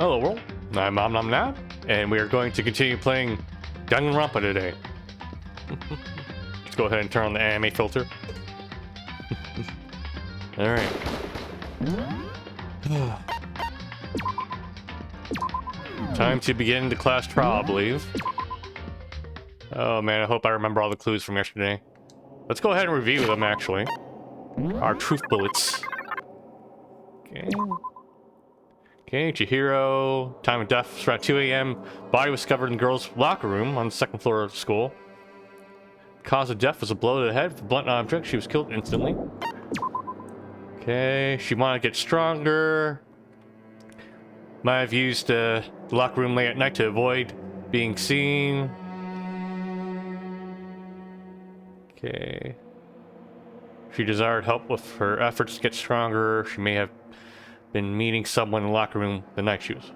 Hello world, I'm Nom, and we are going to continue playing Danganronpa today. Let's go ahead and turn on the anime filter. Alright. Time to begin the class trial, I believe. Oh man, I hope I remember all the clues from yesterday. Let's go ahead and review them, actually. Our truth bullets. Okay, Chihiro. Time of death was around 2 a.m. Body was discovered in the girls' locker room on the second floor of the school. Cause of death was a blow to the head with a blunt object. She was killed instantly. Okay, she wanted to get stronger. Might have used the locker room late at night to avoid being seen. Okay. She desired help with her efforts to get stronger. She may have been meeting someone in the locker room the night she was.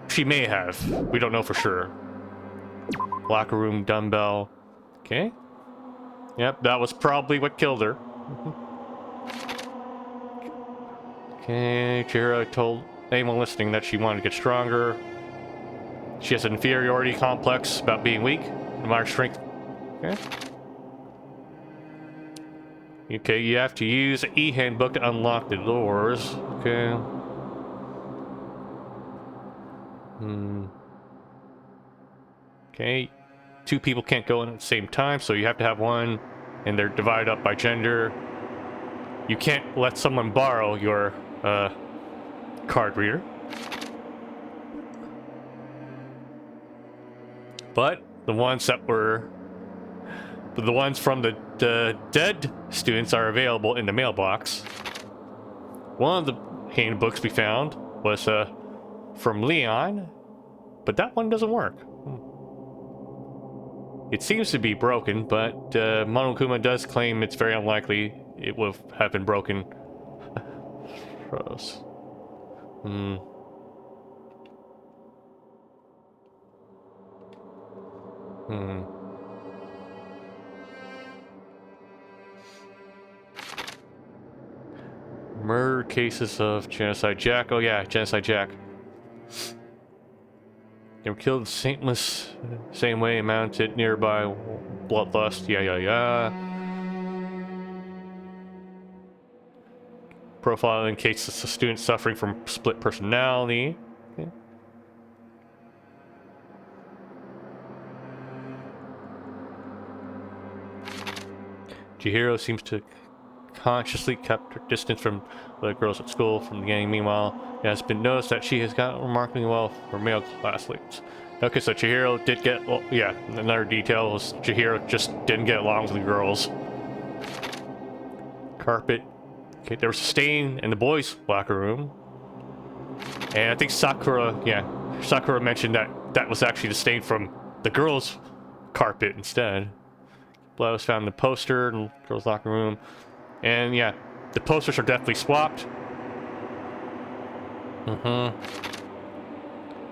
She may have. We don't know for sure. Locker room dumbbell. Okay. Yep, that was probably what killed her. Okay, Chihiro told anyone listening that she wanted to get stronger. She has an inferiority complex about being weak, no matter strength. Okay. Okay, you have to use an e-handbook to unlock the doors. Okay. Okay. 2 people can't go in at the same time, so you have to have one, and they're divided up by gender. You can't let someone borrow your card reader. But the ones that were... the ones from the dead students are available in the mailbox. One of the handbooks we found was from Leon, but that one doesn't work. It seems to be broken, but Monokuma does claim it's very unlikely it would have been broken. Gross. Murder cases of Genocide Jack. Oh yeah, Genocide Jack. They were killed saintless, same way, mounted nearby bloodlust. Yeah. Profiling cases of students suffering from split personality. Okay. Chihiro seems to consciously kept her distance from the girls at school from the gang. Meanwhile, it has been noticed that she has gotten remarkably well for male classmates. Okay, so Chihiro did get... well, yeah, another detail was Chihiro just didn't get along with the girls. Carpet. Okay, there was a stain in the boys' locker room. And I think Sakura mentioned that that was actually the stain from the girls' carpet instead. Blood was found in the poster in the girls' locker room. And yeah, the posters are definitely swapped.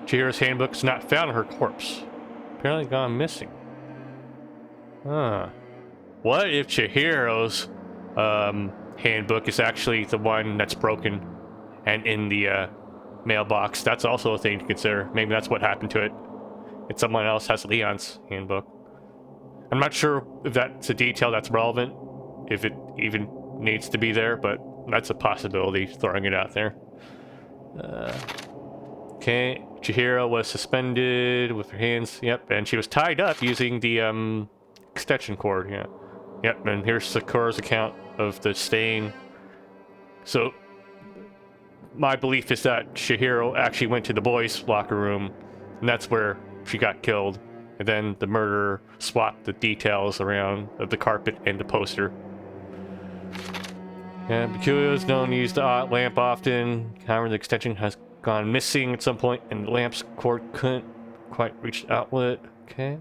Chihiro's handbook is not found in her corpse. Apparently gone missing. What if Chihiro's handbook is actually the one that's broken and in the mailbox? That's also a thing to consider. Maybe that's what happened to it. And someone else has Leon's handbook. I'm not sure if that's a detail that's relevant, if it even needs to be there, but that's a possibility, throwing it out there. Okay, Chihiro was suspended with her hands, yep, and she was tied up using the extension cord, yeah. Yep, and here's Sakura's account of the stain. So, my belief is that Chihiro actually went to the boys' locker room, and that's where she got killed. And then the murderer swapped the details around of the carpet and the poster. And Bikuyo is known to use the lamp often. However, the extension has gone missing at some point, and the lamp's cord couldn't quite reach the outlet. Okay.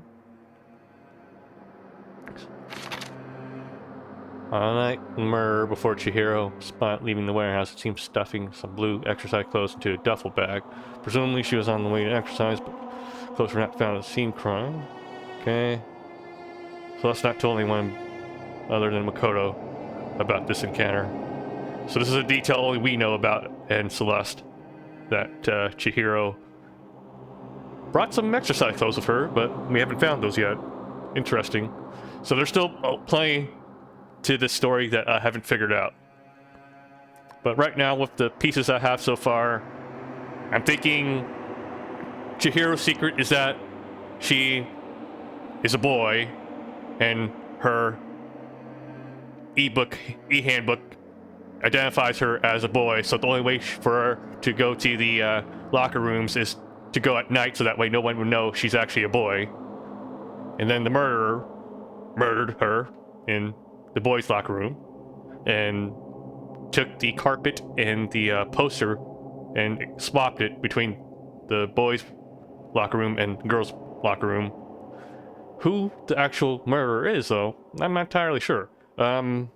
On night murder before Chihiro spot leaving the warehouse, it seems stuffing some blue exercise clothes into a duffel bag. Presumably she was on the way to exercise, but clothes were not found at the scene crime. Okay. So let's not tell anyone other than Makoto about this encounter. So this is a detail only we know about and Celeste. that Chihiro brought some exercise clothes with her, but we haven't found those yet. Interesting. So there's still plenty to this story that I haven't figured out. But right now, with the pieces I have so far, I'm thinking Chihiro's secret is that she is a boy, and her e-handbook identifies her as a boy, so the only way for her to go to the locker rooms is to go at night, so that way no one would know she's actually a boy. And then the murderer murdered her in the boys' locker room and took the carpet and the poster and swapped it between the boys' locker room and the girls' locker room. Who the actual murderer is, though, I'm not entirely sure. The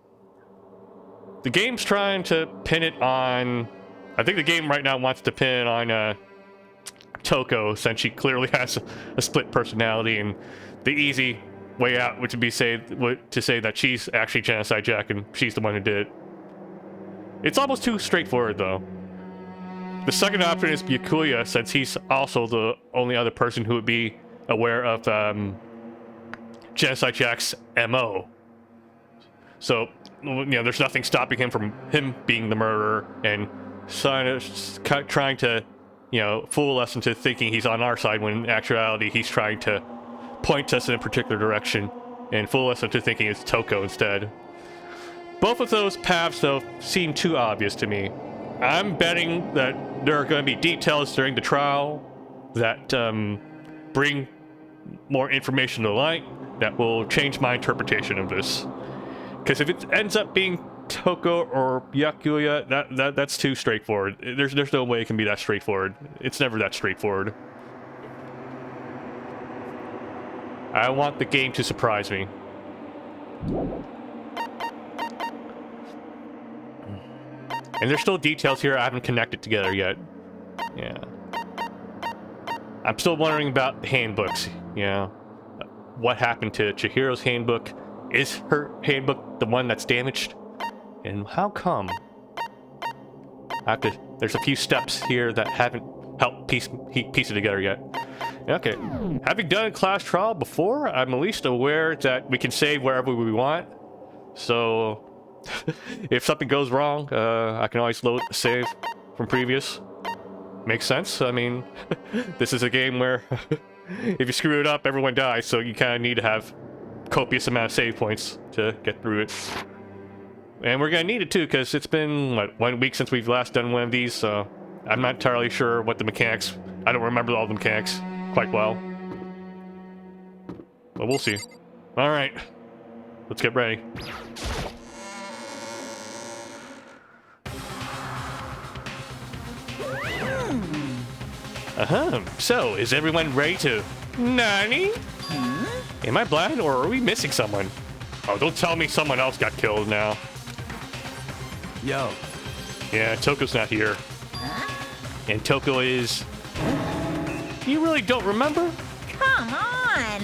game's trying to pin it on... I think the game right now wants to pin it on Toko, since she clearly has a split personality, and the easy way out would be to say that she's actually Genocide Jack and she's the one who did it. It's almost too straightforward, though. The second option is Byakuya, since he's also the only other person who would be aware of Genocide Jack's MO. So, you know, there's nothing stopping him from being the murderer and trying to, you know, fool us into thinking he's on our side, when in actuality he's trying to point us in a particular direction and fool us into thinking it's Toko instead. Both of those paths, though, seem too obvious to me. I'm betting that there are going to be details during the trial that bring more information to light that will change my interpretation of this. Because if it ends up being Toko or Byakuya, that's too straightforward. There's no way it can be that straightforward. It's never that straightforward. I want the game to surprise me. And there's still details here I haven't connected together yet. Yeah. I'm still wondering about the handbooks. Yeah. What happened to Chihiro's handbook? Is her handbook the one that's damaged? And how come? There's a few steps here that haven't helped piece it together yet. Okay. Having done a class trial before, I'm at least aware that we can save wherever we want. So, if something goes wrong, I can always load a save from previous. Makes sense. I mean, this is a game where if you screw it up, everyone dies, so you kind of need to have copious amount of save points to get through it. And we're gonna need it too, because it's been, what, 1 week since we've last done one of these, so I'm not entirely sure what the mechanics... I don't remember all the mechanics quite well. But we'll see. Alright. Let's get ready. So, is everyone ready to... Nani? Am I blind, or are we missing someone? Oh, don't tell me someone else got killed now. Yo. Yeah, Toko's not here. And Toko is... You really don't remember? Come on!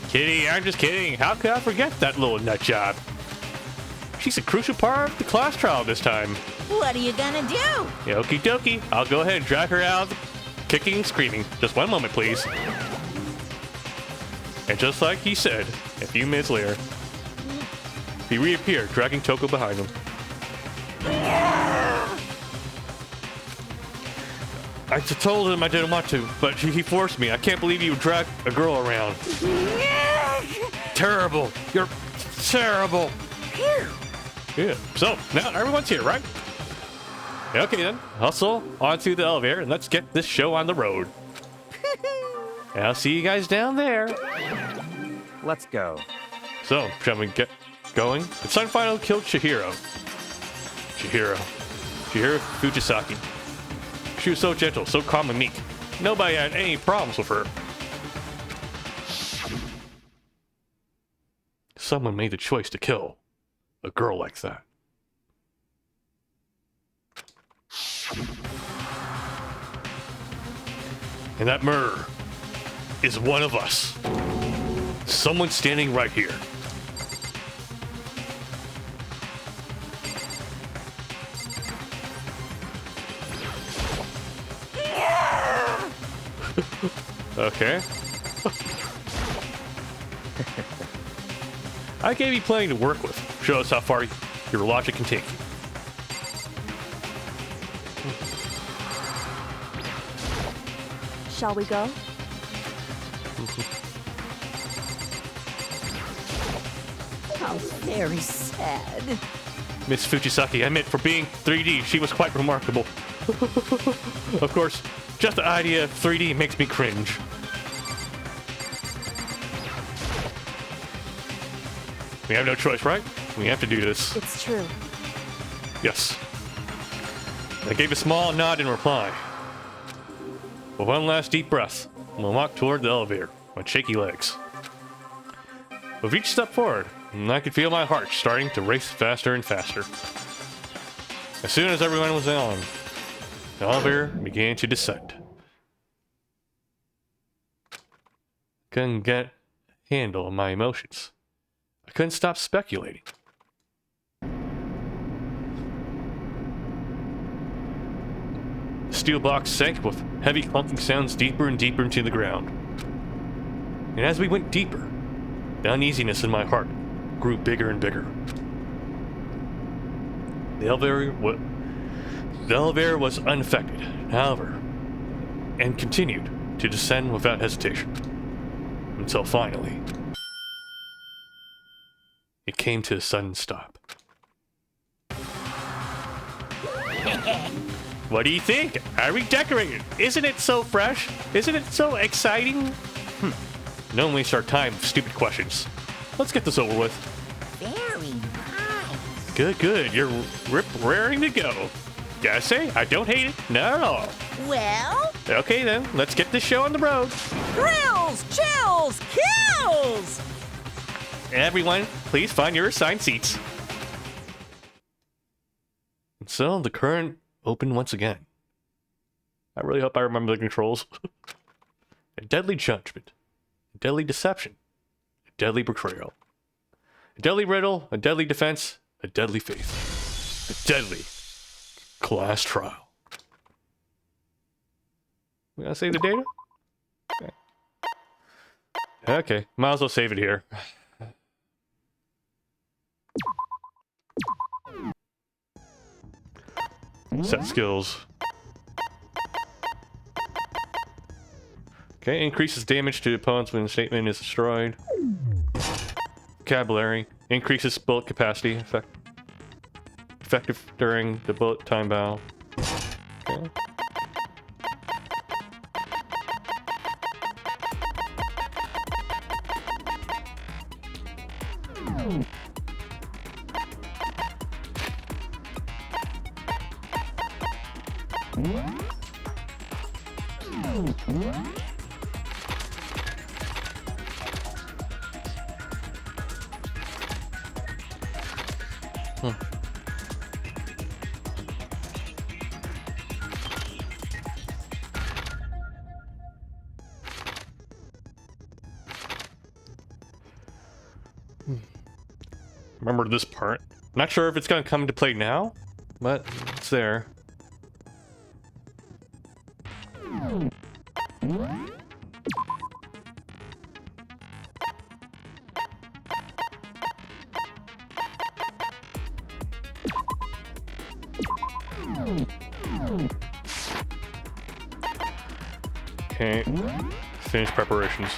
Kitty, I'm just kidding. How could I forget that little nut job? She's a crucial part of the class trial this time. What are you gonna do? Okie dokie. I'll go ahead and drag her out, kicking and screaming. Just one moment, please. And just like he said, a few minutes later, he reappeared, dragging Toko behind him. I told him I didn't want to, but he forced me. I can't believe you would drag a girl around. Terrible. You're terrible. Yeah. So, now everyone's here, right? Okay then, hustle onto the elevator and let's get this show on the road. And I'll see you guys down there. Let's go. So, shall we get going? The Sun finally killed Chihiro. Chihiro Fujisaki. She was so gentle, so calm and meek. Nobody had any problems with her. Someone made the choice to kill a girl like that. And that murderer is one of us. Someone standing right here. Okay. I gave you plenty to work with. Show us how far your logic can take you. Shall we go? How very sad. Miss Fujisaki, I admit, for being 3D, she was quite remarkable. Of course, just the idea of 3D makes me cringe. We have no choice, right? We have to do this. It's true. Yes. I gave a small nod in reply. With one last deep breath, we'll walk toward the elevator on shaky legs. With each step forward, I could feel my heart starting to race faster and faster. As soon as everyone was on, the elevator began to descend. Couldn't get a handle on my emotions. I couldn't stop speculating. The steel box sank with heavy clunking sounds deeper and deeper into the ground. And as we went deeper, the uneasiness in my heart grew bigger and bigger. The elevator was unaffected, however, and continued to descend without hesitation. Until finally, it came to a sudden stop. What do you think? I redecorated. Isn't it so fresh? Isn't it so exciting? Don't waste our time with stupid questions. Let's get this over with. Very nice. Good, good. You're raring to go. Gotta say, I don't hate it. Not at all. Well, Okay then, let's get this show on the road. thrills, chills, kills! Everyone, please find your assigned seats. And so the current opened once again. I really hope I remember the controls. A deadly judgment, a deadly deception, a deadly betrayal, a deadly riddle, a deadly defense, a deadly faith, a deadly class trial. We gotta save the data? Okay. Okay, might as well save it here. Set skills. Okay, increases damage to opponents when the statement is destroyed. Vocabulary. Increases bullet capacity. Effective during the bullet time battle. Okay. Remember this part. Not sure if it's gonna come into play now, but it's there. Okay, finish preparations.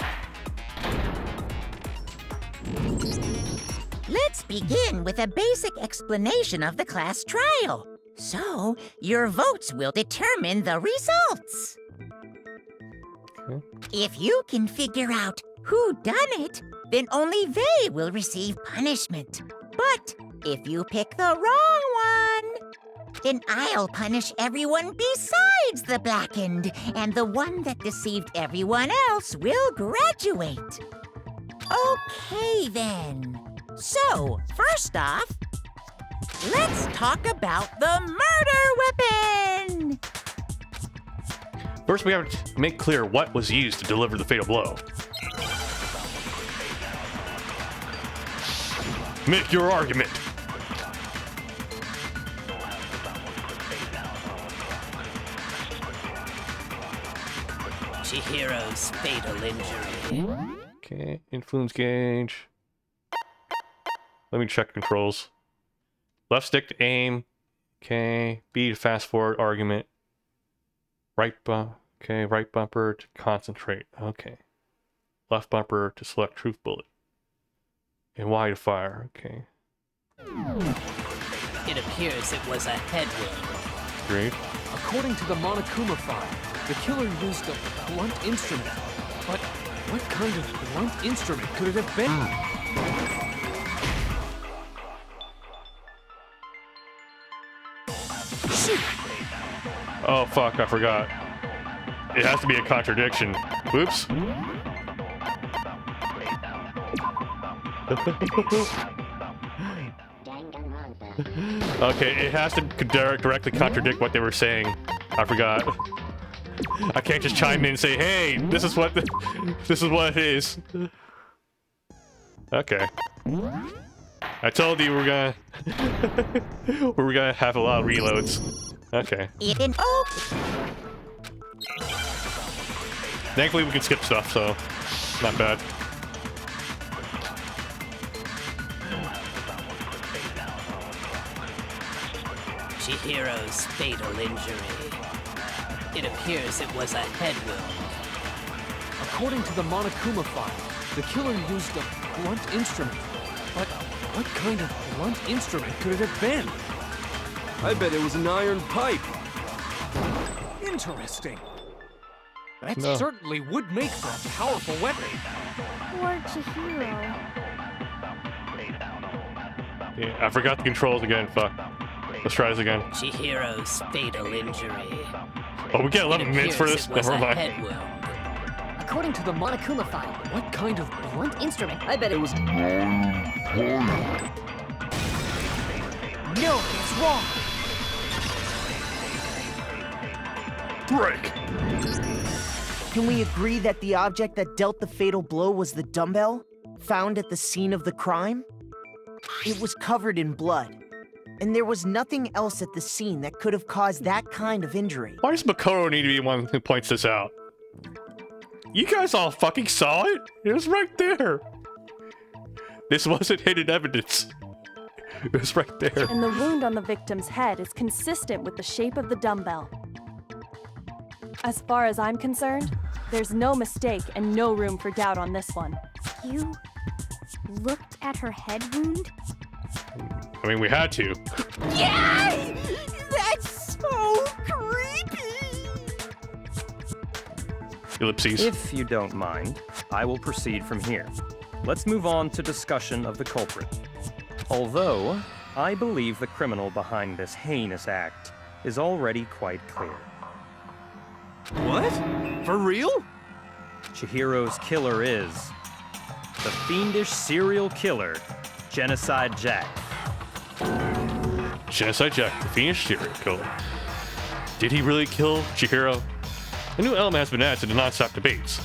Let's begin with a basic explanation of the class trial. So, your votes will determine the results. Okay. If you can figure out who done it, then only they will receive punishment. But if you pick the wrong one, then I'll punish everyone besides the blackened, and the one that deceived everyone else will graduate. Okay, then. So, first off, let's talk about the murder weapon! First, we have to make clear what was used to deliver the fatal blow. Make your argument. Chihiro's fatal injury. Okay, influence gauge. Let me check controls. Left stick to aim. Okay, B to fast forward argument. Right bumper to concentrate. Okay. Left bumper to select truth bullet. And Y to fire. Okay. It appears it was a headwind. Great. According to the Monokuma file, the killer used a blunt instrument. But what kind of blunt instrument could it have been? Shoot! Oh fuck, I forgot. It has to be a contradiction. Oops. Okay, it has to directly contradict what they were saying. I forgot. I can't just chime in and say, "Hey, this is what it is." Okay. I told you we're gonna have a lot of reloads. Okay. Even Thankfully, we can skip stuff, so not bad. Chihiro's fatal injury. It appears it was a headwind. According to the Monokuma file, the killer used a blunt instrument. But what kind of blunt instrument could it have been? I bet it was an iron pipe. Interesting. That No. certainly would make for a powerful weapon. Poor Chihiro. Yeah, I forgot the controls again. Fuck. Let's try this again. Chihiro's fatal injury. Oh, we get 11 It minutes for appears this? it was Never a mind. headwind. According to the Monokuma file, What kind of blunt instrument. I bet it was. No, he's wrong. Break! Can we agree that the object that dealt the fatal blow was the dumbbell found at the scene of the crime? It was covered in blood, and there was nothing else at the scene that could have caused that kind of injury. Why does Makoto need to be one who points this out? You guys all fucking saw it? It was right there. This wasn't hidden evidence. It was right there. And the wound on the victim's head is consistent with the shape of the dumbbell. As far as I'm concerned, there's no mistake and no room for doubt on this one. You looked at her head wound? I mean, we had to. Yay! That's so creepy! Ellipses. If you don't mind, I will proceed from here. Let's move on to discussion of the culprit. Although, I believe the criminal behind this heinous act is already quite clear. What? For real? Chihiro's killer is the fiendish serial killer, Genocide Jack. Genocide Jack, the Phoenix serial killer. Did he really kill Chihiro? A new element has been added to the non-stop debates.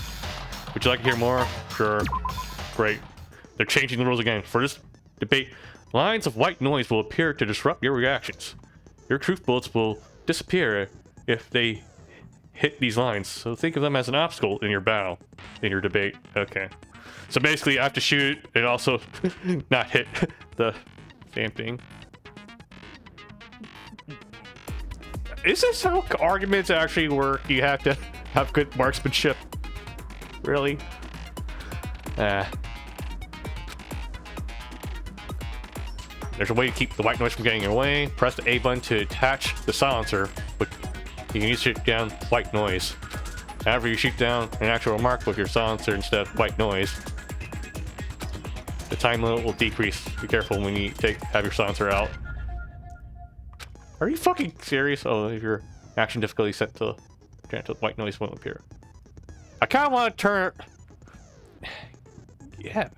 Would you like to hear more? Sure. Great. They're changing the rules again. For this debate, lines of white noise will appear to disrupt your reactions. Your truth bullets will disappear if they hit these lines, so think of them as an obstacle in your battle, in your debate. Okay. So basically, I have to shoot and also not hit the damn thing. Is this how arguments actually work? You have to have good marksmanship? Really? There's a way to keep the white noise from getting in your way. Press the A button to attach the silencer, but you can use shoot down white noise. However, you shoot down an actual mark with your silencer instead of white noise, the time limit will decrease. Be careful when you have your silencer out. Are you fucking serious? Oh, if your action difficulty set to gentle, white noise won't appear. I kind of want to turn. Yeah.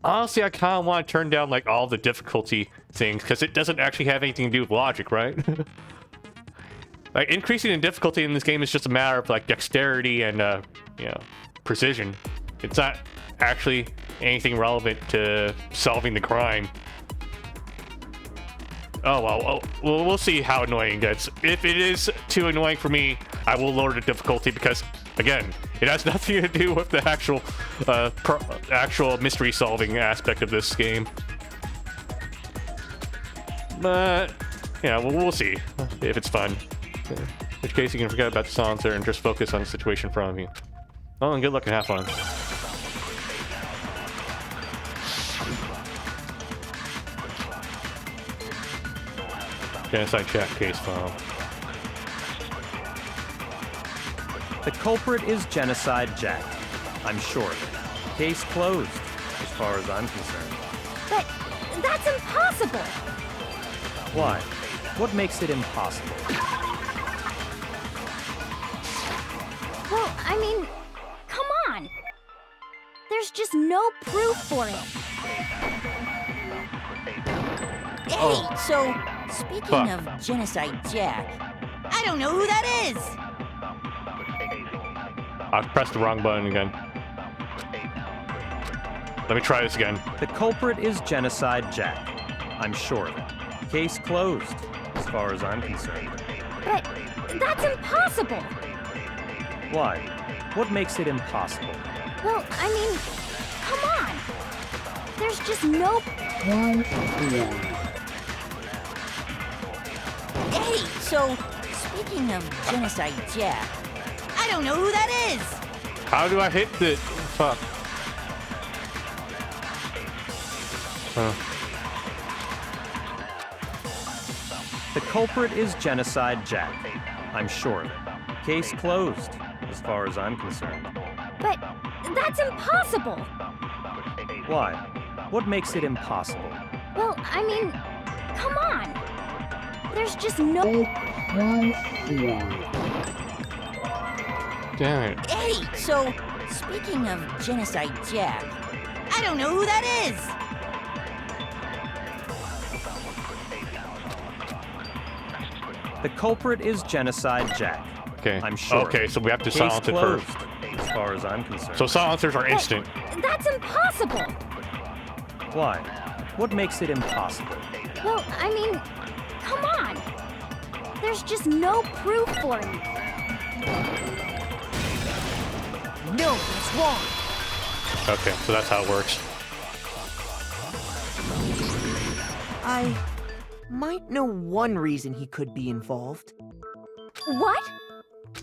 Honestly, I kind of want to turn down like all the difficulty things because it doesn't actually have anything to do with logic, right? Like increasing the difficulty in this game is just a matter of like dexterity and you know, precision. It's not actually anything relevant to solving the crime. Oh well, we'll see how annoying it gets. If it is too annoying for me, I will lower the difficulty because Again, it has nothing to do with the actual mystery-solving aspect of this game. But, yeah, we'll see if it's fun. In which case, you can forget about the silencer and just focus on the situation in front of you. Oh, and good luck and have fun. Genocide Jack case file. The culprit is Genocide Jack. I'm sure of it. Case closed, as far as I'm concerned. But that's impossible. Why? What makes it impossible? Well, I mean, come on. There's just no proof for it. Hey, so, speaking of Genocide Jack, I don't know who that is. I pressed the wrong button again. Let me try this again. The culprit is Genocide Jack. I'm sure of it. Case closed, as far as I'm concerned. But that's impossible. Why? What makes it impossible? Well, I mean, come on. There's just no... Hey, so, speaking of Genocide Jack, I don't know who that is. How do I hit the... Fuck. The culprit is Genocide Jack. I'm sure of it. Case closed, as far as I'm concerned. But that's impossible. Why? What makes it impossible? Well, I mean, come on. There's just no... Damn it. Hey, so, speaking of Genocide Jack, I don't know who that is. The culprit is Genocide Jack. Okay. I'm sure. Okay, so we have to Case silence it closed, first. as far as I'm concerned. So silencers are instant. That's impossible. Why? What makes it impossible? Well, I mean, come on. There's just no proof for it. No, that's wrong. Okay, so that's how it works. I might know one reason he could be involved. What?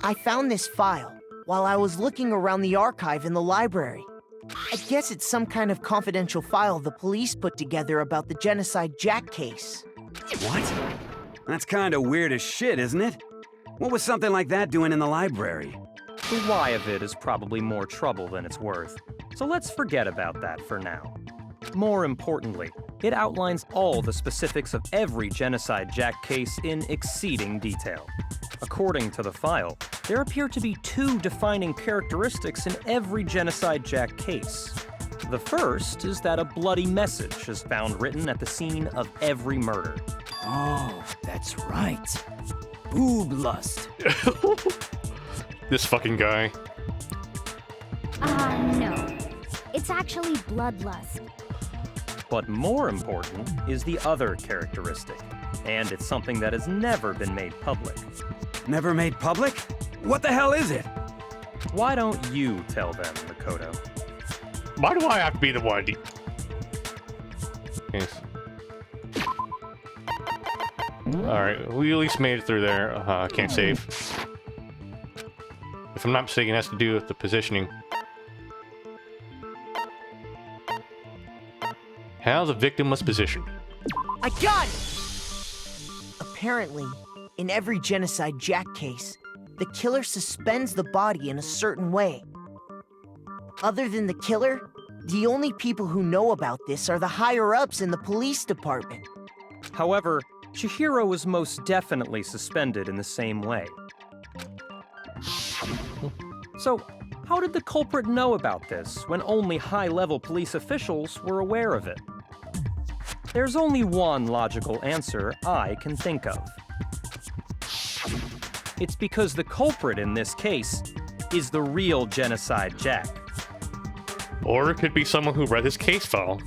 I found this file while I was looking around the archive in the library. I guess it's some kind of confidential file the police put together about the Genocide Jack case. What? That's kind of weird as shit, isn't it? What was something like that doing in the library? The why of it is probably more trouble than it's worth, so let's forget about that for now. More importantly, it outlines all the specifics of every Genocide Jack case in exceeding detail. According to the file, there appear to be two defining characteristics in every Genocide Jack case. The first is that a bloody message is found written at the scene of every murder. Oh, that's right. Boob lust. This fucking guy. No. It's actually bloodlust. But more important is the other characteristic, and it's something that has never been made public. Never made public? What the hell is it? Why don't you tell them, Makoto? Why do I have to be the one? Yes. Alright, we at least made it through there. Can't save. If I'm not mistaken, it has to do with the positioning. How the victim was positioned. I got it! Apparently, in every Genocide Jack case, the killer suspends the body in a certain way. Other than the killer, the only people who know about this are the higher-ups in the police department. However, Chihiro was most definitely suspended in the same way. So, how did the culprit know about this when only high-level police officials were aware of it? There's only one logical answer I can think of. It's because the culprit in this case is the real Genocide Jack. Or it could be someone who read his case file.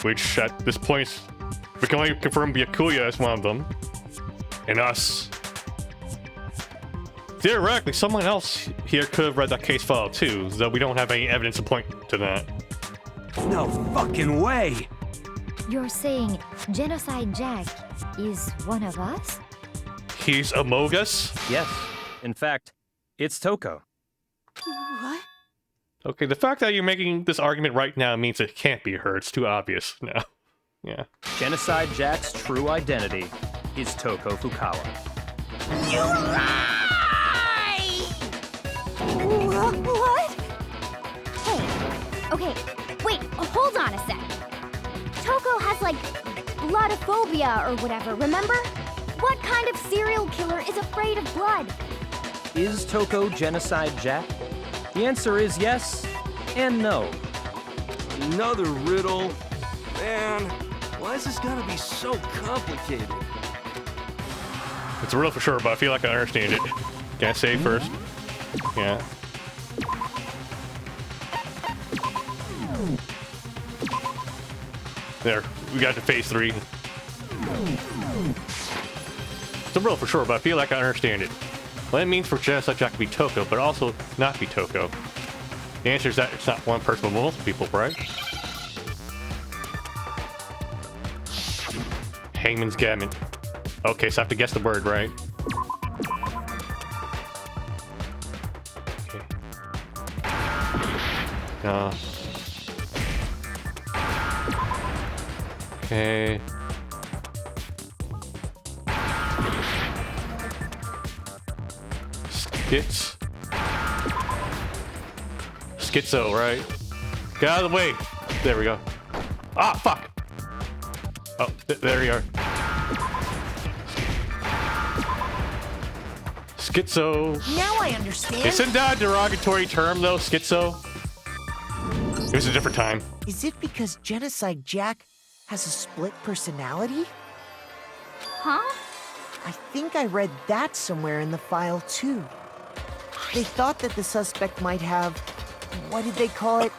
Which, at this point, we can only confirm Byakuya as one of them. And us. theoretically, someone else here could have read that case file too, though we don't have any evidence to point to that. No fucking way! You're saying Genocide Jack is one of us? He's among us? Yes. In fact, it's Toko. What? Okay, the fact that you're making this argument right now means it can't be her. It's too obvious now. Yeah. Genocide Jack's true identity is Toko Fukawa. You lie! What? Hey, okay, wait, hold on a sec. Toko has, like, bloodophobia or whatever, remember? What kind of serial killer is afraid of blood? Is Toko Genocide Jack? The answer is yes and no. Another riddle? Man, why is this gotta be so complicated? It's a riddle for sure, but I feel like I understand it. Can I say first? Yeah. There, we got to phase 3. It's a riddle for sure, but I feel like I understand it. What it means for Genocide Jack to be Toko, but also not be Toko. The answer is that it's not one person, but multiple people, right? Hangman's Gammon. Okay, so I have to guess the word, right? Okay. Okay. Schizo, right? Get out of the way. There we go. Ah, fuck. Oh, there you are. Schizo. Now I understand. Isn't that a derogatory term, though, schizo? It was a different time. Is it because Genocide Jack has a split personality? Huh? I think I read that somewhere in the file, too. They thought that the suspect might have, what did they call it?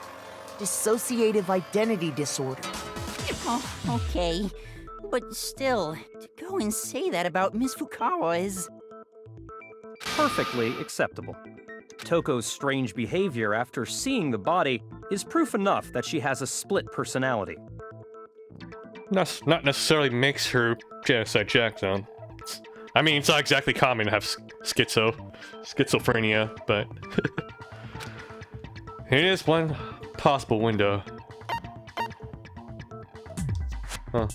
Dissociative identity disorder. Oh, okay. But still, to go and say that about Miss Fukawa is... Perfectly acceptable. Toko's strange behavior after seeing the body is proof enough that she has a split personality. Not necessarily makes her Genocide Jack, though. I mean, it's not exactly common to have schizophrenia, but it is one possible window. Huh.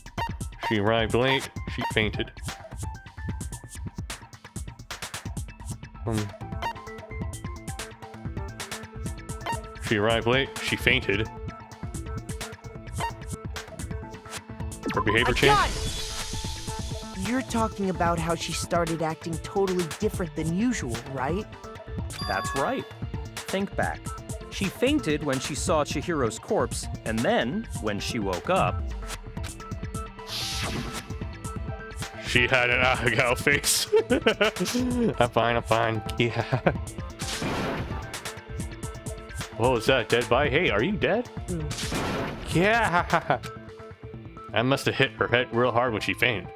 She arrived late. She fainted. She arrived late. She fainted. Her behavior changed. You're talking about how she started acting totally different than usual, right? That's right. Think back. She fainted when she saw Chihiro's corpse, and then, when she woke up... She had an Ahagao face. I'm fine. Yeah. What was that? Dead body? Hey, are you dead? Yeah. That must have hit her head real hard when she fainted.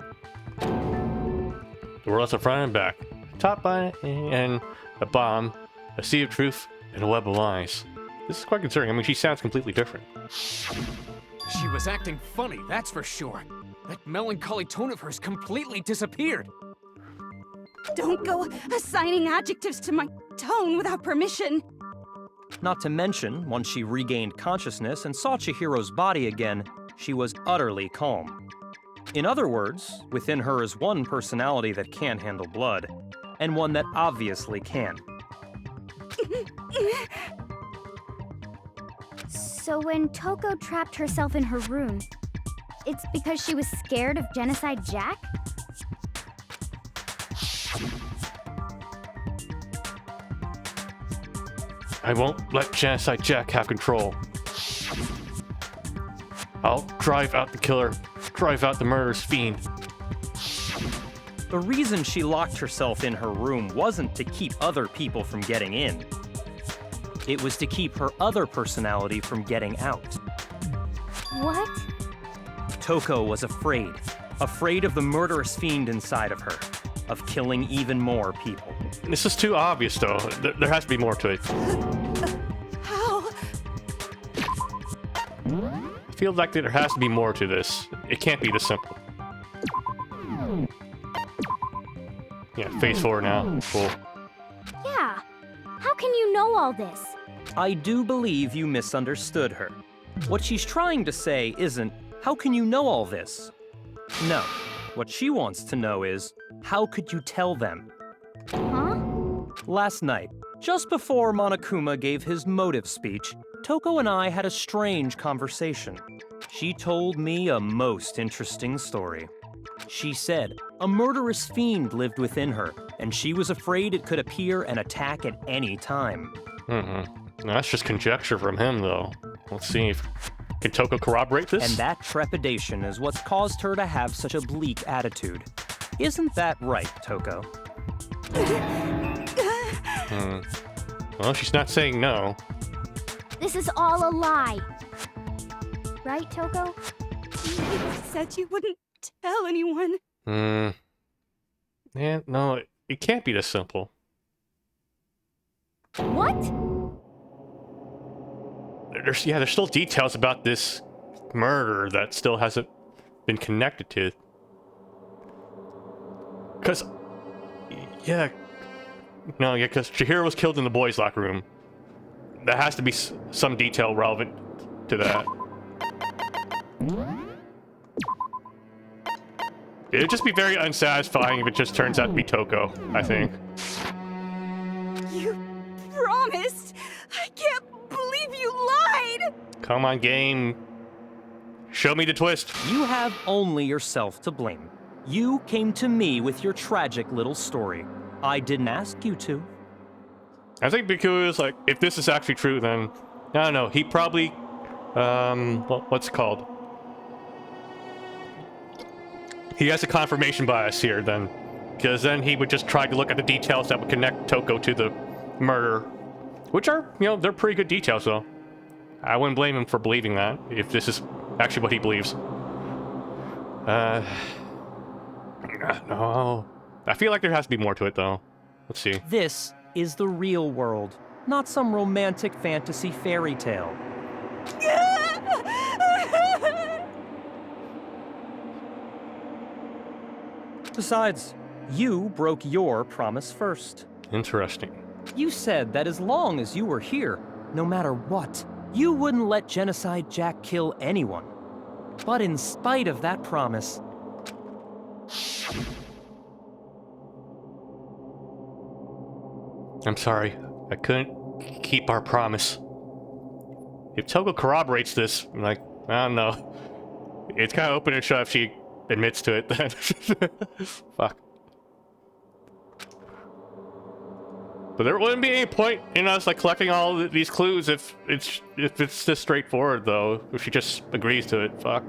The world's a front and back. Top button and a bomb, a sea of truth, and a web of lies. This is quite concerning. I mean, she sounds completely different. She was acting funny, that's for sure. That melancholy tone of hers completely disappeared. Don't go assigning adjectives to my tone without permission. Not to mention, once she regained consciousness and saw Chihiro's body again, she was utterly calm. In other words, within her is one personality that can handle blood, and one that obviously can. So when Toko trapped herself in her room, it's because she was scared of Genocide Jack? I won't let Genocide Jack have control. I'll drive out the killer, drive out the murderous fiend. The reason she locked herself in her room wasn't to keep other people from getting in. It was to keep her other personality from getting out. What? Toko was afraid of the murderous fiend inside of her. of killing even more people. This is too obvious, though. There has to be more to it. How? I feel like there has to be more to this. It can't be this simple. Yeah, phase 4 now. Cool. Yeah. How can you know all this? I do believe you misunderstood her. What she's trying to say isn't, how can you know all this? No. What she wants to know is, how could you tell them? Huh? Last night, just before Monokuma gave his motive speech, Toko and I had a strange conversation. She told me a most interesting story. She said a murderous fiend lived within her, and she was afraid it could appear and attack at any time. That's just conjecture from him, though. Let's see if... Can Toko corroborate this? And that trepidation is what's caused her to have such a bleak attitude. Isn't that right, Toko? Well, she's not saying no. This is all a lie. Right, Toko? You said you wouldn't tell anyone. Yeah, no, it can't be this simple. What? There's still details about this murder that still hasn't been connected to. Because Chihiro was killed in the boys' locker room. There has to be some detail relevant to that. It'd just be very unsatisfying if it just turns out to be Toko, I think. You promised! I can't believe you lied! Come on, game. Show me the twist. You have only yourself to blame. You came to me with your tragic little story. I didn't ask you to. I think Bikuya is like, if this is actually true, then... I don't know, he probably... what's it called? He has a confirmation bias here, then. Because then he would just try to look at the details that would connect Toko to the murder. Which are, they're pretty good details, though. I wouldn't blame him for believing that, if this is actually what he believes. No. I feel like there has to be more to it, though. Let's see. This is the real world, not some romantic fantasy fairy tale. Besides, you broke your promise first. Interesting. You said that as long as you were here, no matter what, you wouldn't let Genocide Jack kill anyone. But in spite of that promise... I'm sorry. I couldn't keep our promise. If Toko corroborates this, I don't know. It's kind of open and shut if she admits to it, then. Fuck. But there wouldn't be any point in us collecting all of these clues if it's this straightforward, though. If she just agrees to it, fuck.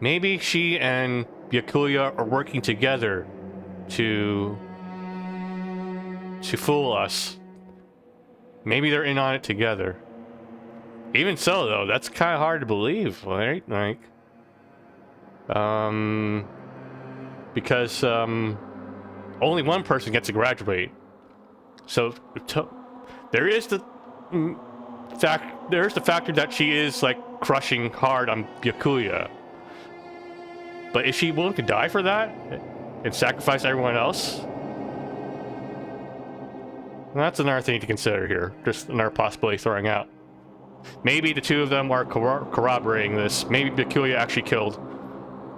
Maybe she and Byakuya are working together to fool us. Maybe they're in on it together. Even so, though, that's kind of hard to believe, right? Because only one person gets to graduate. So there is the factor that she is crushing hard on Byakuya. But is she willing to die for that and sacrifice everyone else? That's another thing to consider here. Just another possibility throwing out. Maybe the two of them are corroborating this. Maybe Byakuya actually killed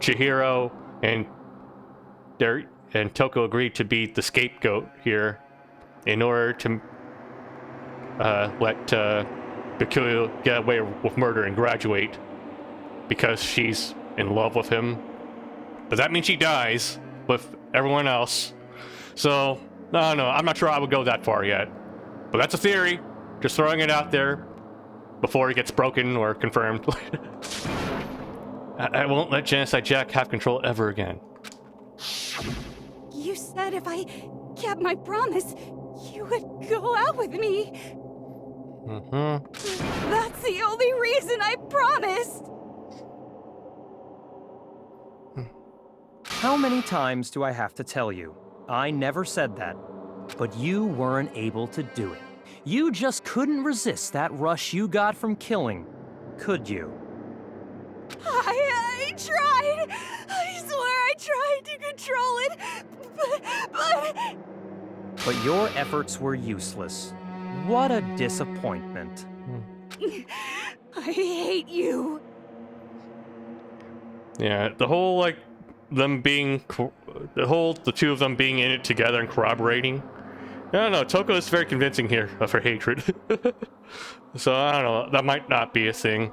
Chihiro, and Toko agreed to be the scapegoat here in order to let Byakuya get away with murder and graduate because she's in love with him. Does that mean she dies with everyone else? So, no, I'm not sure I would go that far yet. But that's a theory. Just throwing it out there before it gets broken or confirmed. I won't let Genocide Jack have control ever again. You said if I kept my promise, you would go out with me. That's the only reason I promised. How many times do I have to tell you? I never said that. But you weren't able to do it. You just couldn't resist that rush you got from killing, could you? I tried. I swear I tried to control it, But your efforts were useless. What a disappointment. I hate you. Yeah, the whole, like, them being... the two of them being in it together and corroborating. I don't know, Toko is very convincing here of her hatred. So, I don't know, that might not be a thing.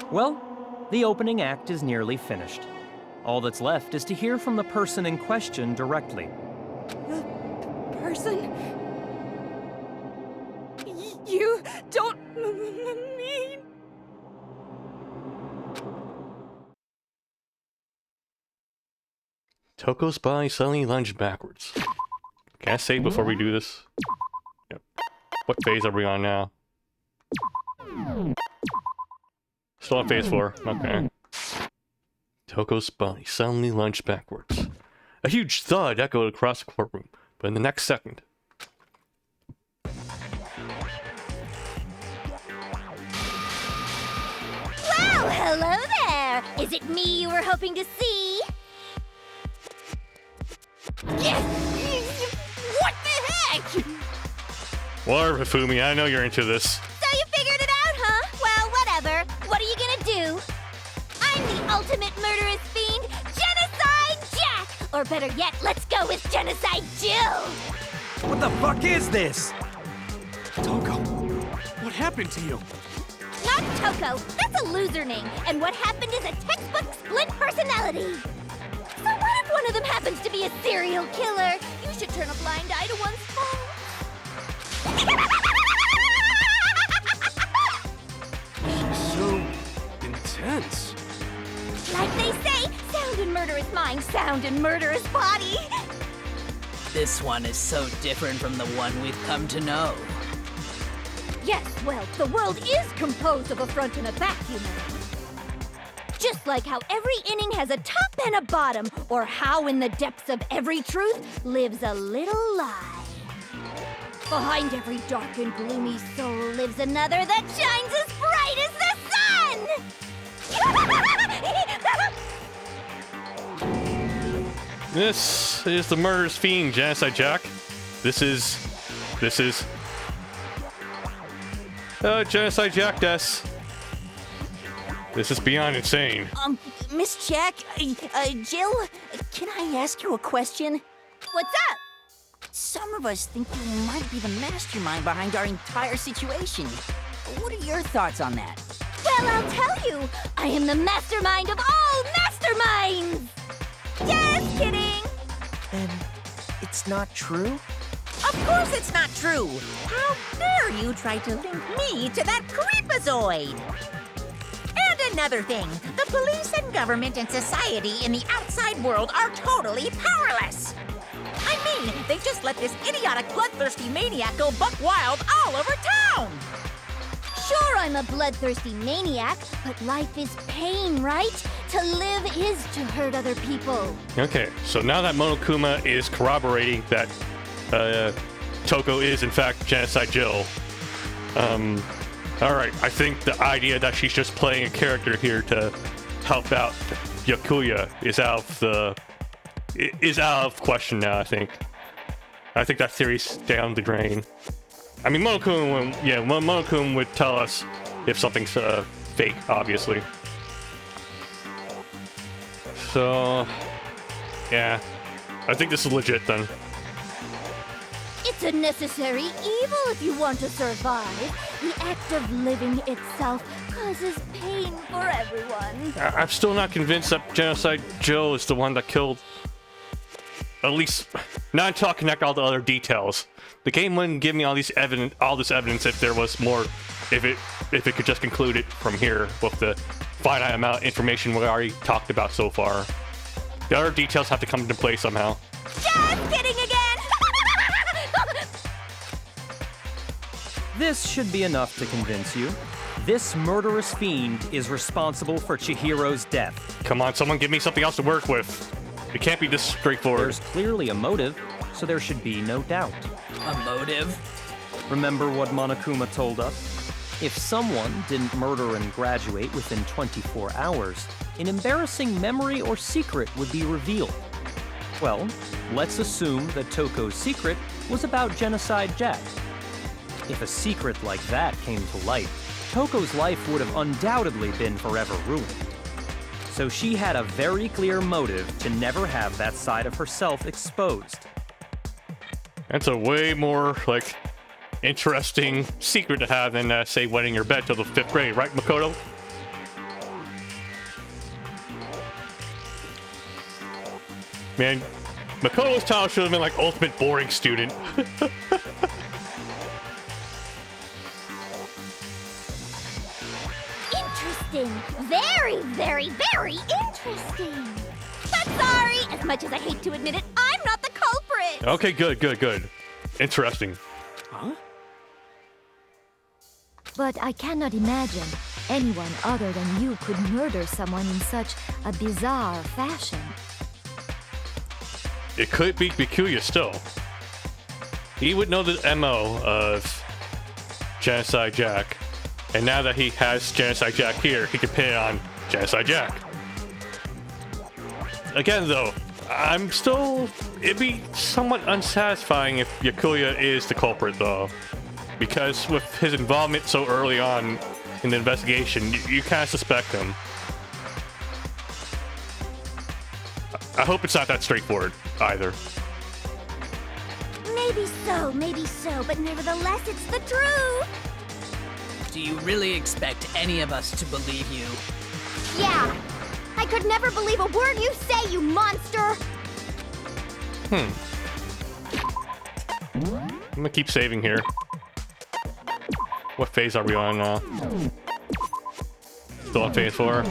Well, the opening act is nearly finished. All that's left is to hear from the person in question directly. The person? You don't mean... Toko's body suddenly lunged backwards. Can I save before we do this? Yep. What phase are we on now? Still on phase 4. Okay. Toko's body suddenly lunged backwards. A huge thud echoed across the courtroom, but in the next second... Well, hello there! Is it me you were hoping to see? Yes! What the heck? Whatever, Hifumi, I know you're into this. So you figured it out, huh? Well, whatever. What are you gonna do? I'm the ultimate murderous fiend, Genocide Jack! Or better yet, let's go with Genocide Jill! What the fuck is this? Toko, what happened to you? Not Toko, that's a loser name, and what happened is a textbook split personality. So what if one of them happens to be a serial killer? You should turn a blind eye to one's faults. So intense. Like they say, sound in murderous mind, sound in murderous body. This one is so different from the one we've come to know. Yes, well, the world is composed of a front and a back, you know. Just like how every inning has a top and a bottom, or how in the depths of every truth lives a little lie. Behind every dark and gloomy soul lives another that shines as bright as the sun! This is the murderous fiend, Genocide Jack. This is... Genocide Jack Des. This is beyond insane. Miss Jack, Jill, can I ask you a question? What's up? Some of us think you might be the mastermind behind our entire situation. What are your thoughts on that? Well, I'll tell you. I am the mastermind of all masterminds! Just kidding! Then it's not true? Of course it's not true! How dare you try to link me to that creepazoid! And another thing, the police and government and society in the outside world are totally powerless! I mean, they just let this idiotic, bloodthirsty maniac go buck wild all over town! Sure, I'm a bloodthirsty maniac, but life is pain, right? To live is to hurt other people. Okay, so now that Monokuma is corroborating that Toko is in fact Genocide Jill, alright, I think the idea that she's just playing a character here to help out Yakuya is out of question now, I think. I think that theory's down the drain. I mean, Monokuma would tell us if something's fake, obviously. So, yeah. I think this is legit then. It's a necessary evil if you want to survive. The act of living itself causes pain for everyone. I'm still not convinced that Genocide Jill is the one that killed... At least, not to connect all the other details. The game wouldn't give me all this evidence if there was more, if it could just conclude it from here with the finite amount of information we already talked about so far. The other details have to come into play somehow. Just kidding again! This should be enough to convince you. This murderous fiend is responsible for Chihiro's death. Come on, someone give me something else to work with. It can't be this straightforward. There's clearly a motive, so there should be no doubt. A motive? Remember what Monokuma told us? If someone didn't murder and graduate within 24 hours, an embarrassing memory or secret would be revealed. Well, let's assume that Toko's secret was about Genocide Jack. If a secret like that came to light, Toko's life would have undoubtedly been forever ruined. So she had a very clear motive to never have that side of herself exposed. That's a way more, like, interesting secret to have than, say, wetting your bed till the 5th grade, right, Makoto? Man, Makoto's title should have been like ultimate boring student. Interesting. Very, very, very interesting. But sorry, as much as I hate to admit it, I'm not the culprit. Okay, good. Interesting. Huh? But I cannot imagine anyone other than you could murder someone in such a bizarre fashion. It could be Bikuya still. He would know the MO of Genocide Jack. And now that he has Genocide Jack here, he can pin it on Genocide Jack. Again, though, it'd be somewhat unsatisfying if Byakuya is the culprit, though. Because with his involvement so early on in the investigation, you kind of suspect him. I hope it's not that straightforward, either. Maybe so, but nevertheless, it's the truth. Do you really expect any of us to believe you? Yeah. I could never believe a word you say, you monster. I'm gonna keep saving here. What phase are we on now? Still on phase 4?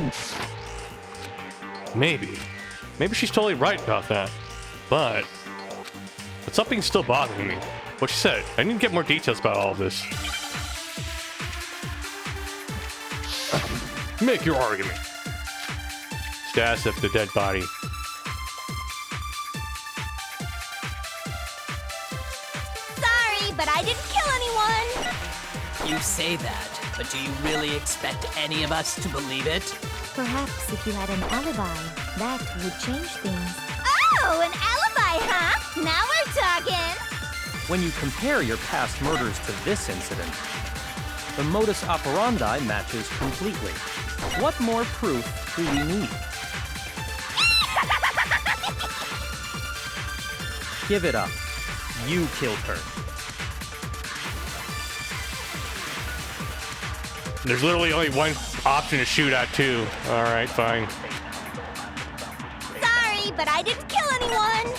Maybe she's totally right about that. But something's still bothering me. What she said. I need to get more details about all of this. Make your argument. Status of the dead body. Sorry, but I didn't kill anyone. You say that, but do you really expect any of us to believe it? Perhaps if you had an alibi, that would change things. Oh, an alibi, huh? Now we're talking. When you compare your past murders to this incident, the modus operandi matches completely. What more proof do we need? Give it up. You killed her. There's literally only one option to shoot at, too. Alright, fine. Sorry, but I didn't kill anyone.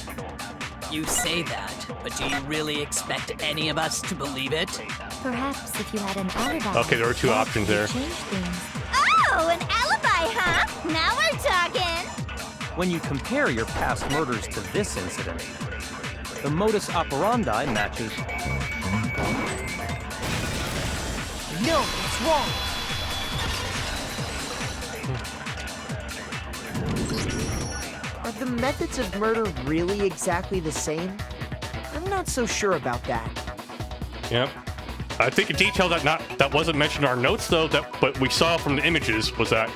You say that, but do you really expect any of us to believe it? Perhaps if you had an alibi. Okay, there were two that options would there. change things. Oh, an alibi, huh? Now we're talking. When you compare your past murders to this incident, the modus operandi matches. No, it's wrong. Are the methods of murder really exactly the same? I'm not so sure about that. Yep. I think a detail that wasn't mentioned in our notes, though, but we saw from the images was that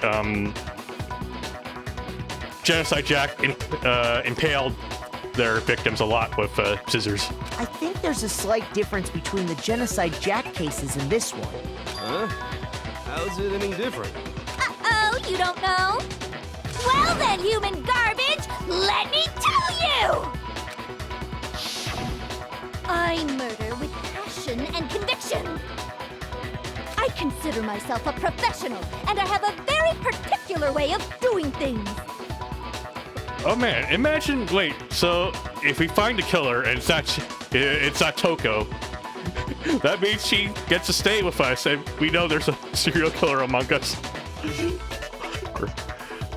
Genocide Jack impaled their victims a lot with scissors. I think there's a slight difference between the Genocide Jack cases and this one. Huh? How's it any different? Uh-oh, you don't know? Well then, human garbage, let me tell you! I murder with passion and conviction. I consider myself a professional, and I have a very particular way of doing things. Oh man, imagine, wait, so if we find the killer and it's not Toko, that means she gets to stay with us and we know there's a serial killer among us.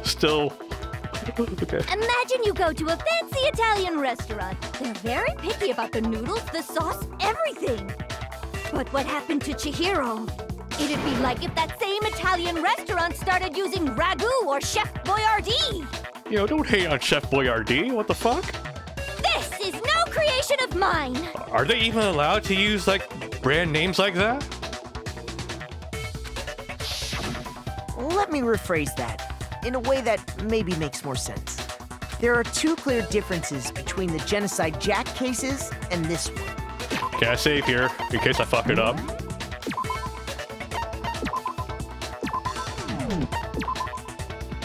Still, okay. Imagine you go to a fancy Italian restaurant. They're very picky about the noodles, the sauce, everything. But what happened to Chihiro? It'd be like if that same Italian restaurant started using ragu or Chef Boyardee. Yo, don't hate on Chef Boyardee. What the fuck? This is no creation of mine. Are they even allowed to use, like, brand names like that? Let me rephrase that in a way that maybe makes more sense. There are two clear differences between the Genocide Jack cases and this one. Can I save here in case I fuck it up?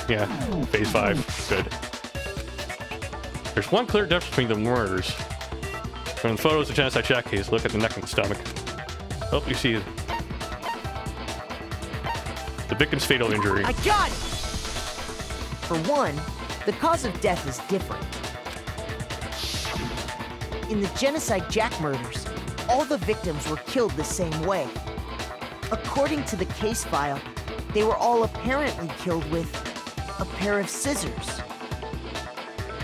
Yeah, phase 5. Good. There's one clear difference between the murders. From the photos of Genocide Jack case, look at the neck and stomach. Oh, you see the victim's fatal injury. I got it! For one, the cause of death is different. In the Genocide Jack murders, all the victims were killed the same way. According to the case file, they were all apparently killed with a pair of scissors.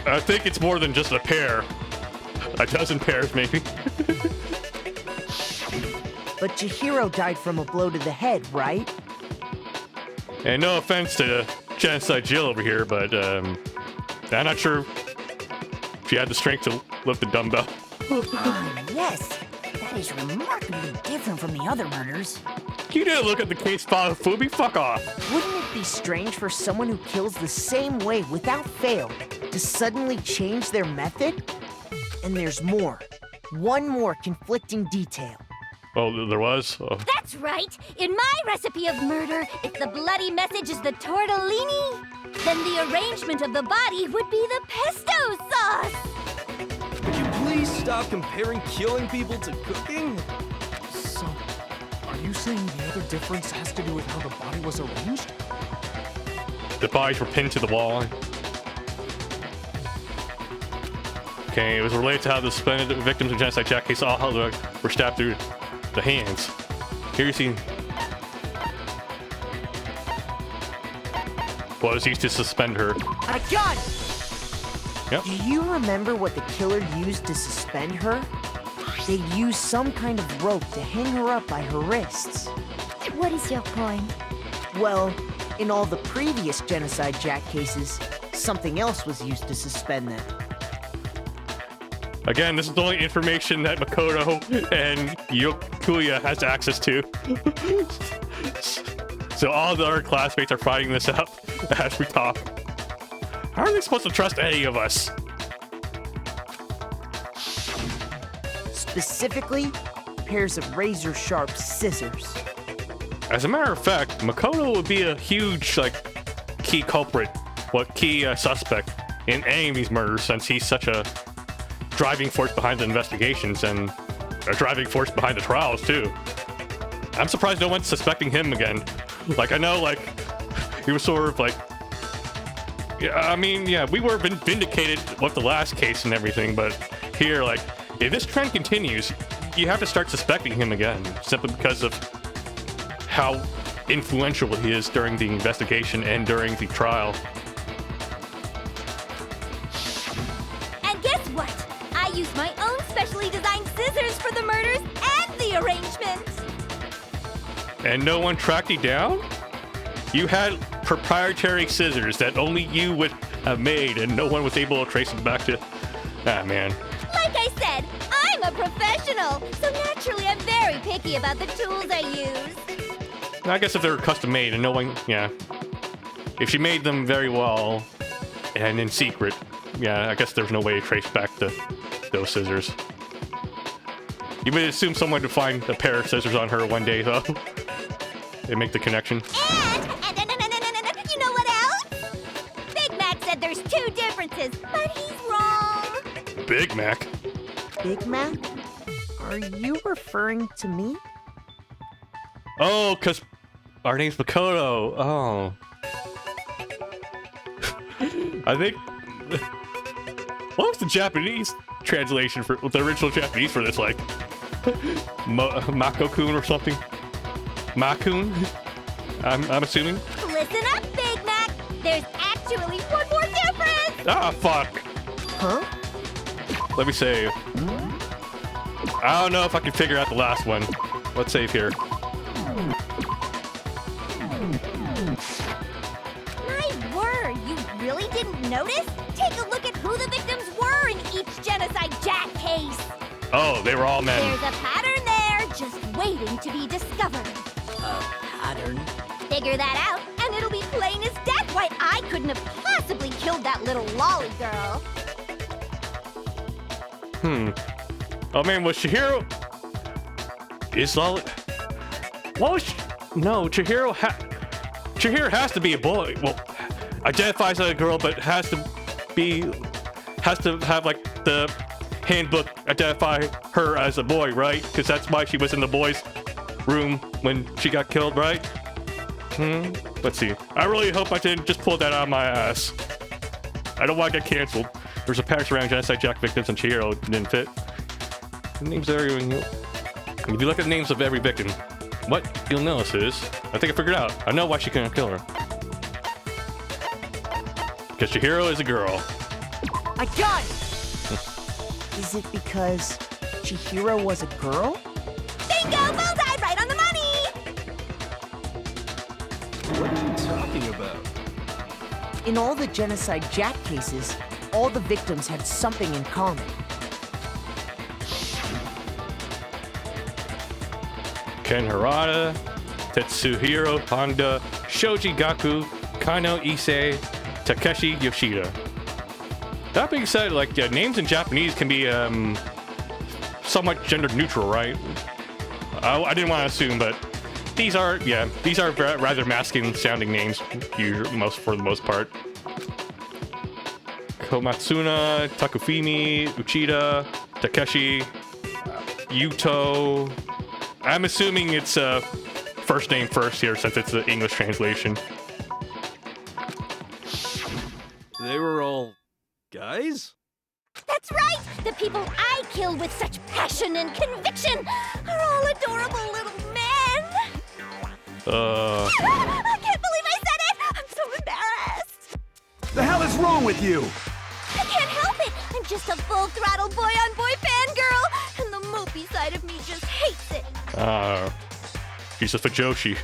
I think it's more than just a pair. A dozen pairs, maybe. But Chihiro died from a blow to the head, right? And no offense to Genocide Jill over here, but I'm not sure if she had the strength to lift the dumbbell. Yes, that is remarkably different from the other murders. You didn't look at the case file, Fubi. Fuck off. Wouldn't it be strange for someone who kills the same way without fail to suddenly change their method? And there's more. One more conflicting detail. Oh, there was? Oh. That's right. In my recipe of murder, if the bloody message is the tortellini, then the arrangement of the body would be the pesto sauce. Could you please stop comparing killing people to cooking? So, are you saying the other difference has to do with how the body was arranged? The bodies were pinned to the wall. Okay, it was related to how the suspended victims of Genocide Jack case all were stabbed through the hands. Here you see what was used to suspend her. I got it! Yep. Do you remember what the killer used to suspend her? They used some kind of rope to hang her up by her wrists. What is your point? Well, in all the previous Genocide Jack cases, something else was used to suspend them. Again, this is the only information that Makoto and Yokuya has access to. So all the other classmates are finding this out as we talk. How are they supposed to trust any of us? Specifically, pairs of razor-sharp scissors. As a matter of fact, Makoto would be a huge, key culprit, key suspect in any of these murders, since he's such a driving force behind the investigations and a driving force behind the trials, too. I'm surprised no one's suspecting him again. I know, he was sort of we were vindicated with the last case and everything, but here, if this trend continues, you have to start suspecting him again, simply because of how influential he is during the investigation and during the trial. And guess what? I used my own specially designed scissors for the murders and the arrangement. And no one tracked you down? You had proprietary scissors that only you would have made, and no one was able to trace them back to... Ah, man. Like I said, I'm a professional, so naturally I'm very picky about the tools I use. I guess if they were custom made and no one... Yeah. If she made them very well and in secret, yeah, I guess there's no way to trace back those scissors. You would assume someone would find a pair of scissors on her one day, though. And make the connection. And you know what else? Big Mac said there's two differences, but he's wrong. Big Mac? Big Mac? Are you referring to me? Oh, because our name's Makoto. Oh. I think... What was the Japanese translation for... the original Japanese for this, Mako-kun or something? Makun? I'm assuming? Listen up, Big Mac. There's actually one more difference. Ah, fuck. Huh? Let me save. I don't know if I can figure out the last one. Let's save here. My word, you really didn't notice? Take a look at who the victims were in each Genocide Jack case. Oh, they were all men. There's a pattern there, just waiting to be discovered. A pattern? Figure that out, and it'll be plain as death why I couldn't have possibly killed that little lolly girl. Oh man, was Chihiro... Is Lolly... What was... No, Chihiro has to be a boy. Well, identifies as a girl, but has to have, like, the handbook identify her as a boy, right? Because that's why she was in the boys' room when she got killed, right? Let's see. I really hope I didn't just pull that out of my ass. I don't want to get canceled. There's a patch around Genocide Jack victims and Chihiro didn't fit. The names of everyone. If you look at the names of every victim, what you'll notice is, I think I figured out. I know why she couldn't kill her. Because Chihiro is a girl. I got it! Is it because Chihiro was a girl? Bingo! Bullseye! Right on the money! What are you talking about? In all the Genocide Jack cases, all the victims had something in common. Ken Harada, Tetsuhiro Honda, Shoji Gaku, Kano Issei, Takeshi Yoshida. That being said, like, names in Japanese can be somewhat gender neutral, right? I didn't want to assume, but these are rather masculine sounding names, for the most part. Komatsuna, Takufumi, Uchida, Takeshi, Yuto. I'm assuming it's first name first here since it's the English translation. They were all guys? That's right! The people I kill with such passion and conviction are all adorable little men! I can't believe I said it! I'm so embarrassed! The hell is wrong with you? I can't help it! I'm just a full-throttle boy-on-boy fangirl, and the mopey side of me just hates it! He's a Fujoshi.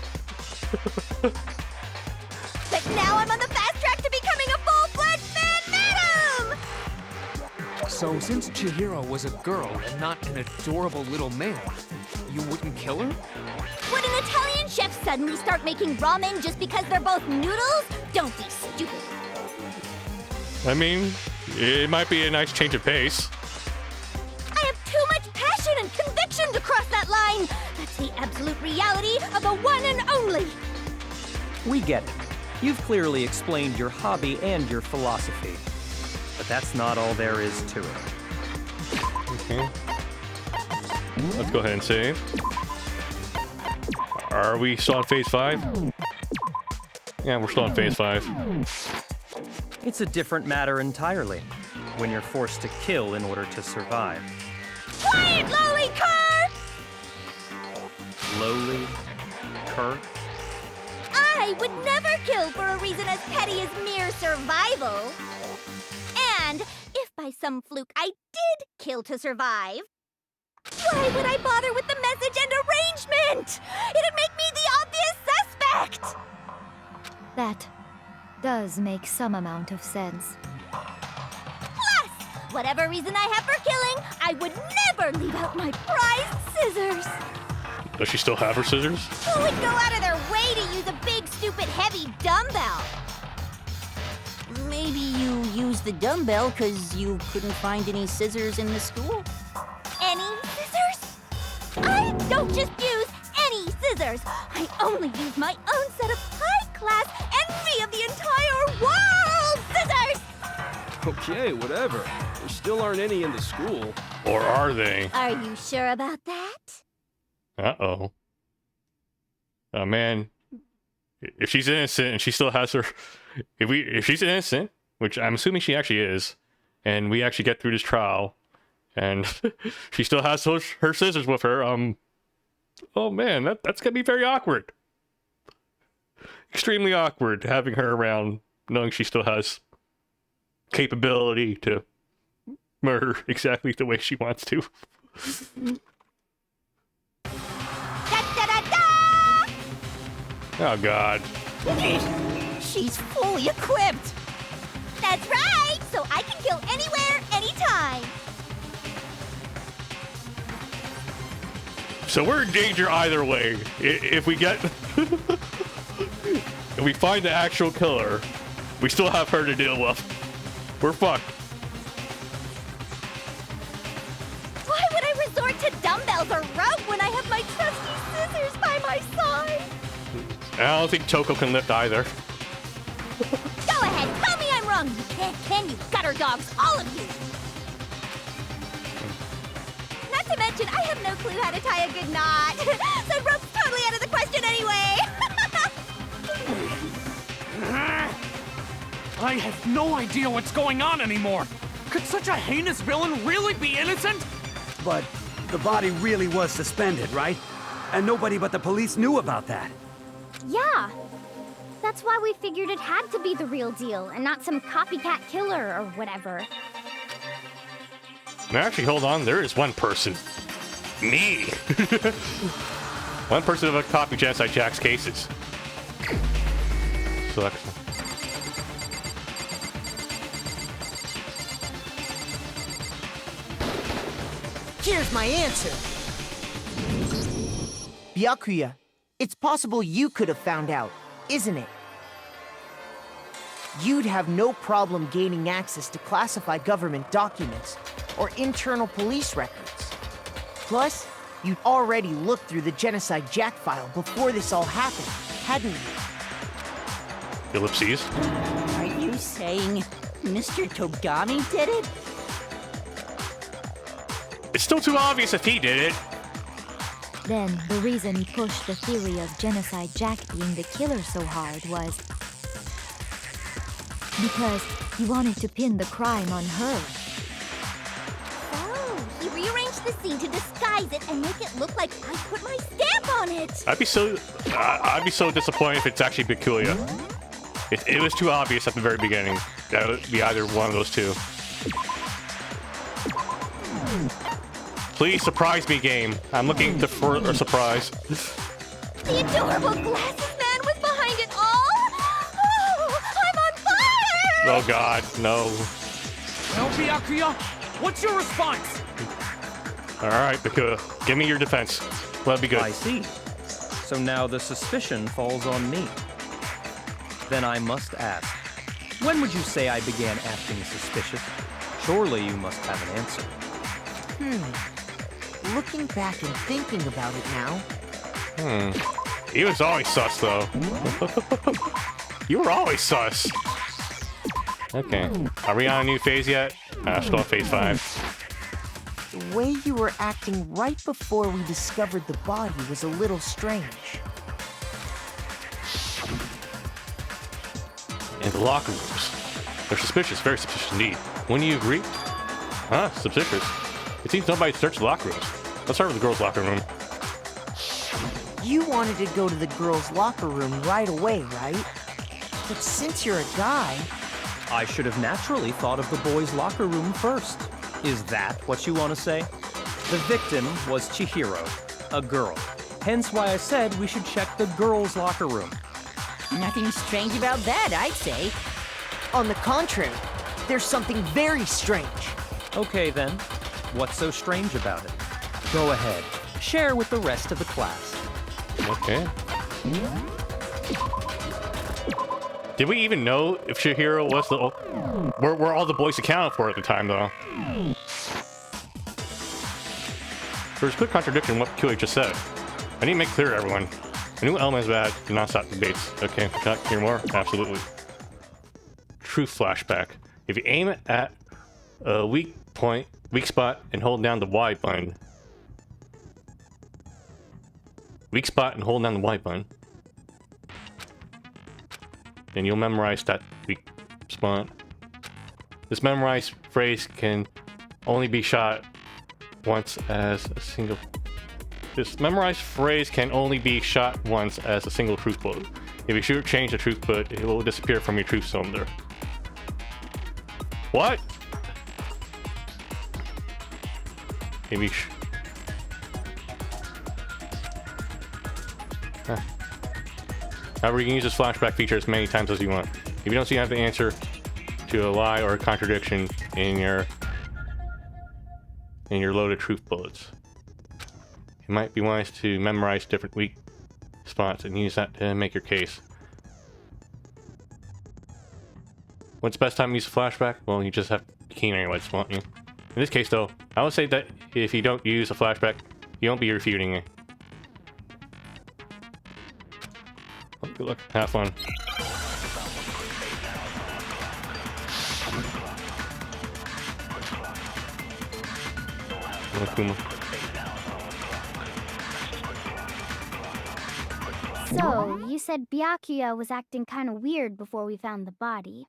But now I'm on the fast track to becoming a full-fledged fan madam! So since Chihiro was a girl and not an adorable little man, you wouldn't kill her? Would an Italian chef suddenly start making ramen just because they're both noodles? Don't be stupid. I mean, it might be a nice change of pace. I have too much passion and conviction to cross that line. That's the absolute reality of the one and only. We get it. You've clearly explained your hobby and your philosophy. But that's not all there is to it. Okay. Let's go ahead and save. Are we still on phase 5? Yeah, we're still on phase 5. It's a different matter entirely, when you're forced to kill in order to survive. Quiet, lowly cur! Lowly cur? I would never kill for a reason as petty as mere survival. And if by some fluke I did kill to survive, why would I bother with the message and arrangement? It'd make me the obvious suspect! That does make some amount of sense. Plus, whatever reason I have for killing, I would never leave out my prized scissors. Does she still have her scissors? Who would go out of their way to use a big, stupid, heavy dumbbell? Maybe you used the dumbbell because you couldn't find any scissors in the school? Any scissors? I don't just use any scissors. I only use my own set of high-class envy of the entire world scissors! Okay, whatever. There still aren't any in the school. Or are they? Are you sure about that? Uh-oh. Oh, man. If she's innocent and she still has her... If she's innocent, which I'm assuming she actually is, and we actually get through this trial, and she still has her scissors with her, oh man, that's gonna be very awkward. Extremely awkward having her around, knowing she still has capability to murder exactly the way she wants to. Oh god. She's fully equipped. That's right! So I can kill anywhere, anytime! So we're in danger either way. If we get... if we find the actual killer, we still have her to deal with. We're fucked. Why would I resort to dumbbells or rope when I have my trusty scissors by my side? I don't think Toko can lift either. Go ahead, tell me I'm wrong! You can't, can you? Gutter dogs, all of you! Not to mention, I have no clue how to tie a good knot. So rope's totally out of the question anyway! I have no idea what's going on anymore. Could such a heinous villain really be innocent? But the body really was suspended, right? And nobody but the police knew about that. Yeah. That's why we figured it had to be the real deal and not some copycat killer or whatever. Actually, hold on. There is one person. Me. One person of a copy Genocide Jack's cases. Selection. Here's my answer. Byakuya, it's possible you could have found out, isn't it? You'd have no problem gaining access to classified government documents or internal police records. Plus, you'd already looked through the Genocide Jack file before this all happened, hadn't you? Ellipses. Are you saying Mr. Togami did it? It's still too obvious if he did it. Then, the reason he pushed the theory of Genocide Jack being the killer so hard was because he wanted to pin the crime on her. Oh, he rearranged the scene to disguise it and make it look like I put my stamp on it! I'd be so disappointed if it's actually Byakuya. It was too obvious at the very beginning. That would be either one of those two. Please surprise me, game. I'm looking for a surprise. The adorable glasses man was behind it all! Oh, I'm on fire! Oh god, no. Well, Byakuya, what's your response? Alright, Byakuya, give me your defense. That'd be good. I see. So now the suspicion falls on me. Then I must ask, when would you say I began acting suspicious? Surely you must have an answer. Looking back and thinking about it now. He was always sus, though. You were always sus. Okay. Are we on a new phase yet? Let's go on phase 5. The way you were acting right before we discovered the body was a little strange. In the locker rooms. They're suspicious, very suspicious indeed. Wouldn't you agree? Huh? Suspicious. It seems nobody searched the locker rooms. Let's start with the girls' locker room. You wanted to go to the girls' locker room right away, right? But since you're a guy... I should have naturally thought of the boys' locker room first. Is that what you want to say? The victim was Chihiro, a girl. Hence why I said we should check the girls' locker room. Nothing strange about that, I'd say. On the contrary, there's something very strange. Okay then, what's so strange about it? Go ahead, share with the rest of the class. Okay. Did we even know if Chihiro was the... Were all the boys accounted for at the time, though? There's a quick contradiction in what Byakuya just said. I need to make clear to everyone. A new element is bad, do not stop debates. Okay, can I hear more? Absolutely. Truth flashback. If you aim it at a weak spot, and hold down the Y button. Weak spot and hold down the Y button. Then you'll memorize that weak spot. This memorized phrase can only be shot once as a single... This memorized phrase can only be shot once as a single truth bullet. If you shoot change the truth bullet, it will disappear from your truth cylinder. What? If you However, you can use this flashback feature as many times as you want. If you don't see you have the answer to a lie or a contradiction in your loaded truth bullets, it might be wise to memorize different weak spots and use that to make your case. What's the best time to use a flashback? Well, you just have keen on your lights, won't you? In this case, though, I would say that if you don't use a flashback, you won't be refuting it. Oh, good luck. Have fun. Akuma. So, you said Byakuya was acting kind of weird before we found the body.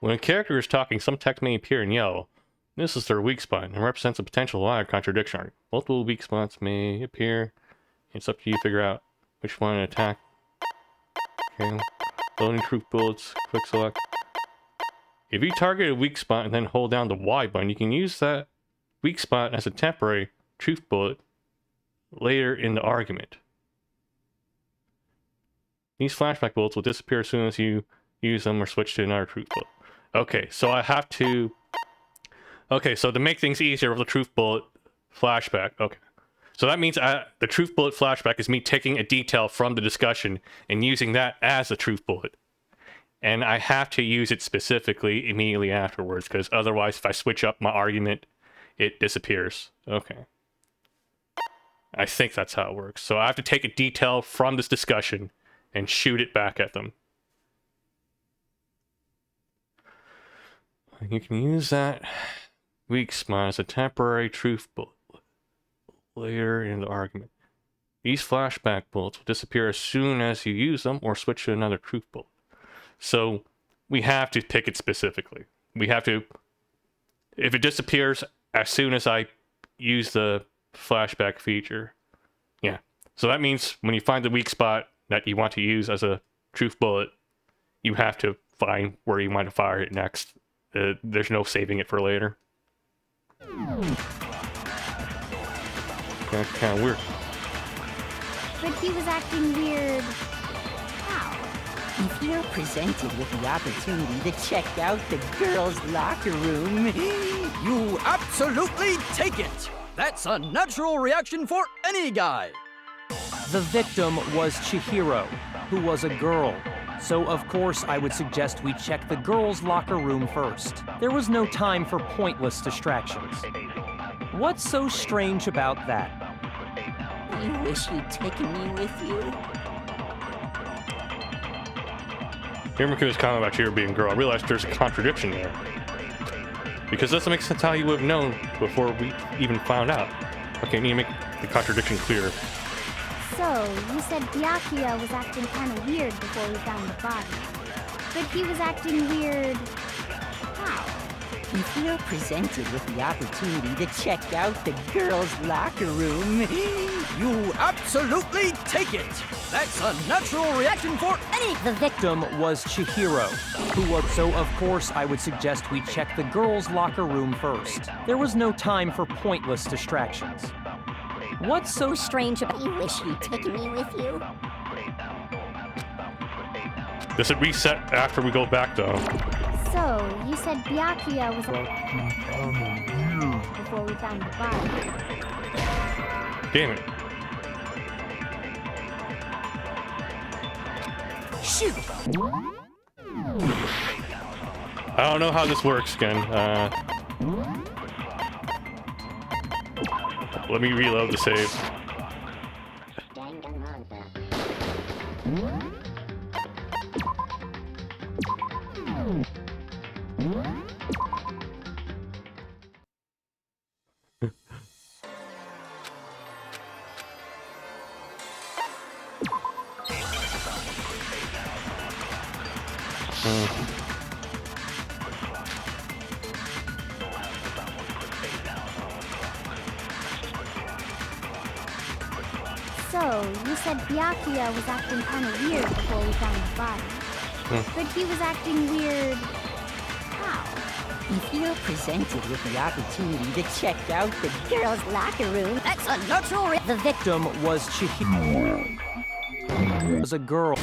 When a character is talking, some text may appear in yellow. This is their weak spot and represents a potential lie or contradiction. Multiple weak spots may appear. It's up to you to figure out which one to attack. Okay. Loading truth bullets. Quick select. If you target a weak spot and then hold down the Y button, you can use that weak spot as a temporary truth bullet later in the argument. These flashback bullets will disappear as soon as you use them or switch to another truth bullet. Okay, so I have to... Okay, so to make things easier with the truth bullet flashback, okay. So that means the truth bullet flashback is me taking a detail from the discussion and using that as a truth bullet. And I have to use it specifically immediately afterwards, because otherwise if I switch up my argument, it disappears. Okay. I think that's how it works. So I have to take a detail from this discussion and shoot it back at them. You can use that weak spot as a temporary truth bullet later in the argument. These flashback bullets will disappear as soon as you use them or switch to another truth bullet. So we have to pick it specifically. We have to, if it disappears as soon as I use the flashback feature, yeah. So that means when you find the weak spot that you want to use as a truth bullet, you have to find where you want to fire it next. There's no saving it for later. That's kind of weird. But he was acting weird. How? If you're presented with the opportunity to check out the girls' locker room, you absolutely take it! That's a natural reaction for any guy! The victim was Chihiro, who was a girl. So of course I would suggest we check the girls' locker room first. There was no time for pointless distractions. What's so strange about that? You wish you'd taken me with you. Hiramaku's comment about Chihiro being a girl, I realized there's a contradiction there. Because it doesn't make sense how you would have known before we even found out. Okay, I need to make the contradiction clear. So, you said Byakuya was acting kind of weird before we found the body. But he was acting weird... how? If you're presented with the opportunity to check out the girls' locker room, you absolutely take it! That's a natural reaction for any... The victim was Chihiro, who was... So of course I would suggest we check the girls' locker room first. There was no time for pointless distractions. What's so strange about... You wish you'd taken me with you. Does it reset after we go back, though? So, you said Byakuya was... before we found the body. Damn it. Shoot! I don't know how this works again. Let me reload the save. Danganronpa. So, you said Byakuya was acting kind of weird before we found the body. But he was acting weird... how? If you're presented with the opportunity to check out the girls' locker room, that's a natural The victim was Chihiro. Was a girl.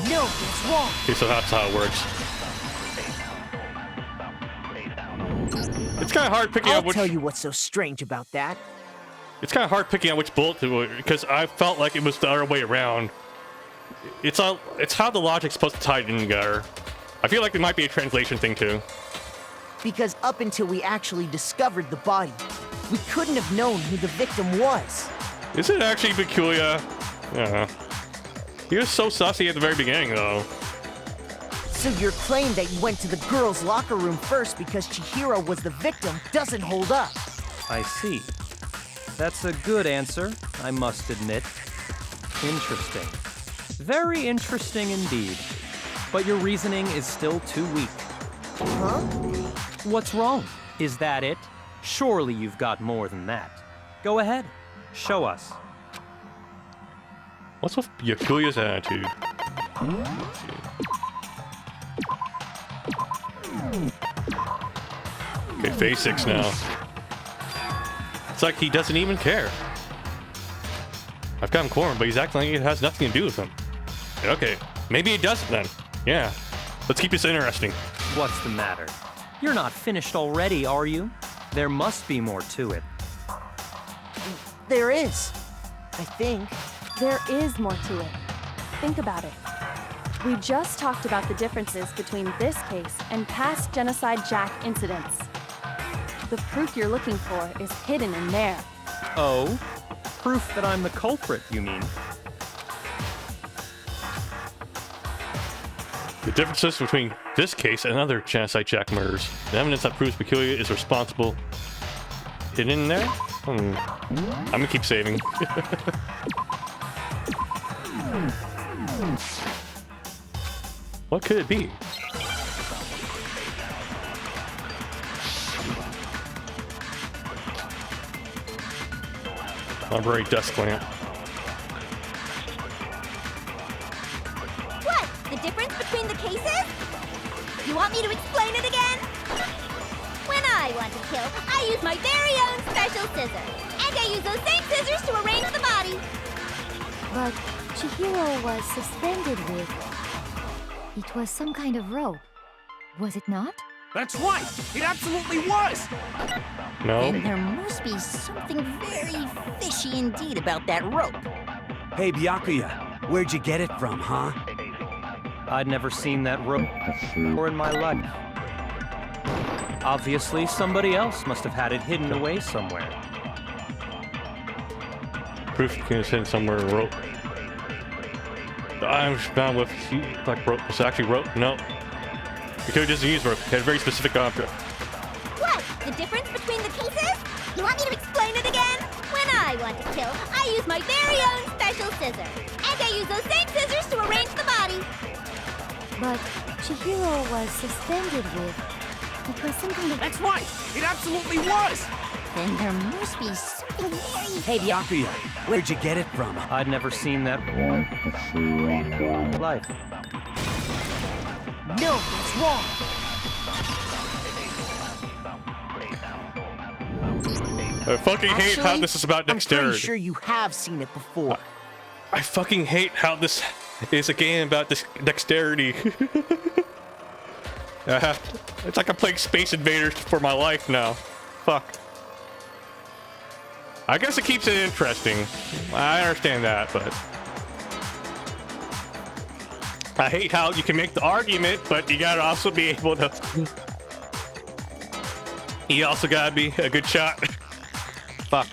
No, it's wrong. Okay, so that's how it works. It's kind of hard picking I'll out which. tell you what's so strange about that. It's kind of hard picking out which bullet to, because I felt like it was the other way around. It's how the logic's supposed to tie it in together. I feel like it might be a translation thing too. Because up until we actually discovered the body, we couldn't have known who the victim was. Is it actually peculiar? Yeah. He was so sussy at the very beginning, though. So your claim that you went to the girls' locker room first because Chihiro was the victim doesn't hold up. I see. That's a good answer, I must admit. Interesting. Very interesting indeed. But your reasoning is still too weak. Huh? What's wrong? Is that it? Surely you've got more than that. Go ahead. Show us. What's with Yakuya's attitude? Okay, phase 6 now. It's like he doesn't even care. I've got him cornered, but he's acting like it has nothing to do with him. Okay, maybe it doesn't then. Yeah. Let's keep this interesting. What's the matter? You're not finished already, are you? There must be more to it. There is. I think. There is more to it. Think about it. We just talked about the differences between this case and past Genocide Jack incidents. The proof you're looking for is hidden in there. Oh? Proof that I'm the culprit, you mean? The differences between this case and other Genocide Jack murders. The evidence that proves Peculiar is responsible. Hidden in there? I'm gonna keep saving. What could it be? Library desk lamp. What? The difference between the cases? You want me to explain it again? When I want to kill, I use my very own special scissors. And I use those same scissors to arrange the body. But Chihiro was suspended with... It was some kind of rope, was it not? That's right! It absolutely was! No. Then there must be something very fishy indeed about that rope. Hey, Byakuya, where'd you get it from, huh? I'd never seen that rope before in my life. Obviously, somebody else must have had it hidden away somewhere. Proof you can send somewhere a rope. The item found with like rope was actually rope. No. You could have just used rope. It had a very specific object. What? The difference between the cases? You want me to explain it again? When I want to kill, I use my very own special scissors. And I use those same scissors to arrange the body. But Chihiro was suspended with... It was some kind of... That's right! It absolutely was! Then there must be something very... Hey, Byakuya, where'd you get it from? I'd never seen that life. No, that's wrong. I fucking hate how this is about I'm dexterity. pretty sure you have seen it before. I fucking hate how this is a game about this dexterity. It's like I'm playing Space Invaders for my life now. Fuck. I guess it keeps it interesting. I understand that, but I hate how you can make the argument, but you gotta also be able to. You also gotta be a good shot. Fuck.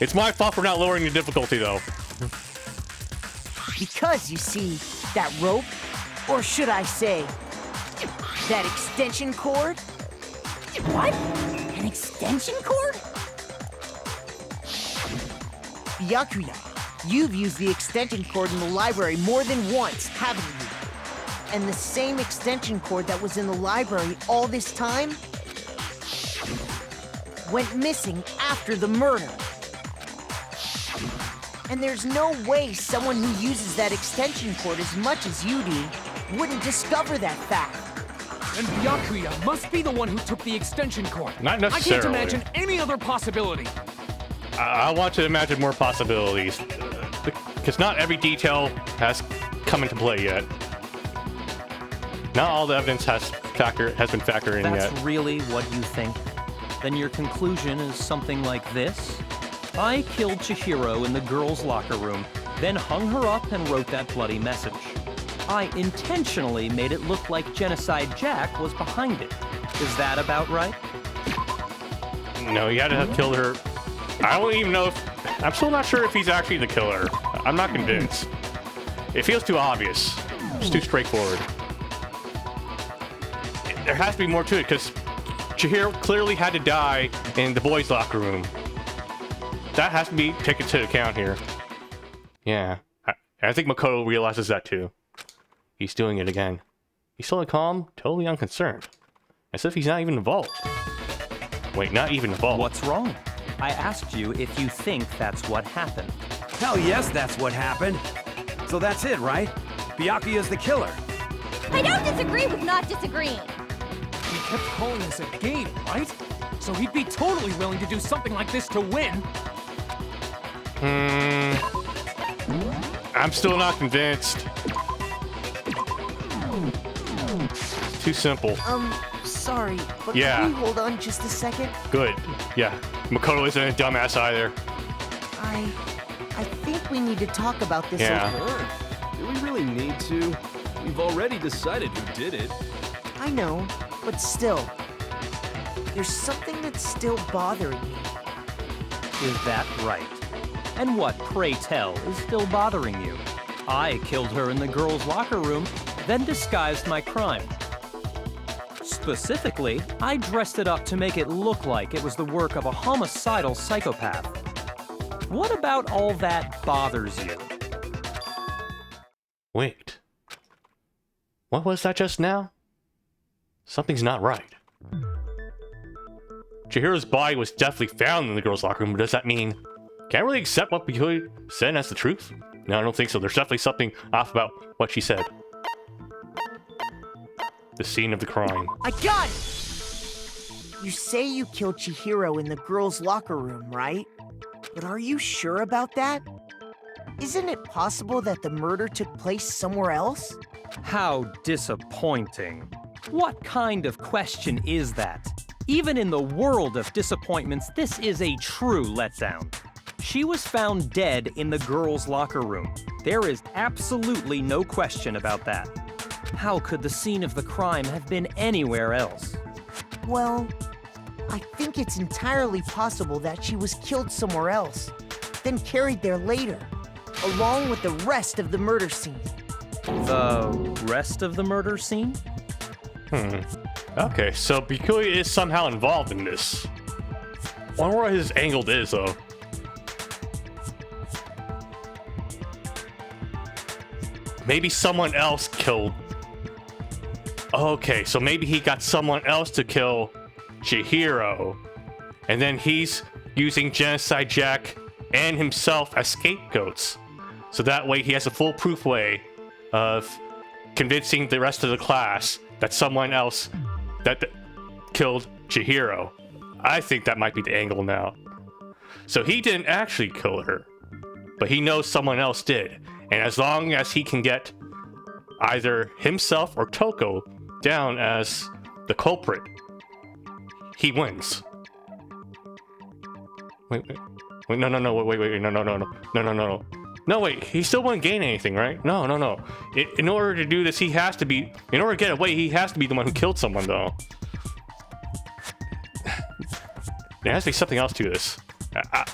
It's my fault for not lowering the difficulty, though. Because, you see, that rope, or should I say, that extension cord? What? An extension cord? Byakuya, you've used the extension cord in the library more than once, haven't you? And the same extension cord that was in the library all this time went missing after the murder. And there's no way someone who uses that extension cord as much as you do wouldn't discover that fact. And Byakuya must be the one who took the extension cord. Not necessarily. I can't imagine any other possibility. I want to imagine more possibilities, because not every detail has come into play yet. Not all the evidence has been factored in yet. That's really what you think? Then your conclusion is something like this? I killed Chihiro in the girls' locker room, then hung her up and wrote that bloody message. I intentionally made it look like Genocide Jack was behind it. Is that about right? No, you had to have killed her. I don't even know if... I'm still not sure if he's actually the killer. I'm not convinced. It feels too obvious. It's too straightforward. There has to be more to it, because Chihiro clearly had to die in the boys' locker room. That has to be taken into account here. Yeah. I think Makoto realizes that too. He's doing it again. He's totally calm, totally unconcerned. As if he's not even involved. Wait, not even involved. What's wrong? I asked you if you think that's what happened. Hell yes, that's what happened. So that's it, right? Byakuya's the killer. I don't disagree with not disagreeing. He kept calling this a game, right? So he'd be totally willing to do something like this to win. I'm still not convinced. Too simple. Sorry, but yeah. Can we hold on just a second? Good. Yeah. Makoto isn't a dumbass either. I think we need to talk about this. Yeah. Do we really need to? We've already decided who did it. I know, but still. There's something that's still bothering me. Is that right? And what, pray tell, is still bothering you? I killed her in the girls' locker room, then disguised my crime. Specifically, I dressed it up to make it look like it was the work of a homicidal psychopath. What about all that bothers you? Wait. What was that just now? Something's not right. Chihiro's body was definitely found in the girls' locker room, but does that mean... Can't really accept what Byakuya said as the truth? No, I don't think so. There's definitely something off about what she said. The scene of the crime. I got it! You say you killed Chihiro in the girls' locker room, right? But are you sure about that? Isn't it possible that the murder took place somewhere else? How disappointing. What kind of question is that? Even in the world of disappointments, this is a true letdown. She was found dead in the girls' locker room. There is absolutely no question about that. How could the scene of the crime have been anywhere else? Well, I think it's entirely possible that she was killed somewhere else, then carried there later, along with the rest of the murder scene. The rest of the murder scene? Okay, so Byakuya is somehow involved in this. I wonder what his angle is, though. Maybe someone else killed... Okay, so maybe he got someone else to kill Chihiro, and then he's using Genocide Jack and himself as scapegoats. So that way he has a foolproof way of convincing the rest of the class that someone else that killed Chihiro. I think that might be the angle now. So he didn't actually kill her, but he knows someone else did. And as long as he can get either himself or Toko down as the culprit, he wins. Wait, no, wait, he still wouldn't gain anything, right? No. In order to do this, he has to be, in order to get away, he has to be the one who killed someone, though. There has to be something else to this.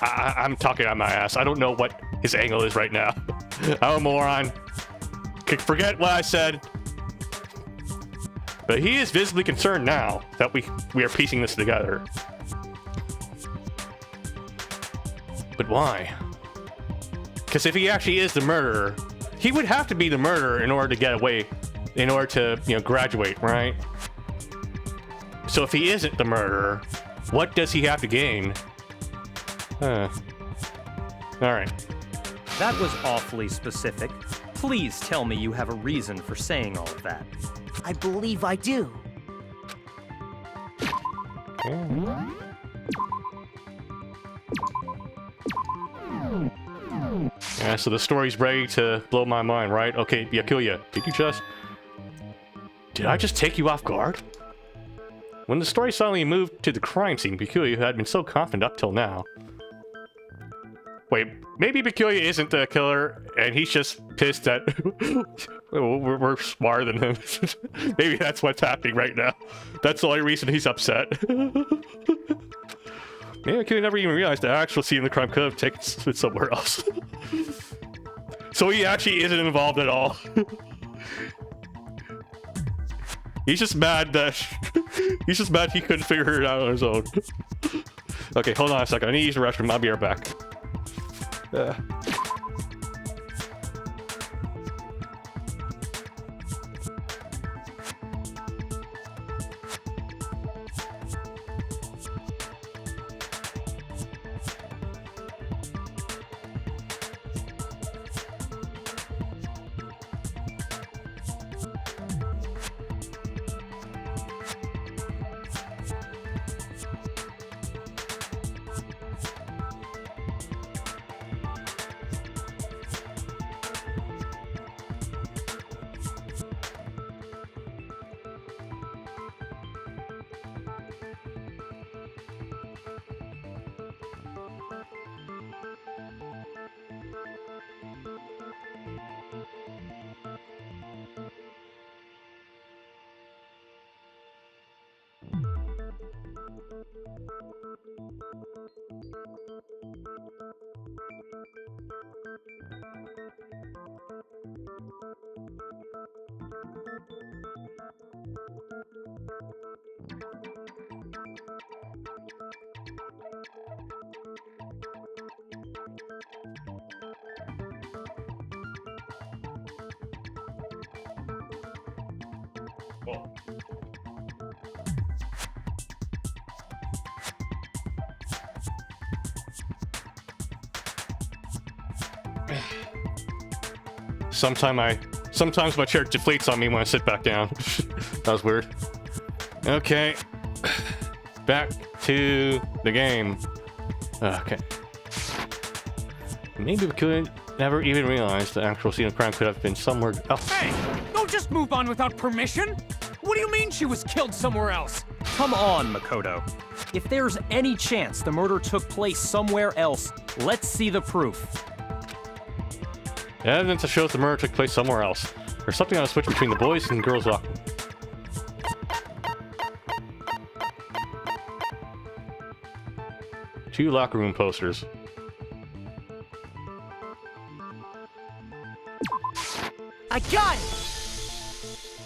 I'm talking on my ass. I don't know what his angle is right now. I'm a moron. Forget what I said. But he is visibly concerned now that we are piecing this together. But why? Because if he actually is the murderer, he would have to be the murderer in order to get away, in order to, graduate, right? So if he isn't the murderer, what does he have to gain? Alright. That was awfully specific. Please tell me you have a reason for saying all of that. I believe I do. Yeah, so the story's ready to blow my mind, right? Okay, Byakuya, did I just take you off guard? When the story suddenly moved to the crime scene, Byakuya, who had been so confident up till now. Wait, maybe Byakuya isn't the killer, and he's just pissed that we're smarter than him. Maybe that's what's happening right now. That's the only reason he's upset. Maybe Byakuya never even realized the actual scene of the crime could have taken it somewhere else. So he actually isn't involved at all. He's just mad that he's just mad he couldn't figure it out on his own. Okay, hold on a second. I need to use the restroom. I'll be right back. Sometimes my chair deflates on me when I sit back down. That was weird. Okay. Back to the game. Okay. Maybe we could never even realize the actual scene of crime could have been somewhere else. Hey! Don't just move on without permission! What do you mean she was killed somewhere else? Come on, Makoto. If there's any chance the murder took place somewhere else, let's see the proof. Evidence that shows the murder took place somewhere else. There's something on a switch between the boys and girls' locker. Two locker room posters. I got it!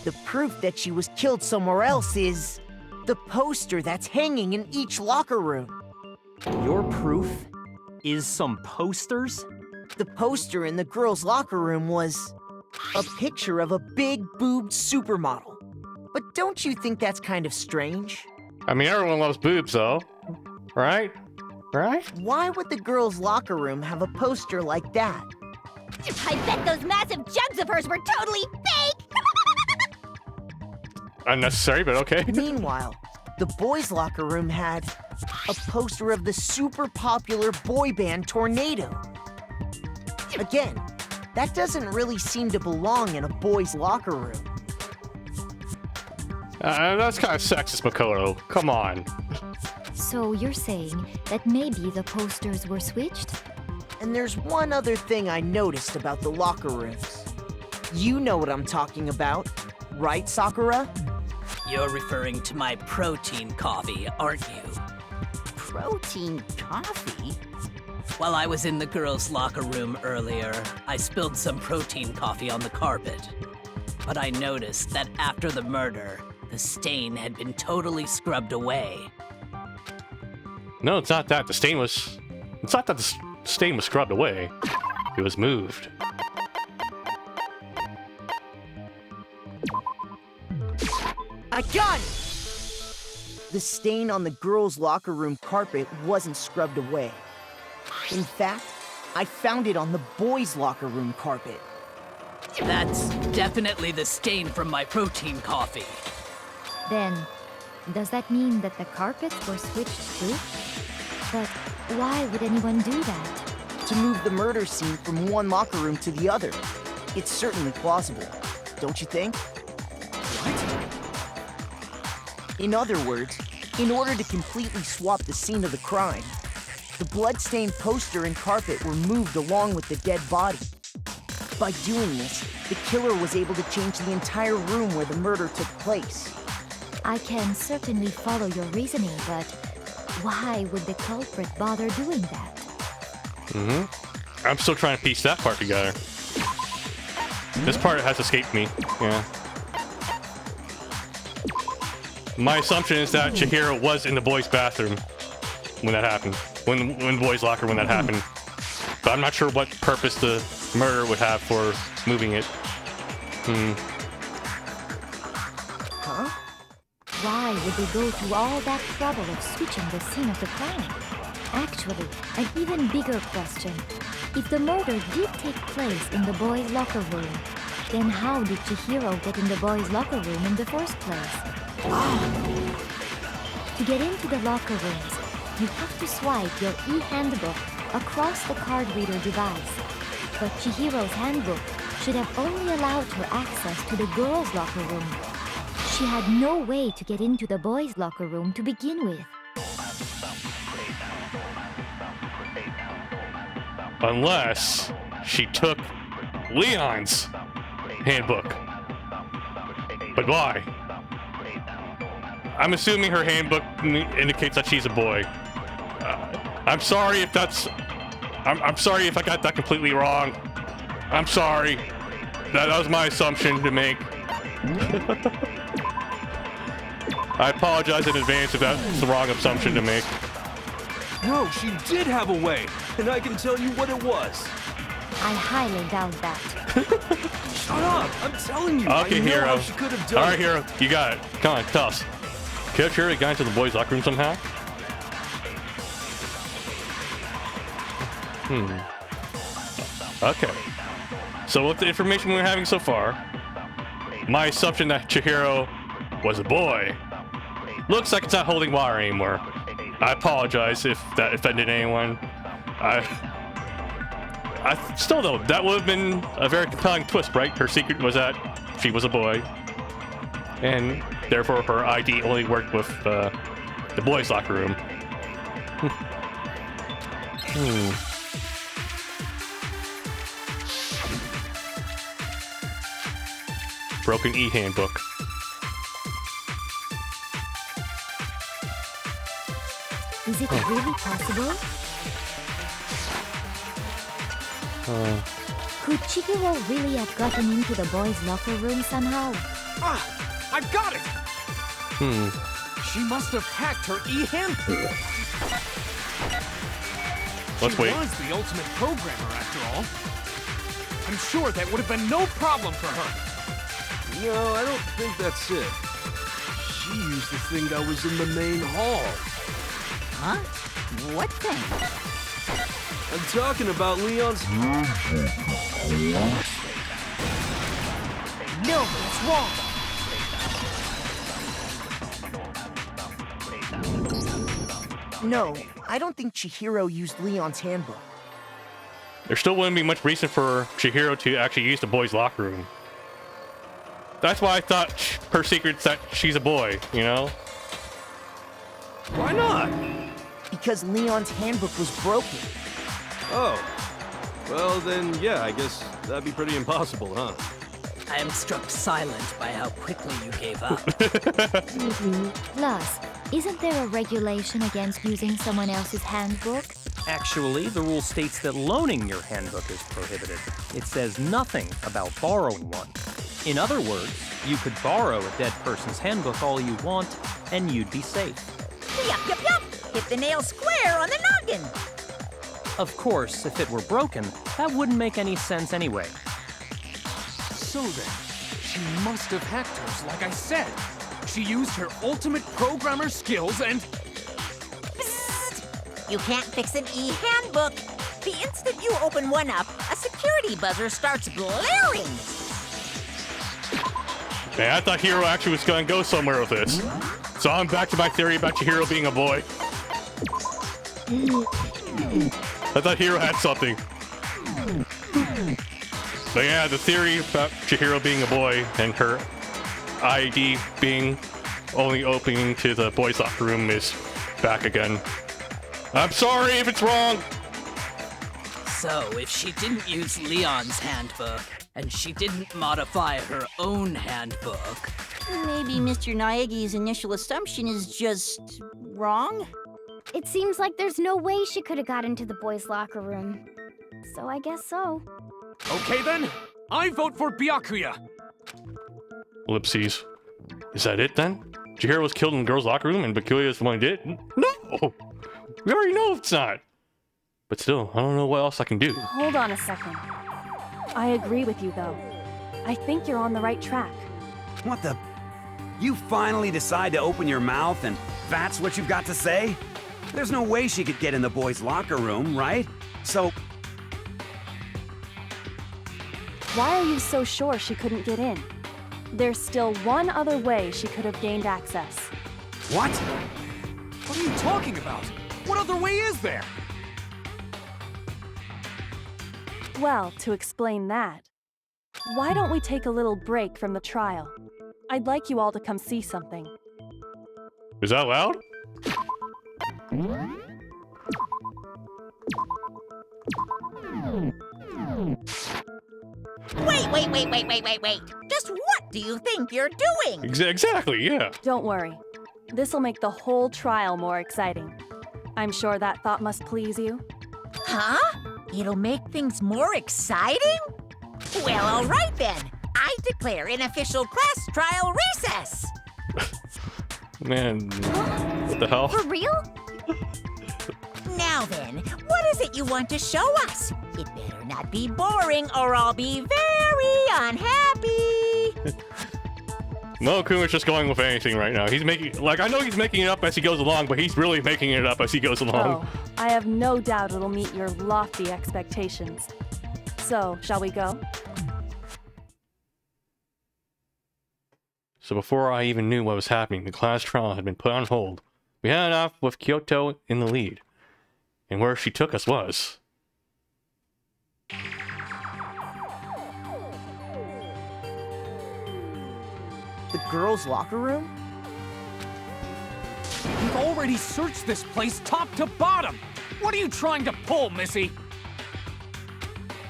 The proof that she was killed somewhere else is the poster that's hanging in each locker room. Your proof is some posters? The poster in the girls' locker room was a picture of a big-boobed supermodel. But don't you think that's kind of strange? I mean, everyone loves boobs, though. Right? Right? Why would the girls' locker room have a poster like that? I bet those massive jugs of hers were totally fake! Unnecessary, but okay. Meanwhile, the boys' locker room had a poster of the super popular boy band Tornado. Again, that doesn't really seem to belong in a boys' locker room. That's kind of sexist, Makoto. Come on. So you're saying that maybe the posters were switched? And there's one other thing I noticed about the locker rooms. You know what I'm talking about, right, Sakura? You're referring to my protein coffee, aren't you? Protein coffee? While I was in the girls' locker room earlier, I spilled some protein coffee on the carpet. But I noticed that after the murder, the stain had been totally scrubbed away. No, it's not that. It's not that the stain was scrubbed away. It was moved. I got it! The stain on the girls' locker room carpet wasn't scrubbed away. In fact, I found it on the boys' locker room carpet. That's definitely the stain from my protein coffee. Then, does that mean that the carpets were switched too? But why would anyone do that? To move the murder scene from one locker room to the other. It's certainly plausible, don't you think? What? In other words, in order to completely swap the scene of the crime, the blood-stained poster and carpet were moved along with the dead body. By doing this, the killer was able to change the entire room where the murder took place. I can certainly follow your reasoning, but why would the culprit bother doing that? I'm still trying to piece that part together. This part has escaped me. Yeah. My assumption is that Chihiro was in the boys' bathroom when that happened. When the boys' locker when that happened. But I'm not sure what purpose the murder would have for moving it. Huh? Why would they go through all that trouble of switching the scene of the crime? Actually, an even bigger question. If the murder did take place in the boys' locker room, then how did Chihiro get in the boys' locker room in the first place? To get into the locker rooms, you have to swipe your e-handbook across the card reader device. But Chihiro's handbook should have only allowed her access to the girls' locker room. She had no way to get into the boys' locker room to begin with. Unless she took Leon's handbook. But why? I'm assuming her handbook indicates that she's a boy. I'm sorry if that's... I'm sorry if I got that completely wrong. I'm sorry. That was my assumption to make. I apologize in advance if that's the wrong assumption to make. No, she did have a way, and I can tell you what it was. I highly doubt that. Shut up! I'm telling you. Okay, I know Hero. how she could have done All right, it. Hero, you got it. Come on, tell us. Could have Shirley got into the boys' locker room somehow? Okay. So with the information we're having so far, my assumption that Chihiro was a boy looks like it's not holding water anymore. I apologize if that offended anyone. I still though, that would have been a very compelling twist, right? Her secret was that she was a boy, and therefore her ID only worked with the boys' locker room. Broken e-handbook. Is it really possible? Could Chihiro really have gotten into the boys' locker room somehow? Ah! I've got it! She must have hacked her e-handbook. Let's wait. She was the ultimate programmer, after all. I'm sure that would have been no problem for her. No, I don't think that's it. She used the thing that was in the main hall. Huh? What thing? I'm talking about Leon's... No, it's wrong. No, I don't think Chihiro used Leon's handbook. There still wouldn't be much reason for Chihiro to actually use the boys' locker room. That's why I thought her secret's that she's a boy, you know? Why not? Because Leon's handbook was broken. Oh. Well, then, yeah, I guess that'd be pretty impossible, huh? I am struck silent by how quickly you gave up. Plus, isn't there a regulation against using someone else's handbook? Actually, the rule states that loaning your handbook is prohibited. It says nothing about borrowing one. In other words, you could borrow a dead person's handbook all you want, and you'd be safe. Yup, yup, yup! Hit the nail square on the noggin! Of course, if it were broken, that wouldn't make any sense anyway. So then, she must have hacked hers, like I said. She used her ultimate programmer skills and... Psst! You can't fix an e-handbook! The instant you open one up, a security buzzer starts blaring! Man, I thought Hiro actually was going to go somewhere with this. So I'm back to my theory about Chihiro being a boy. I thought Hiro had something. But yeah, the theory about Chihiro being a boy and her ID being only opening to the boys' locker room is back again. I'm sorry if it's wrong. So, if she didn't use Leon's handbook, and she didn't modify her own handbook... Maybe Mr. Naegi's initial assumption is just wrong? It seems like there's no way she could have got into the boys' locker room. So I guess so. Okay then, I vote for Byakuya. Ellipses. Is that it then? Chihiro was killed in the girls' locker room and Byakuya is the one who did it? No! We already know it's not. But still, I don't know what else I can do. Hold on a second. I agree with you, though. I think you're on the right track. What the? You finally decide to open your mouth and that's what you've got to say? There's no way she could get in the boys' locker room, right? So... Why are you so sure she couldn't get in? There's still one other way she could have gained access. What? What are you talking about? What other way is there? Well, to explain that, why don't we take a little break from the trial? I'd like you all to come see something. Is that loud? Wait. Just what do you think you're doing? Exactly, yeah. Don't worry. This'll make the whole trial more exciting. I'm sure that thought must please you. Huh? It'll make things more exciting? Well, all right then. I declare an official class trial recess. Man, what the hell? For real? Now then, what is it you want to show us? It better not be boring or I'll be very unhappy. No, Kuma's just going with anything right now. He's making, like, I know he's making it up as he goes along, but he's really making it up as he goes along. Oh, I have no doubt it'll meet your lofty expectations. So, shall we go? So before I even knew what was happening, the class trial had been put on hold. We headed off with Kyoto in the lead. And where she took us was... The girls' locker room? We've already searched this place top to bottom. What are you trying to pull, Missy?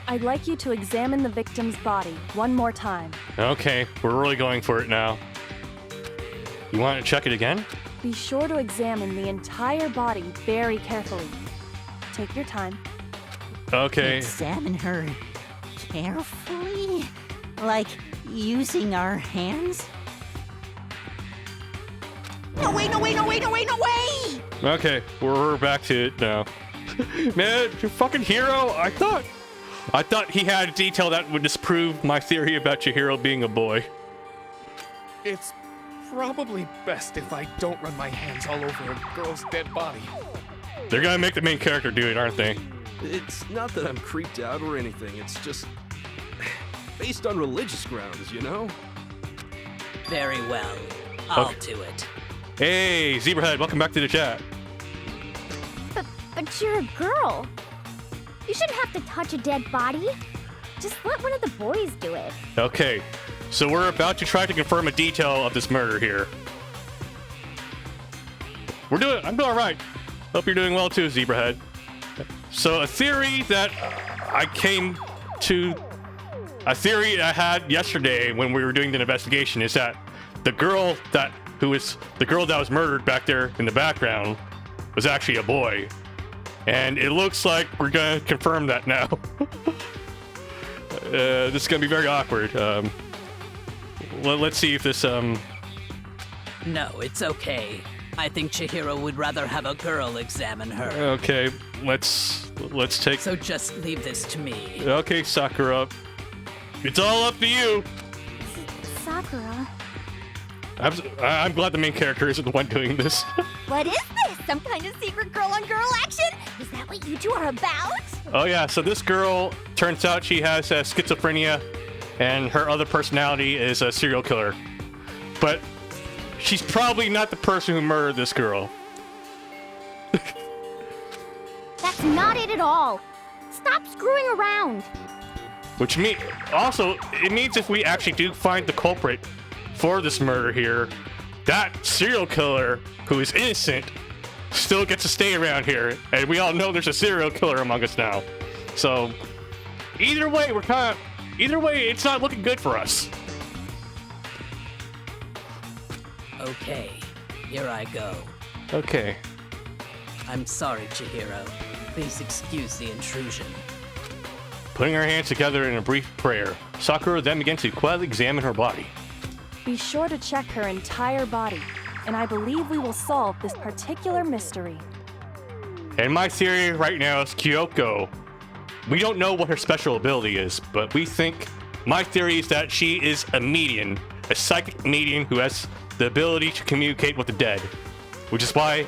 I'd like you to examine the victim's body one more time. Okay, we're really going for it now. You want to check it again? Be sure to examine the entire body very carefully. Take your time. Okay. Examine her carefully? Like using our hands? No way! Okay, we're back to it now. Man, you fucking Hiro! I thought he had a detail that would disprove my theory about Chihiro being a boy. It's probably best if I don't run my hands all over a girl's dead body. They're gonna make the main character do it, aren't they? It's not that I'm creeped out or anything, it's just based on religious grounds, you know? Very well. I'll do it. Hey, Zebrahead, welcome back to the chat. But you're a girl. You shouldn't have to touch a dead body. Just let one of the boys do it. Okay, so we're about to try to confirm a detail of this murder here. I'm doing alright. Hope you're doing well too, Zebrahead. So a theory that I had yesterday when we were doing the investigation is that the girl that was murdered back there in the background was actually a boy. And it looks like we're gonna confirm that now. This is gonna be very awkward. Let's see if this No, it's okay. I think Chihiro would rather have a girl examine her. Okay, let's take... So just leave this to me. Okay, Sakura. It's all up to you. Sakura. I'm glad the main character isn't the one doing this. What is this? Some kind of secret girl-on-girl action? Is that what you two are about? Oh yeah, so this girl, turns out she has schizophrenia, and her other personality is a serial killer. but she's probably not the person who murdered this girl. That's not it at all. Stop screwing around. Which means, also, it means if we actually do find the culprit for this murder here, that serial killer who is innocent still gets to stay around here, and we all know there's a serial killer among us now. So, either way, it's not looking good for us. Okay, here I go. Okay. I'm sorry, Chihiro. Please excuse the intrusion. Putting her hands together in a brief prayer, Sakura then begins to quietly examine her body. Be sure to check her entire body, and I believe we will solve this particular mystery. And my theory right now is Kyoko. We don't know what her special ability is, but my theory is that she is a medium, a psychic medium who has the ability to communicate with the dead, which is why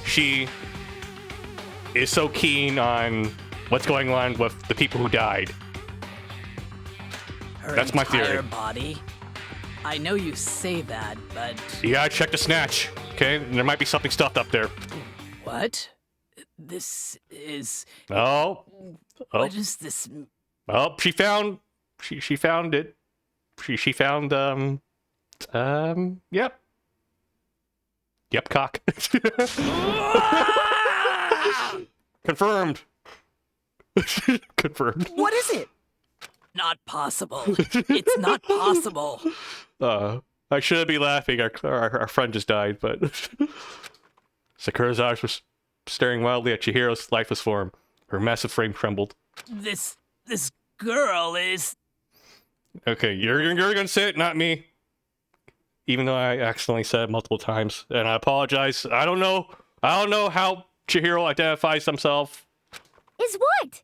she is so keen on what's going on with the people who died. That's my theory. Her entire body? I know you say that, but... Yeah, I checked the snatch, okay? There might be something stuffed up there. What? This is... Oh. What is this? Oh, she found it. She found, yep. Yep, cock. Confirmed. Confirmed. What is it? Not possible. It's not possible. I shouldn't be laughing. Our friend just died, but Sakura's eyes were staring wildly at Chihiro's lifeless form. Her massive frame trembled. This girl is... Okay, you're gonna say it, not me. Even though I accidentally said it multiple times, and I apologize. I don't know how Chihiro identifies himself. Is what?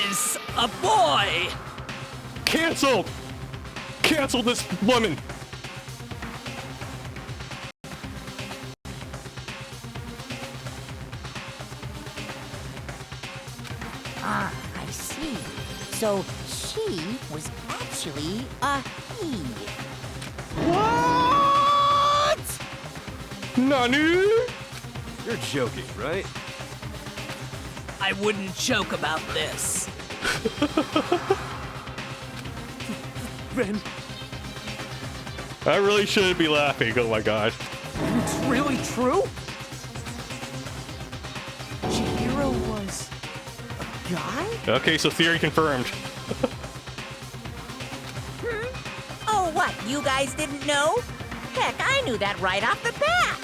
Is a boy. Cancel this woman. Ah, I see. So she was actually a he. What? Nani? You're joking, right? I wouldn't joke about this. Ben. I really shouldn't be laughing. Oh my god. It's really true? Chihiro was a guy? Okay, so theory confirmed. Oh, what? You guys didn't know? Heck, I knew that right off the bat.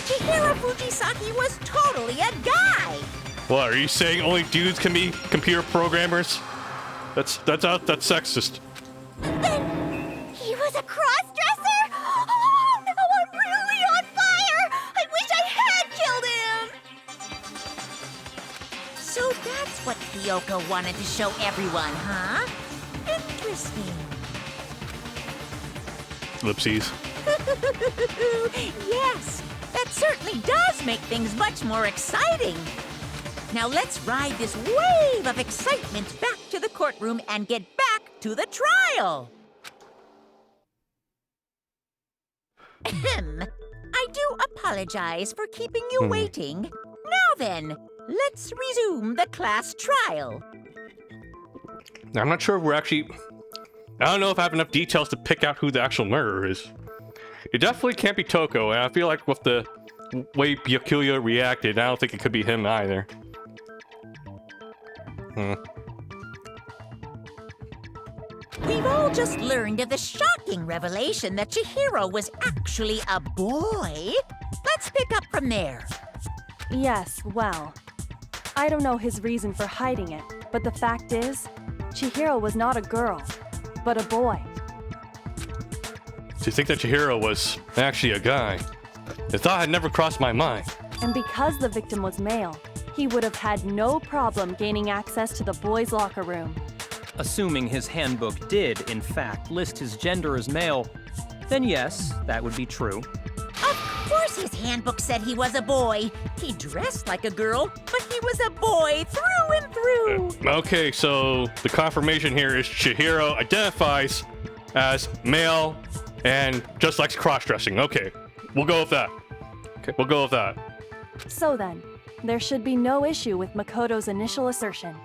Chihiro Fujisaki was totally a guy. What, are you saying only dudes can be computer programmers? That's sexist. Then he was a cross-dresser? Oh, now I'm really on fire! I wish I had killed him! So that's what Kyoko wanted to show everyone, huh? Interesting. Ellipses. Yes, that certainly does make things much more exciting. Now let's ride this wave of excitement back to the courtroom and get back to the trial. Ahem. I do apologize for keeping you waiting. Now then, let's resume the class trial. Now, I'm not sure if we're actually... I don't know if I have enough details to pick out who the actual murderer is. It definitely can't be Toko, and I feel like with the way Byakuya reacted, I don't think it could be him either. We've all just learned of the shocking revelation that Chihiro was actually a boy. Let's pick up from there. Yes, well, I don't know his reason for hiding it, but the fact is, Chihiro was not a girl, but a boy. Do you think that Chihiro was actually a guy? The thought had never crossed my mind. And because the victim was male, he would have had no problem gaining access to the boys' locker room. Assuming his handbook did, in fact, list his gender as male, then yes, that would be true. Of course his handbook said he was a boy. He dressed like a girl, but he was a boy through and through. Okay, so the confirmation here is Chihiro identifies as male and just likes cross-dressing. Okay, we'll go with that. Okay, we'll go with that. So then, there should be no issue with Makoto's initial assertion.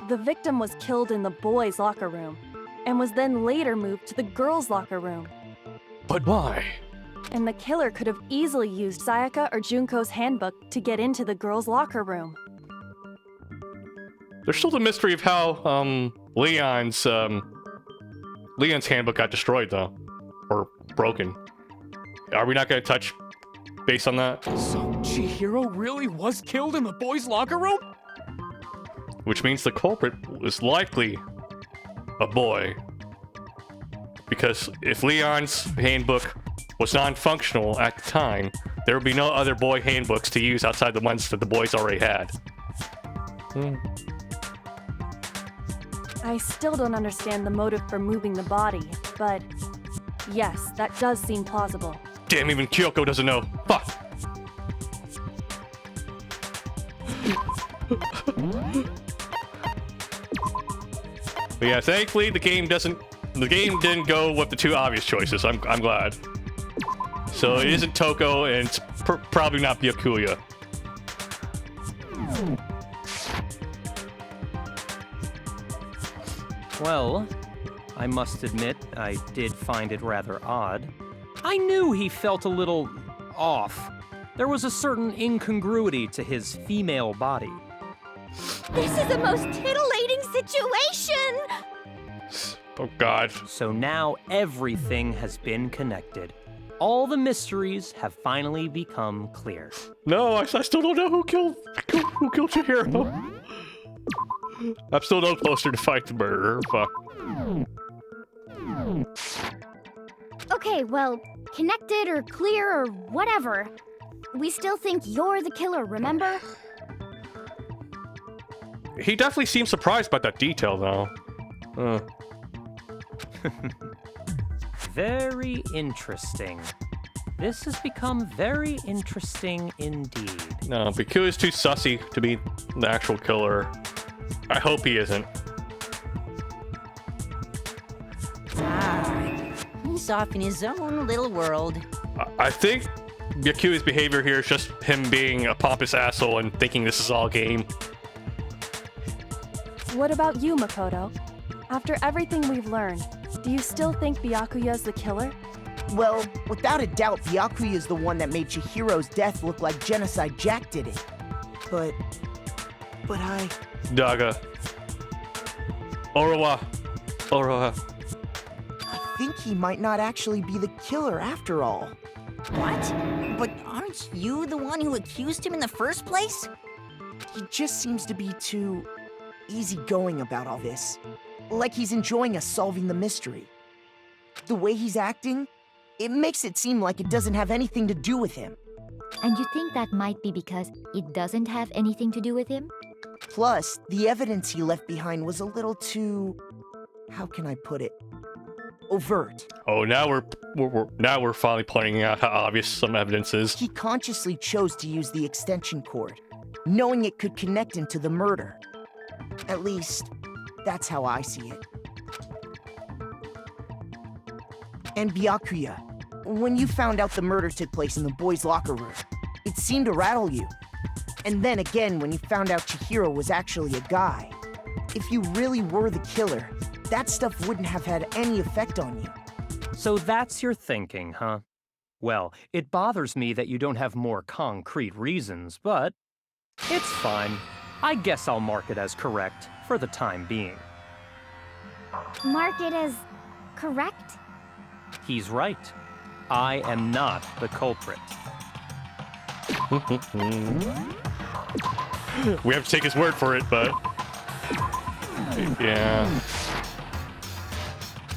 The victim was killed in the boys' locker room, and was then later moved to the girls' locker room. But why? And the killer could have easily used Sayaka or Junko's handbook to get into the girls' locker room. There's still the mystery of how Leon's handbook got destroyed, though, or broken. Are we not going to touch base on that? So Chihiro really was killed in the boys' locker room? Which means the culprit was likely a boy. Because if Leon's handbook was non-functional at the time, there would be no other boy handbooks to use outside the ones that the boys already had. I still don't understand the motive for moving the body, but yes, that does seem plausible. Damn, even Kyoko doesn't know. Fuck! But yeah, thankfully the game didn't go with the two obvious choices. I'm glad. So it isn't Toko, and it's probably not Byakuya. Well, I must admit, I did find it rather odd. I knew he felt a little off. There was a certain incongruity to his female body. This is the most titillating situation! Oh God. So now everything has been connected. All the mysteries have finally become clear. No, I still don't know who killed Chihiro. I'm still no closer to fight the murderer. Fuck. Okay, well, connected or clear or whatever. We still think you're the killer, remember? He definitely seems surprised by that detail, though. Very interesting. This has become very interesting indeed. No, Byakuya's too sussy to be the actual killer. I hope he isn't. He's off in his own little world. I think Byakuya's behavior here is just him being a pompous asshole and thinking this is all game. What about you, Makoto? After everything we've learned, do you still think Byakuya's the killer? Well, without a doubt, Byakuya is the one that made Chihiro's death look like Genocide Jack did it. But I... Daga. Orowa. I think he might not actually be the killer after all. What? But aren't you the one who accused him in the first place? He just seems to be too easygoing about all this. Like he's enjoying us solving the mystery. The way he's acting, it makes it seem like it doesn't have anything to do with him. And you think that might be because it doesn't have anything to do with him? Plus, the evidence he left behind was a little too... how can I put it? Overt. Oh, now we're finally pointing out how obvious some evidence is. He consciously chose to use the extension cord, knowing it could connect him to the murder. At least, that's how I see it. And Byakuya, when you found out the murder took place in the boys' locker room, it seemed to rattle you. And then again, when you found out Chihiro was actually a guy. If you really were the killer, that stuff wouldn't have had any effect on you. So that's your thinking, huh? Well, it bothers me that you don't have more concrete reasons, but it's fine. I guess I'll mark it as correct for the time being. Mark it as correct? He's right. I am not the culprit. We have to take his word for it, but... yeah.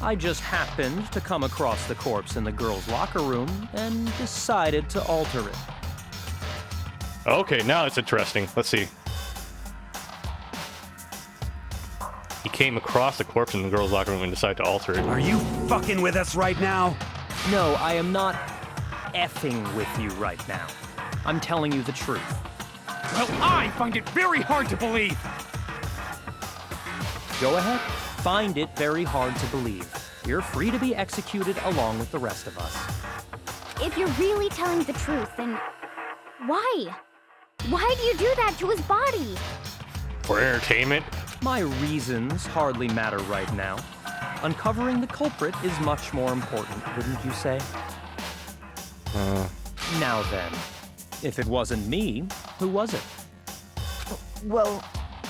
I just happened to come across the corpse in the girls' locker room and decided to alter it. Okay, now it's interesting. Let's see. He came across the corpse in the girls' locker room and decided to alter it. Are you fucking with us right now? No, I am not effing with you right now. I'm telling you the truth. Well, I find it very hard to believe. Go ahead. Find it very hard to believe. you're free to be executed along with the rest of us. If you're really telling the truth, then why? Why do you do that to his body? For entertainment? My reasons hardly matter right now. Uncovering the culprit is much more important, wouldn't you say? Now then, if it wasn't me, who was it? Well,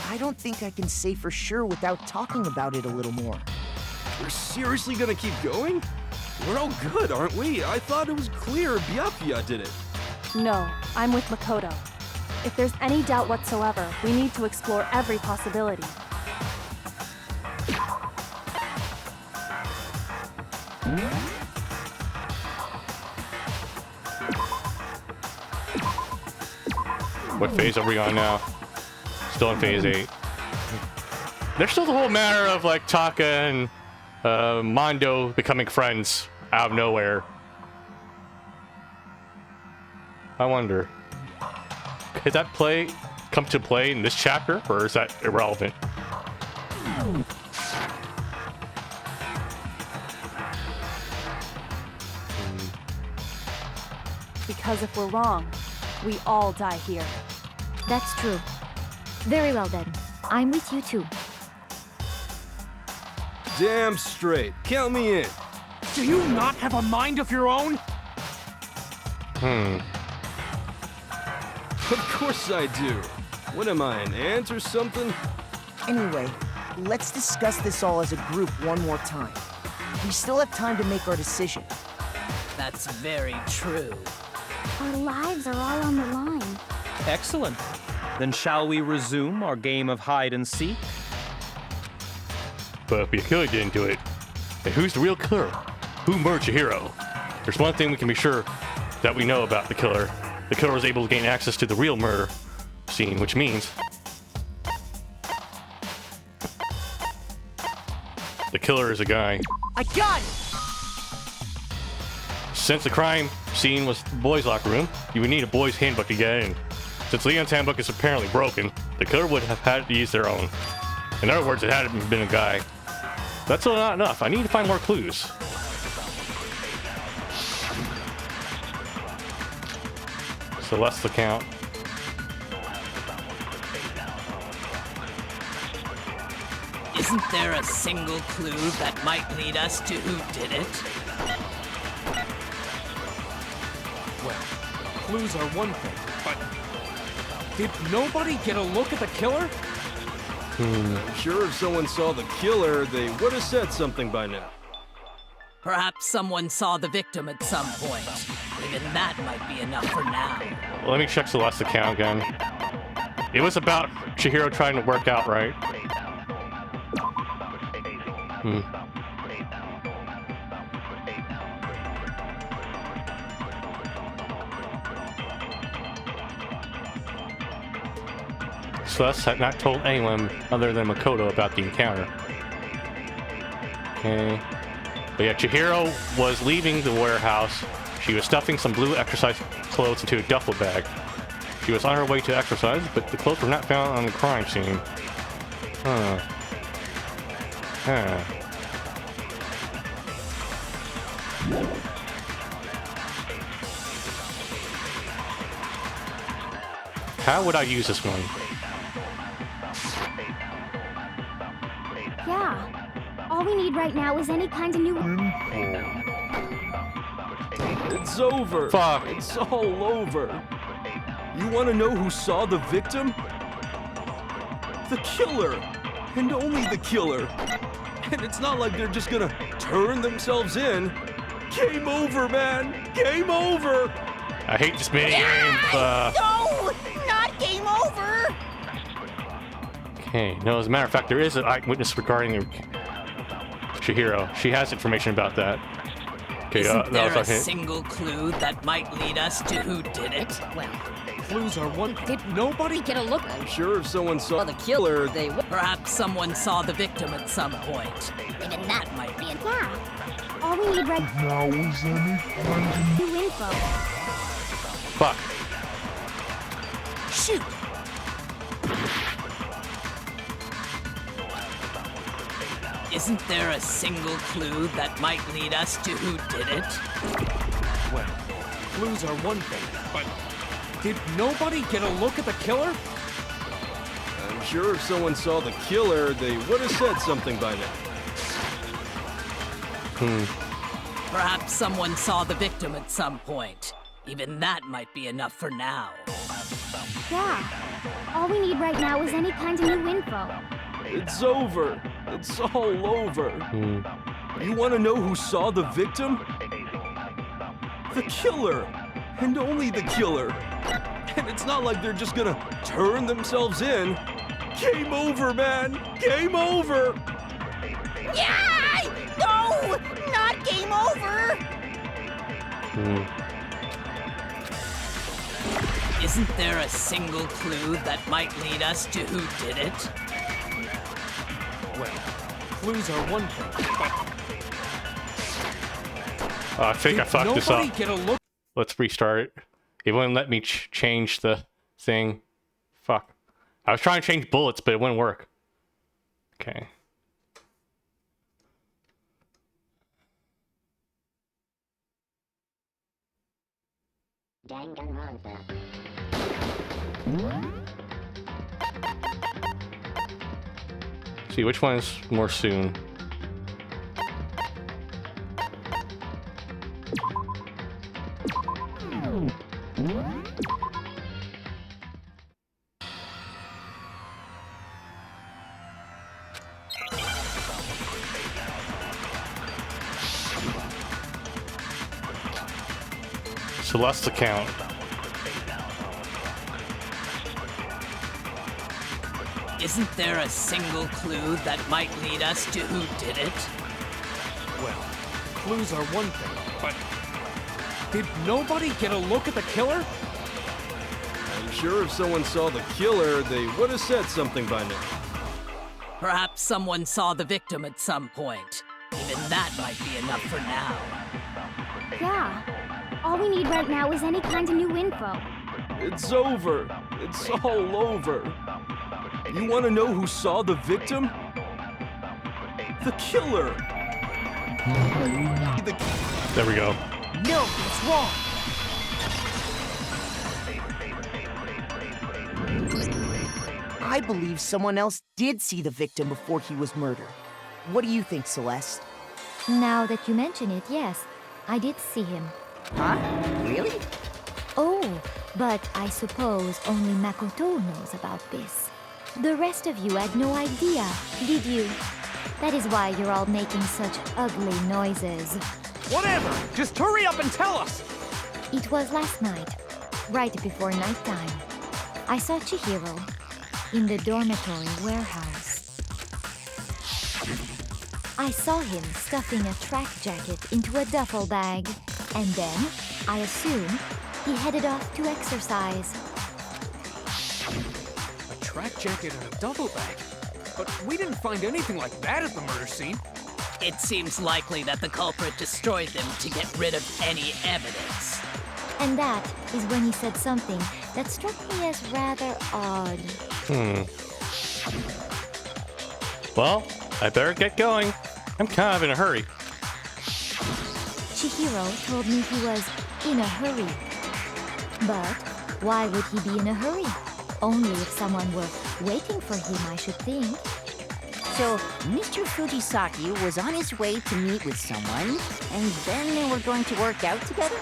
I don't think I can say for sure without talking about it a little more. We're seriously gonna keep going? We're all good, aren't we? I thought it was clear Byakuya did it. No, I'm with Makoto. If there's any doubt whatsoever, we need to explore every possibility. What phase are we on now? Still in phase 8. There's still the whole matter of like Taka and Mondo becoming friends out of nowhere. I wonder, could that come to play in this chapter, or is that irrelevant? Because if we're wrong, we all die here. That's true. Very well then. I'm with you too. Damn straight. Count me in. Do you not have a mind of your own? Of course I do. What am I, an ant or something? Anyway, let's discuss this all as a group one more time. We still have time to make our decision. That's very true. Our lives are all on the line. Excellent. Then shall we resume our game of hide and seek? But if Byakuya didn't do it, then who's the real killer? Who murdered Chihiro? There's one thing we can be sure that we know about the killer. The killer was able to gain access to the real murder scene, which means the killer is a guy. I got it! Since the crime scene was the boys' locker room, you would need a boys' handbook to get in. Since Leon's handbook is apparently broken, the killer would have had to use their own. In other words, it hadn't been a guy. That's still not enough. I need to find more clues. So less the count. Isn't there a single clue that might lead us to who did it? Well, clues are one thing, but did nobody get a look at the killer? I'm sure if someone saw the killer, they would have said something by now. Perhaps someone saw the victim at some point. Even that might be enough for now. Let me check Celeste's account again. It was about Chihiro trying to work out, right? Celeste had not told anyone other than Makoto about the encounter. Okay. But yeah, Chihiro was leaving the warehouse. She was stuffing some blue exercise clothes into a duffel bag. She was on her way to exercise, but the clothes were not found on the crime scene. How would I use this one? Yeah. All we need right now is any kind of new It's over. Fuck. It's all over. You want to know who saw the victim? The killer. And only the killer. And it's not like they're just gonna turn themselves in. Game over, man. Game over. I hate this mini game. No! Not game over! Okay, no, as a matter of fact, there is an eyewitness regarding Chihiro. She has information about that. Okay, Isn't there that a was our hint. single clue that might lead us to who did it? Well, clues are one thing. Did nobody Get a look I'm sure if someone saw the killer, they would. Perhaps someone saw the victim at some point. Even that might be Yeah. All we need right now is any kind of new info. Fuck. Isn't there a single clue that might lead us to who did it? Well, clues are one thing, but did nobody get a look at the killer? I'm sure if someone saw the killer, they would have said something by now. Perhaps someone saw the victim at some point. Even that might be enough for now. Yeah. All we need right now is any kind of new info. It's over. It's all over. You want to know who saw the victim? The killer. And only the killer. And it's not like they're just gonna turn themselves in. Game over, man. Game over. Yeah! No! Not game over! Isn't there a single clue that might lead us to who did it? Well, clues are one thing, but I think I fucked this nobody up. get a look? Let's restart it. It wouldn't let me change the thing. Fuck. I was trying to change bullets, but it wouldn't work. Okay. Danganronpa. See, which one is more soon? Celeste's account. Isn't there a single clue that might lead us to who did it? Well, clues are one thing, but did nobody get a look at the killer? I'm sure if someone saw the killer, they would have said something by now. Perhaps someone saw the victim at some point. Even that might be enough for now. Yeah. All we need right now is any kind of new info. It's over. It's all over. You want to know who saw the victim? The killer. There we go. No, it's wrong. I believe someone else did see the victim before he was murdered. What do you think, Celeste? Now that you mention it, yes, I did see him. Huh? Really? Oh, but I suppose only Makoto knows about this. The rest of you had no idea, did you? That is why you're all making such ugly noises. Whatever! Just hurry up and tell us! It was last night, right before nighttime. I saw Chihiro in the dormitory warehouse. I saw him stuffing a track jacket into a duffel bag, and then, I assume, he headed off to exercise. A track jacket and a duffel bag? But we didn't find anything like that at the murder scene. It seems likely that the culprit destroyed them to get rid of any evidence. And that is when he said something that struck me as rather odd. Well, I better get going. I'm kind of in a hurry. Chihiro told me he was in a hurry. But why would he be in a hurry? Only if someone were waiting for him, I should think. So, Mr. Fujisaki was on his way to meet with someone, and then they were going to work out together?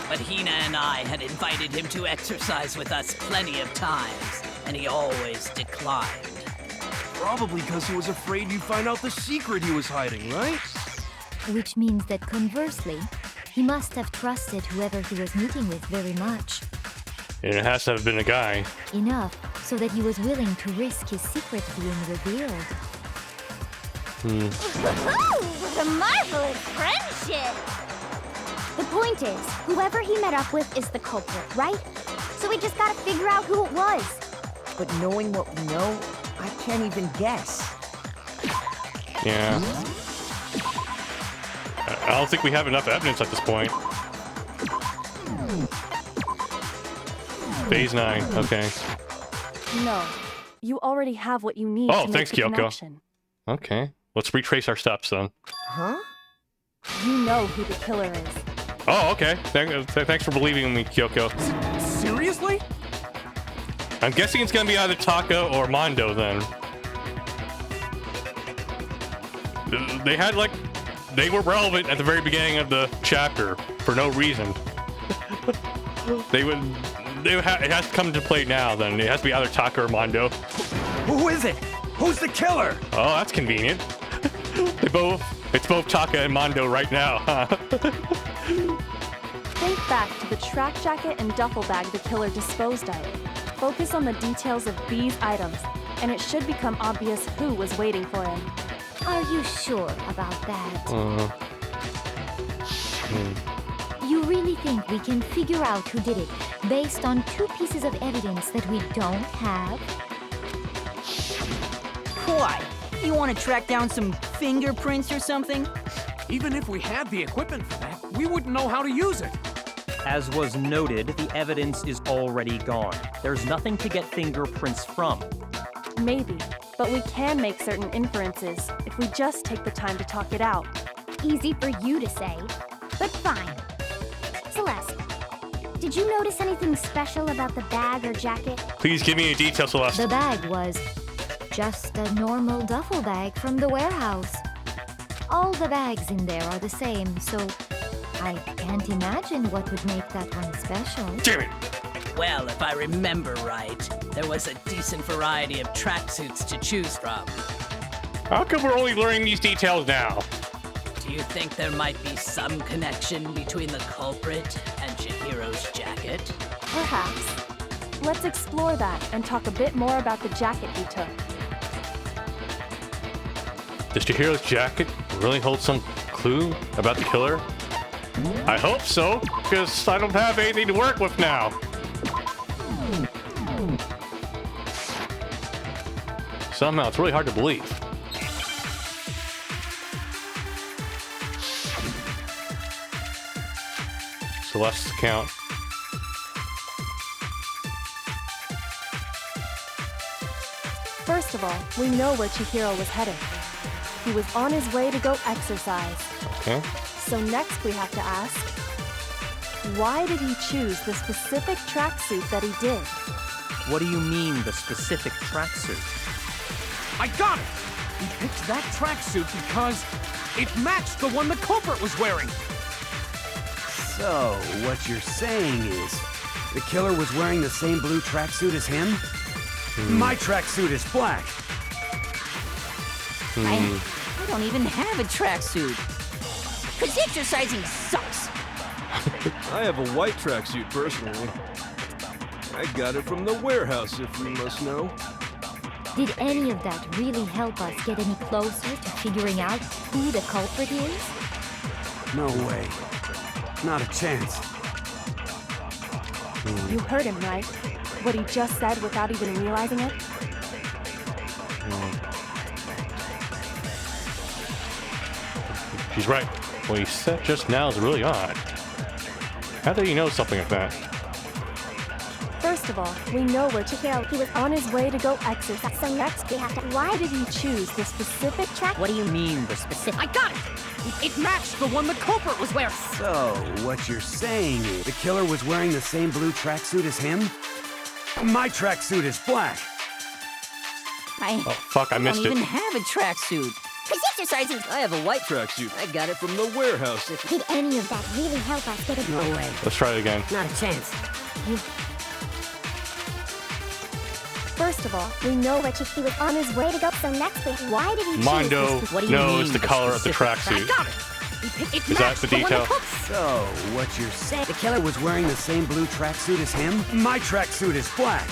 But Hina and I had invited him to exercise with us plenty of times, and he always declined. Probably because he was afraid you'd find out the secret he was hiding, right? Which means that conversely, he must have trusted whoever he was meeting with very much. And it has to have been a guy. Enough so that he was willing to risk his secret being revealed. What a marvelous friendship! The point is, whoever he met up with is the culprit, right? So we just gotta figure out who it was. But knowing what we know, I can't even guess. Yeah. I don't think we have enough evidence at this point. Phase 9, okay. No, you already have what you need Oh, to thanks, make the Kyoko. connection. Okay. Let's retrace our steps then. Huh? You know who the killer is. Oh, okay. Thanks for believing in me, Kyoko. Seriously? I'm guessing it's gonna be either Taka or Mondo then. They had like... They were relevant at the very beginning of the chapter for no reason. It has to come to play now then. It has to be either Taka or Mondo. Who is it? Who's the killer? Oh, that's convenient. It's both Taka and Mondo right now, huh? Think back to the track jacket and duffel bag the killer disposed of. Focus on the details of these items, and it should become obvious who was waiting for him. Are you sure about that? You really think we can figure out who did it based on 2 pieces of evidence that we don't have? Why? You want to track down some fingerprints or something? Even if we had the equipment for that, we wouldn't know how to use it. As was noted, the evidence is already gone. There's nothing to get fingerprints from. Maybe, but we can make certain inferences if we just take the time to talk it out. Easy for you to say, but fine. Celeste, did you notice anything special about the bag or jacket? Please give me a detail, Celeste. The bag was just a normal duffel bag from the warehouse. All the bags in there are the same, so I can't imagine what would make that one special. Damn it! Well, if I remember right, there was a decent variety of tracksuits to choose from. How come we're only learning these details now? Do you think there might be some connection between the culprit and Chihiro's jacket? Perhaps. Let's explore that and talk a bit more about the jacket he took. Does Chihiro's jacket really hold some clue about the killer? I hope so, because I don't have anything to work with now. Somehow, it's really hard to believe. Celeste's account. First of all, we know where Chihiro was headed. He was on his way to go exercise. Okay. So next we have to ask, why did he choose the specific tracksuit that he did? What do you mean, the specific tracksuit? I got it! He picked that tracksuit because it matched the one the culprit was wearing. So, what you're saying is, the killer was wearing the same blue tracksuit as him? My tracksuit is black. I don't even have a tracksuit. Because exercising sucks. I have a white tracksuit personally. I got it from the warehouse, if you must know. Did any of that really help us get any closer to figuring out who the culprit is? No way. Not a chance. You heard him, right? What he just said without even realizing it? She's right. What he said just now is really odd. How did he know something like that? First of all, we know where Chihiro, he was on his way to go exercise. So next we have to, why did he choose the specific track? What do you mean, the specific? I got it! It matched the one the culprit was wearing. So, what you're saying is, the killer was wearing the same blue tracksuit as him? My tracksuit is black. Oh, fuck, I missed it. don't even have a tracksuit. Because exercising... I have a white tracksuit. I got it from the warehouse. Did any of that really help us get it? No way. Let's try it again. Not a chance. First of all, we know where he was on his way to go. So next we, why did he Mondo choose What do you knows mean, the the color of the specific tracksuit. Got it! Is that the detail? So, what you're saying, the killer was wearing the same blue tracksuit as him? My tracksuit is black.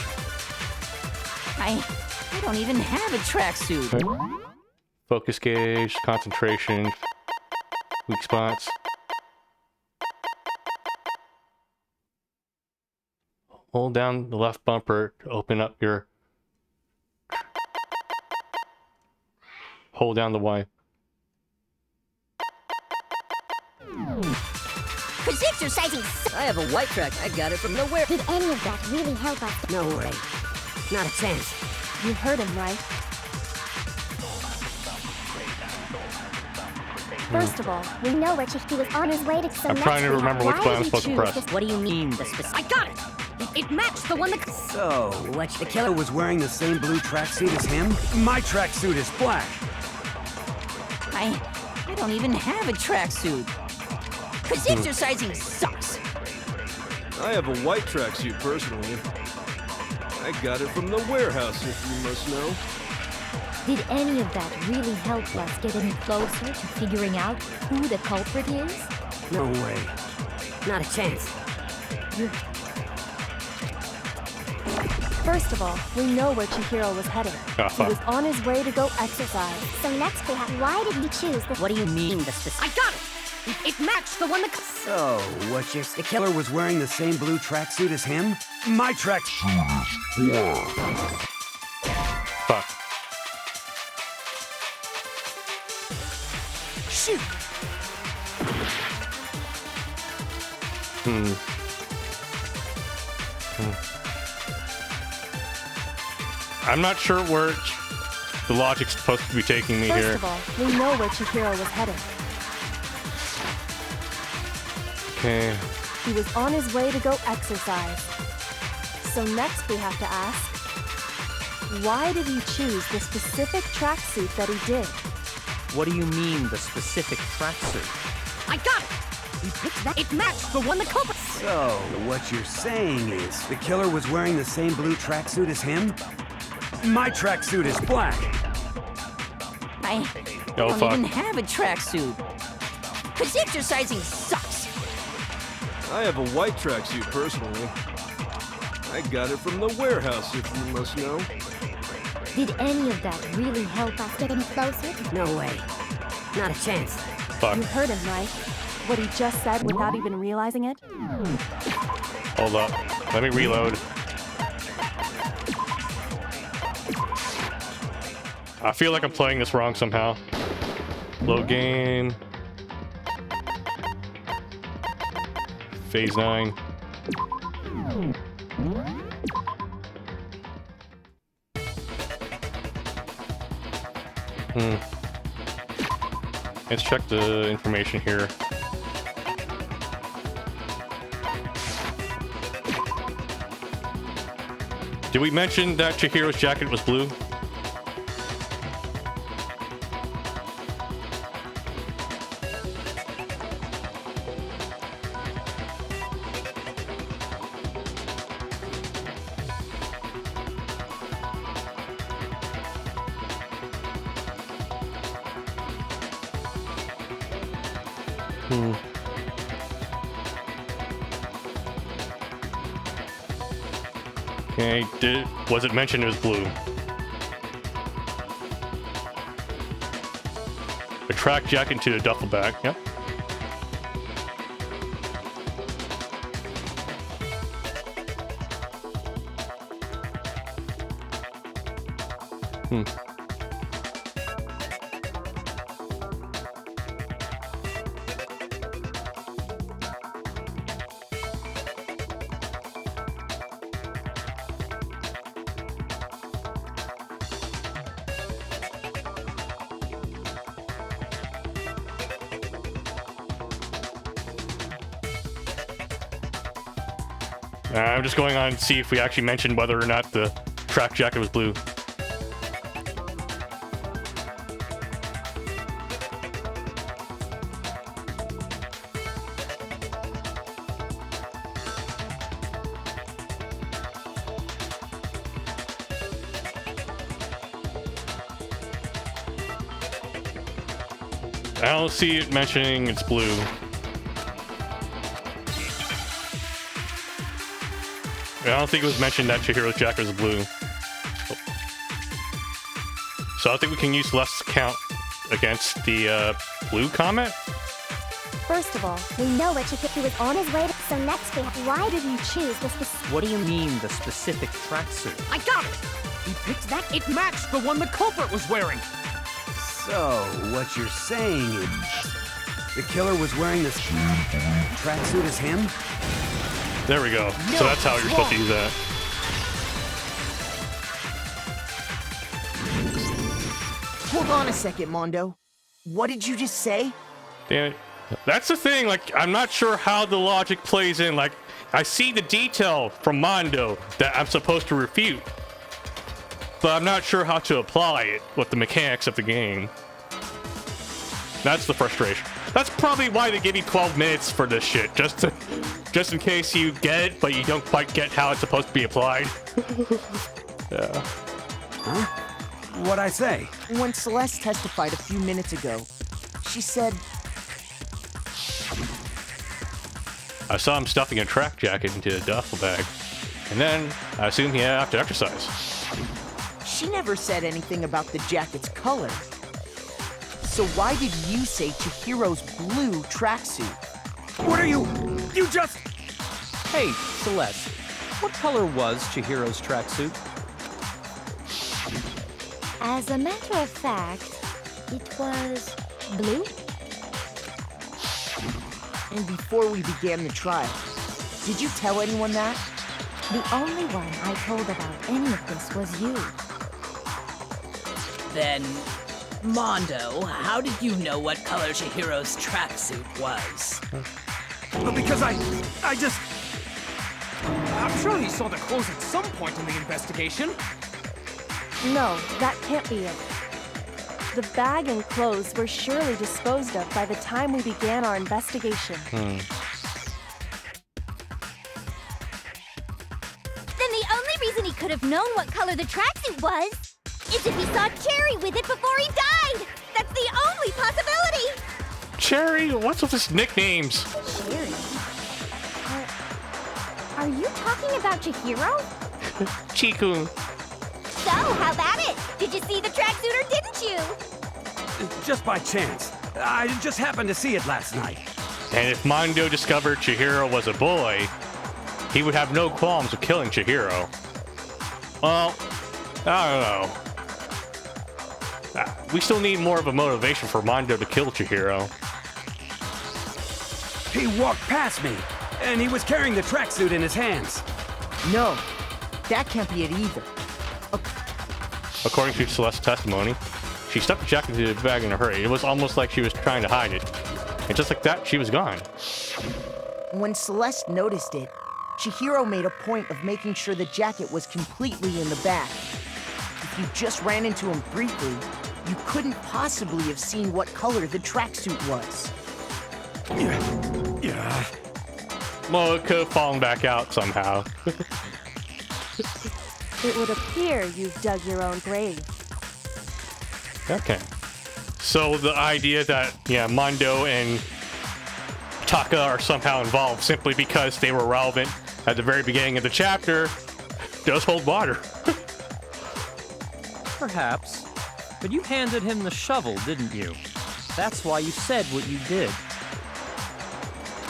I don't even have a tracksuit. Okay. Focus gauge, concentration, weak spots. Hold down the left bumper to open up your... Hold down the Y. Because exercising... I have a white track. I got it from the warehouse. Did any of that really help us? No way. Not a chance. You heard him, right? First of all, We know where he was on his way to. So I'm trying to remember which button I'm supposed to press. What do you mean, the specific? I got it! It matched the one that. So, What's the killer was wearing the same blue tracksuit as him? My tracksuit is black. I don't even have a tracksuit. Cause exercising sucks. I have a white tracksuit personally. I got it from the warehouse, if you must know. Did any of that really help us get any closer to figuring out who the culprit is? No way. Not a chance. First of all, we know where Chihiro was headed. He was on his way to go exercise. So next we have. Why did he choose the? What do you mean, the specific? I got it! It matched the one that. So, what's your... The killer was wearing the same blue tracksuit as him? My tracksuit is black. Fuck. Shoot! I'm not sure where the logic's supposed to be taking me here. First of all, we know where Chihiro was headed. Okay. He was on his way to go exercise. So next we have to ask, why did he choose the specific tracksuit that he did? What do you mean, the specific tracksuit? I got it! He picked that. It matched the one that culprit. So, what you're saying is the killer was wearing the same blue tracksuit as him? My tracksuit is black. I Oh, don't even have a tracksuit. Cause exercising sucks. I have a white tracksuit personally. I got it from the warehouse, if you must know. Did any of that really help us Get any closer? No way. Not a chance. Fuck. You heard him, right? What he just said without even realizing it? Hold up. Let me reload. I feel like I'm playing this wrong somehow. Low gain. Phase 9. Let's check the information here. Did we mention that Chihiro's jacket was blue? Okay, was it mentioned it was blue? A track jacket into the duffel bag, yep. I'm just going on to see if we actually mentioned whether or not the track jacket was blue. I don't see it mentioning it's blue. I don't think it was mentioned that Chihiro's jacket was blue. So I think we can use less count against the blue comment. First of all, we know where Chihiro was on his way to. So next we have. Why did he choose the specific? What do you mean, the specific tracksuit? I got it! He picked that. It matched the one the culprit was wearing. So, what you're saying is the killer was wearing the same tracksuit as him? There we go. So that's how you're supposed to use that. Hold on a second, Mondo. What did you just say? Damn it. That's the thing, like, I'm not sure how the logic plays in. Like, I see the detail from Mondo that I'm supposed to refute, but I'm not sure how to apply it with the mechanics of the game. That's the frustration. That's probably why they give you 12 minutes for this shit, just in case you get it, but you don't quite get how it's supposed to be applied. Yeah. Huh? What'd I say? When Celeste testified a few minutes ago, she said... I saw him stuffing a track jacket into a duffel bag, and then I assumed he had to exercise. She never said anything about the jacket's color. So why did you say Chihiro's blue tracksuit? What are you... You just... Hey, Celeste, what color was Chihiro's tracksuit? As a matter of fact, it was blue. And before we began the trial, did you tell anyone that? The only one I told about any of this was you. Then, Mondo, how did you know what color Chihiro's tracksuit was? Because I just... I'm sure he saw the clothes at some point in the investigation. No, that can't be it. The bag and clothes were surely disposed of by the time we began our investigation. Then the only reason he could have known what color the tracksuit was is if he saw Cherry with it before he died! That's the only possibility! Cherry? What's with his nicknames? Cherry? Are you talking about Chihiro? Chiku. So, how about it? Did you see the tracksuit or didn't you? Just by chance. I just happened to see it last night. And if Mondo discovered Chihiro was a boy, he would have no qualms with killing Chihiro. Well, I don't know. We still need more of a motivation for Mondo to kill Chihiro. He walked past me, and he was carrying the tracksuit in his hands. No, that can't be it either. According to Celeste's testimony, she stuffed the jacket into the bag in a hurry. It was almost like she was trying to hide it. And just like that, she was gone. When Celeste noticed it, Chihiro made a point of making sure the jacket was completely in the bag. If you just ran into him briefly, you couldn't possibly have seen what color the tracksuit was. Yeah. Well, it could have fallen back out somehow. It would appear you've dug your own grave. Okay. So the idea that, yeah, Mondo and Taka are somehow involved simply because they were relevant at the very beginning of the chapter does hold water. Perhaps. But you handed him the shovel, didn't you? That's why you said what you did.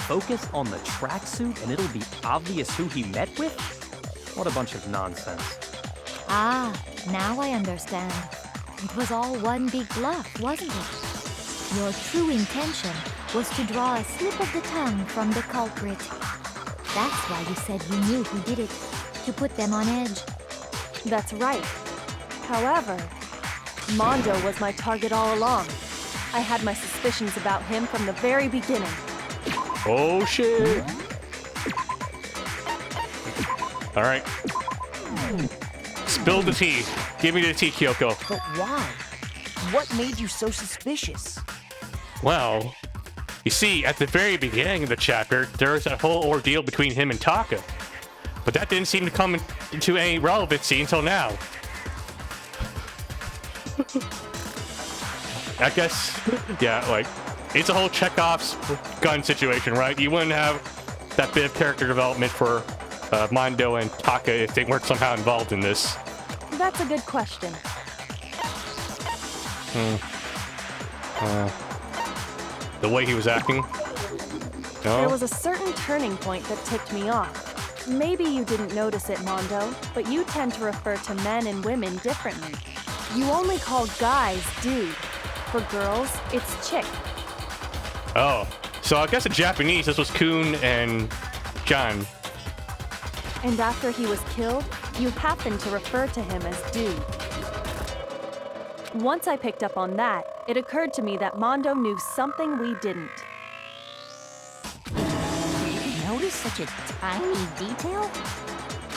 Focus on the tracksuit and it'll be obvious who he met with? What a bunch of nonsense. Ah, now I understand. It was all one big bluff, wasn't it? Your true intention was to draw a slip of the tongue from the culprit. That's why you said you knew who did it, to put them on edge. That's right. However, Mondo was my target all along. I had my suspicions about him from the very beginning. Oh, shit. All right. Spill the tea. Give me the tea, Kyoko. But why? What made you so suspicious? Well, you see, at the very beginning of the chapter, there was a whole ordeal between him and Taka. But that didn't seem to come into any relevancy until now. I guess, yeah, like, it's a whole Chekhov's gun situation, right? You wouldn't have that bit of character development for Mondo and Taka if they weren't somehow involved in this. That's a good question. The way he was acting? No? There was a certain turning point that ticked me off. Maybe you didn't notice it, Mondo, but you tend to refer to men and women differently. You only call guys dude. For girls, it's chick. Oh, so I guess in Japanese this was Kun and John. And after he was killed, you happened to refer to him as dude. Once I picked up on that, it occurred to me that Mondo knew something we didn't. Notice such a tiny detail?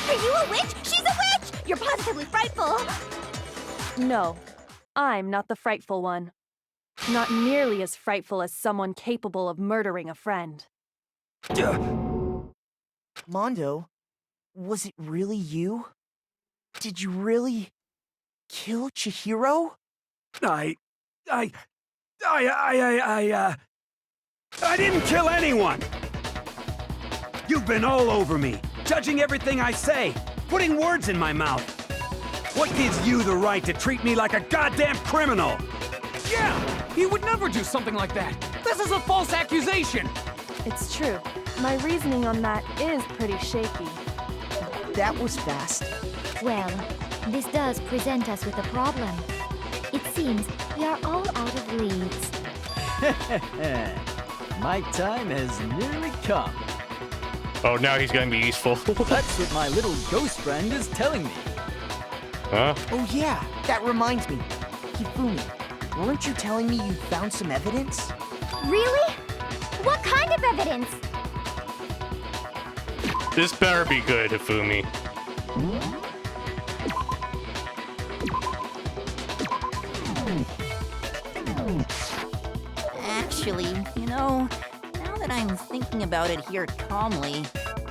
Are you a witch? She's a witch! You're positively frightful! No, I'm not the frightful one. Not nearly as frightful as someone capable of murdering a friend. Mondo, was it really you? Did you really kill Chihiro? I didn't kill anyone! You've been all over me, judging everything I say, putting words in my mouth. What gives you the right to treat me like a goddamn criminal? Yeah! He would never do something like that! This is a false accusation! It's true. My reasoning on that is pretty shaky. That was fast. Well, this does present us with a problem. It seems we are all out of leads. My time has nearly come. Oh, now he's gonna be useful. That's what my little ghost friend is telling me. Huh? Oh yeah, that reminds me. Hifumi, weren't you telling me you found some evidence? Really? What kind of evidence? This better be good, Hifumi. Actually, you know, now that I'm thinking about it here calmly,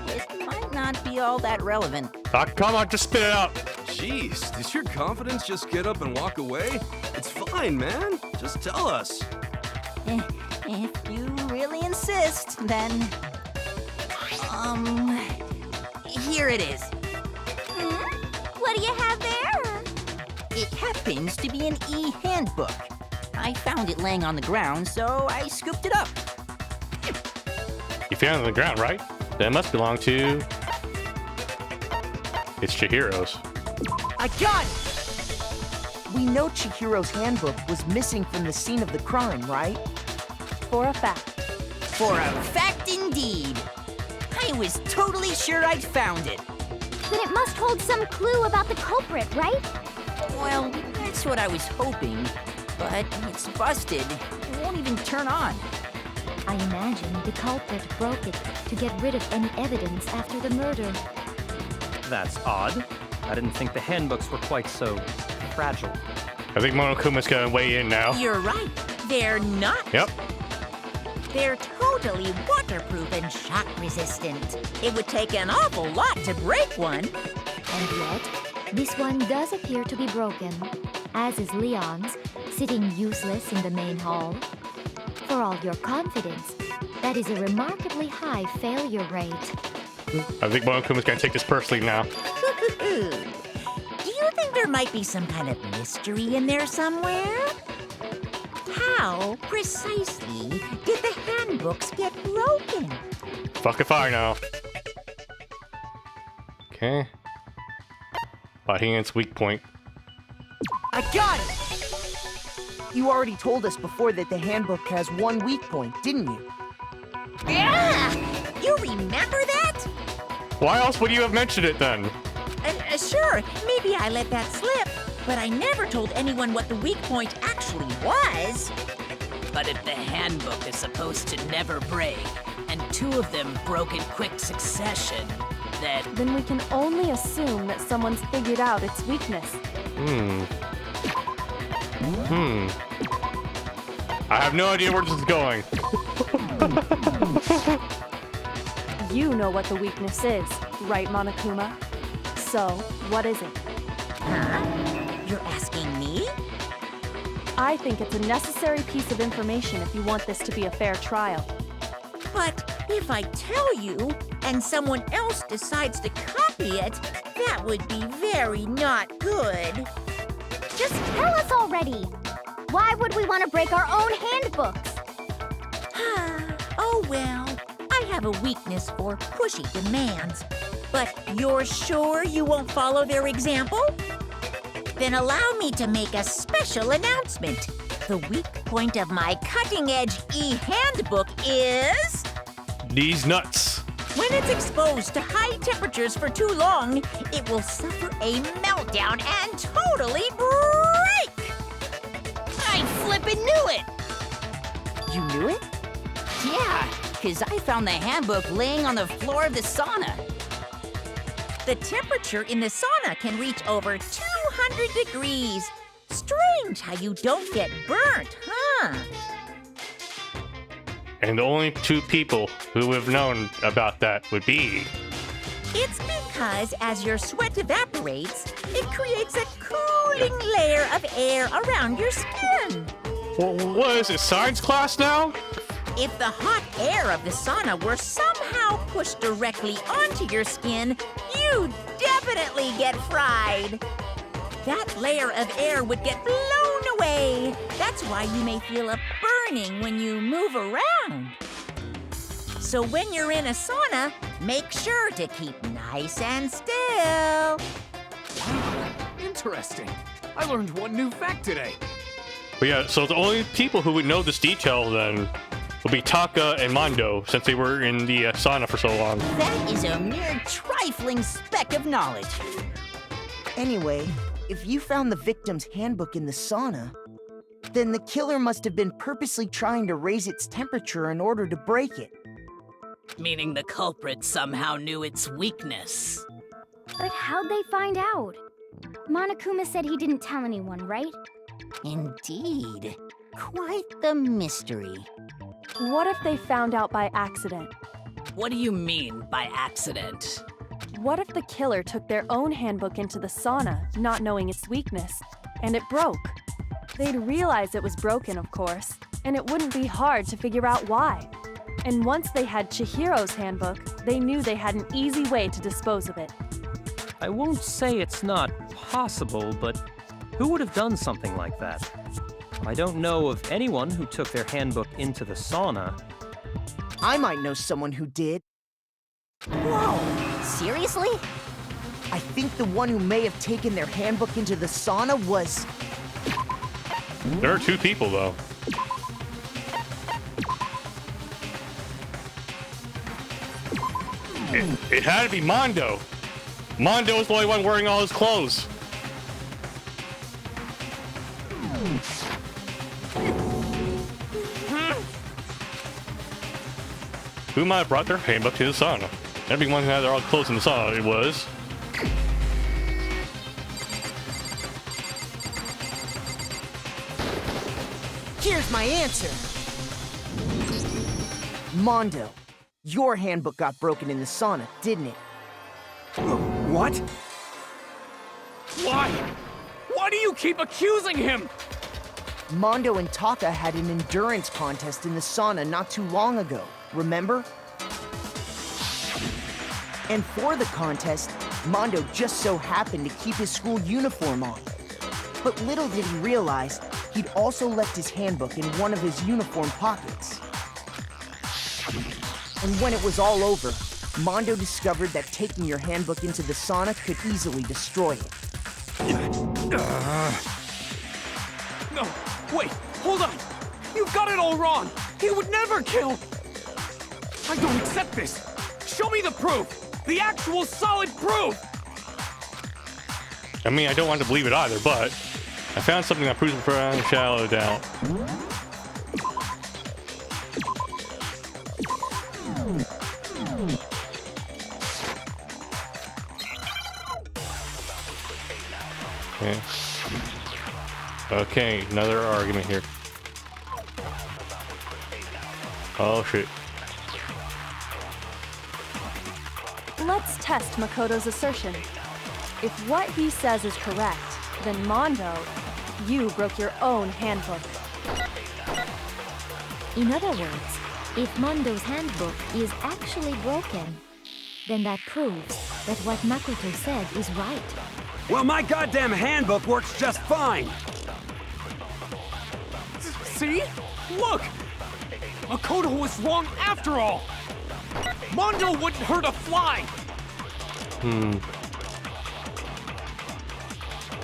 it might not be all that relevant. Ah, come on, just spit it out. Jeez, did your confidence just get up and walk away? It's fine, man. Just tell us. If you really insist, then... Here it is. What do you have there? It happens to be an e-handbook. I found it laying on the ground, so I scooped it up. You found it on the ground, right? That must belong to... It's Chihiro's. I got it! We know Chihiro's handbook was missing from the scene of the crime, right? For a fact. For a fact indeed. I was totally sure I'd found it. Then it must hold some clue about the culprit, right? Well, that's what I was hoping. But it's busted. It won't even turn on. I imagine the culprit broke it to get rid of any evidence after the murder. That's odd. I didn't think the handbooks were quite so fragile. I think Monokuma's gonna weigh in now. You're right. They're not. Yep. They're totally waterproof and shock resistant. It would take an awful lot to break one. And yet, this one does appear to be broken, as is Leon's, sitting useless in the main hall. For all your confidence, that is a remarkably high failure rate. I think Monokuma's gonna take this personally now. Do you think there might be some kind of mystery in there somewhere? How precisely did the handbooks get broken? Fuck if I know. Okay. Baheen's weak point. I got it! You already told us before that the handbook has one weak point, didn't you? Yeah! You remember that? Why else would you have mentioned it then? Sure, maybe I let that slip, but I never told anyone what the weak point actually was. But if the handbook is supposed to never break, and two of them broke in quick succession, then we can only assume that someone's figured out its weakness. I have no idea where this is going. You know what the weakness is, right, Monokuma? So, what is it? Huh? You're asking me? I think it's a necessary piece of information if you want this to be a fair trial. But if I tell you, and someone else decides to copy it, that would be very not good. Just tell us already! Why would we want to break our own handbooks? Oh well, I have a weakness for pushy demands. But you're sure you won't follow their example? Then allow me to make a special announcement. The weak point of my cutting-edge e-handbook is... These nuts. When it's exposed to high temperatures for too long, it will suffer a meltdown and totally break! I flippin' knew it! You knew it? Yeah, because I found the handbook laying on the floor of the sauna. The temperature in the sauna can reach over 200 degrees. Strange how you don't get burnt, huh? And the only two people who have known about that would be... It's because as your sweat evaporates, it creates a cooling layer of air around your skin. What is it, science class now? If the hot air of the sauna were somehow pushed directly onto your skin, you'd definitely get fried. That layer of air would get blown away. That's why you may feel a burning when you move around. So when you're in a sauna, make sure to keep nice and still. Interesting. I learned one new fact today. But yeah, so the only people who would know this detail then would be Taka and Mondo, since they were in the sauna for so long. That is a mere trifling speck of knowledge. Anyway, if you found the victim's handbook in the sauna, then the killer must have been purposely trying to raise its temperature in order to break it. Meaning the culprit somehow knew its weakness. But how'd they find out? Monokuma said he didn't tell anyone, right? Indeed. Quite the mystery. What if they found out by accident? What do you mean by accident? What if the killer took their own handbook into the sauna, not knowing its weakness, and it broke? They'd realize it was broken, of course, and it wouldn't be hard to figure out why. And once they had Chihiro's handbook, they knew they had an easy way to dispose of it. I won't say it's not possible, but who would have done something like that? I don't know of anyone who took their handbook into the sauna. I might know someone who did. Whoa! Seriously? I think the one who may have taken their handbook into the sauna was... There are two people, though. It had to be Mondo. Mondo was the only one wearing all his clothes. Who might have brought their handbook to the sauna? Everyone who had their all clothes in the sauna, it was. Here's my answer. Mondo, your handbook got broken in the sauna, didn't it? What? Why? Why do you keep accusing him? Mondo and Taka had an endurance contest in the sauna not too long ago, remember? And for the contest, Mondo just so happened to keep his school uniform on. But little did he realize, he'd also left his handbook in one of his uniform pockets. And when it was all over, Mondo discovered that taking your handbook into the sauna could easily destroy it. No, wait, hold on. You've got it all wrong. He would never kill. I don't accept this. Show me the proof. The actual solid proof. I mean, I don't want to believe it either, but I found something that proves it beyond a shadow of a doubt. Okay. Okay, another argument here. Oh shit. Let's test Makoto's assertion. If what he says is correct, then Mondo, you broke your own handbook. In other words, if Mondo's handbook is actually broken, then that proves that what Makoto said is right. Well, my goddamn handbook works just fine. See? Look! Makoto was wrong after all! Mondo wouldn't hurt a fly!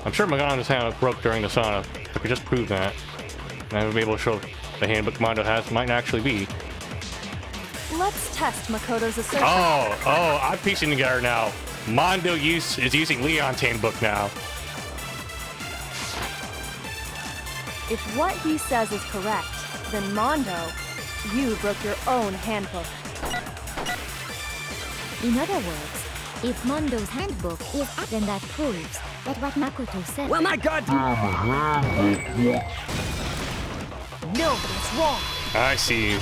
I'm sure Magano's handbook broke during the sauna. I could just prove that. And I would be able to show the handbook Mondo has might actually be. Let's test Makoto's assertion. Oh, I'm piecing together now. Mondo is using Leon's handbook now. If what he says is correct, then Mondo, you broke your own handbook. In other words, if Mondo's handbook is, then that proves that what Makoto said. Well, my God! No, that's wrong. I see.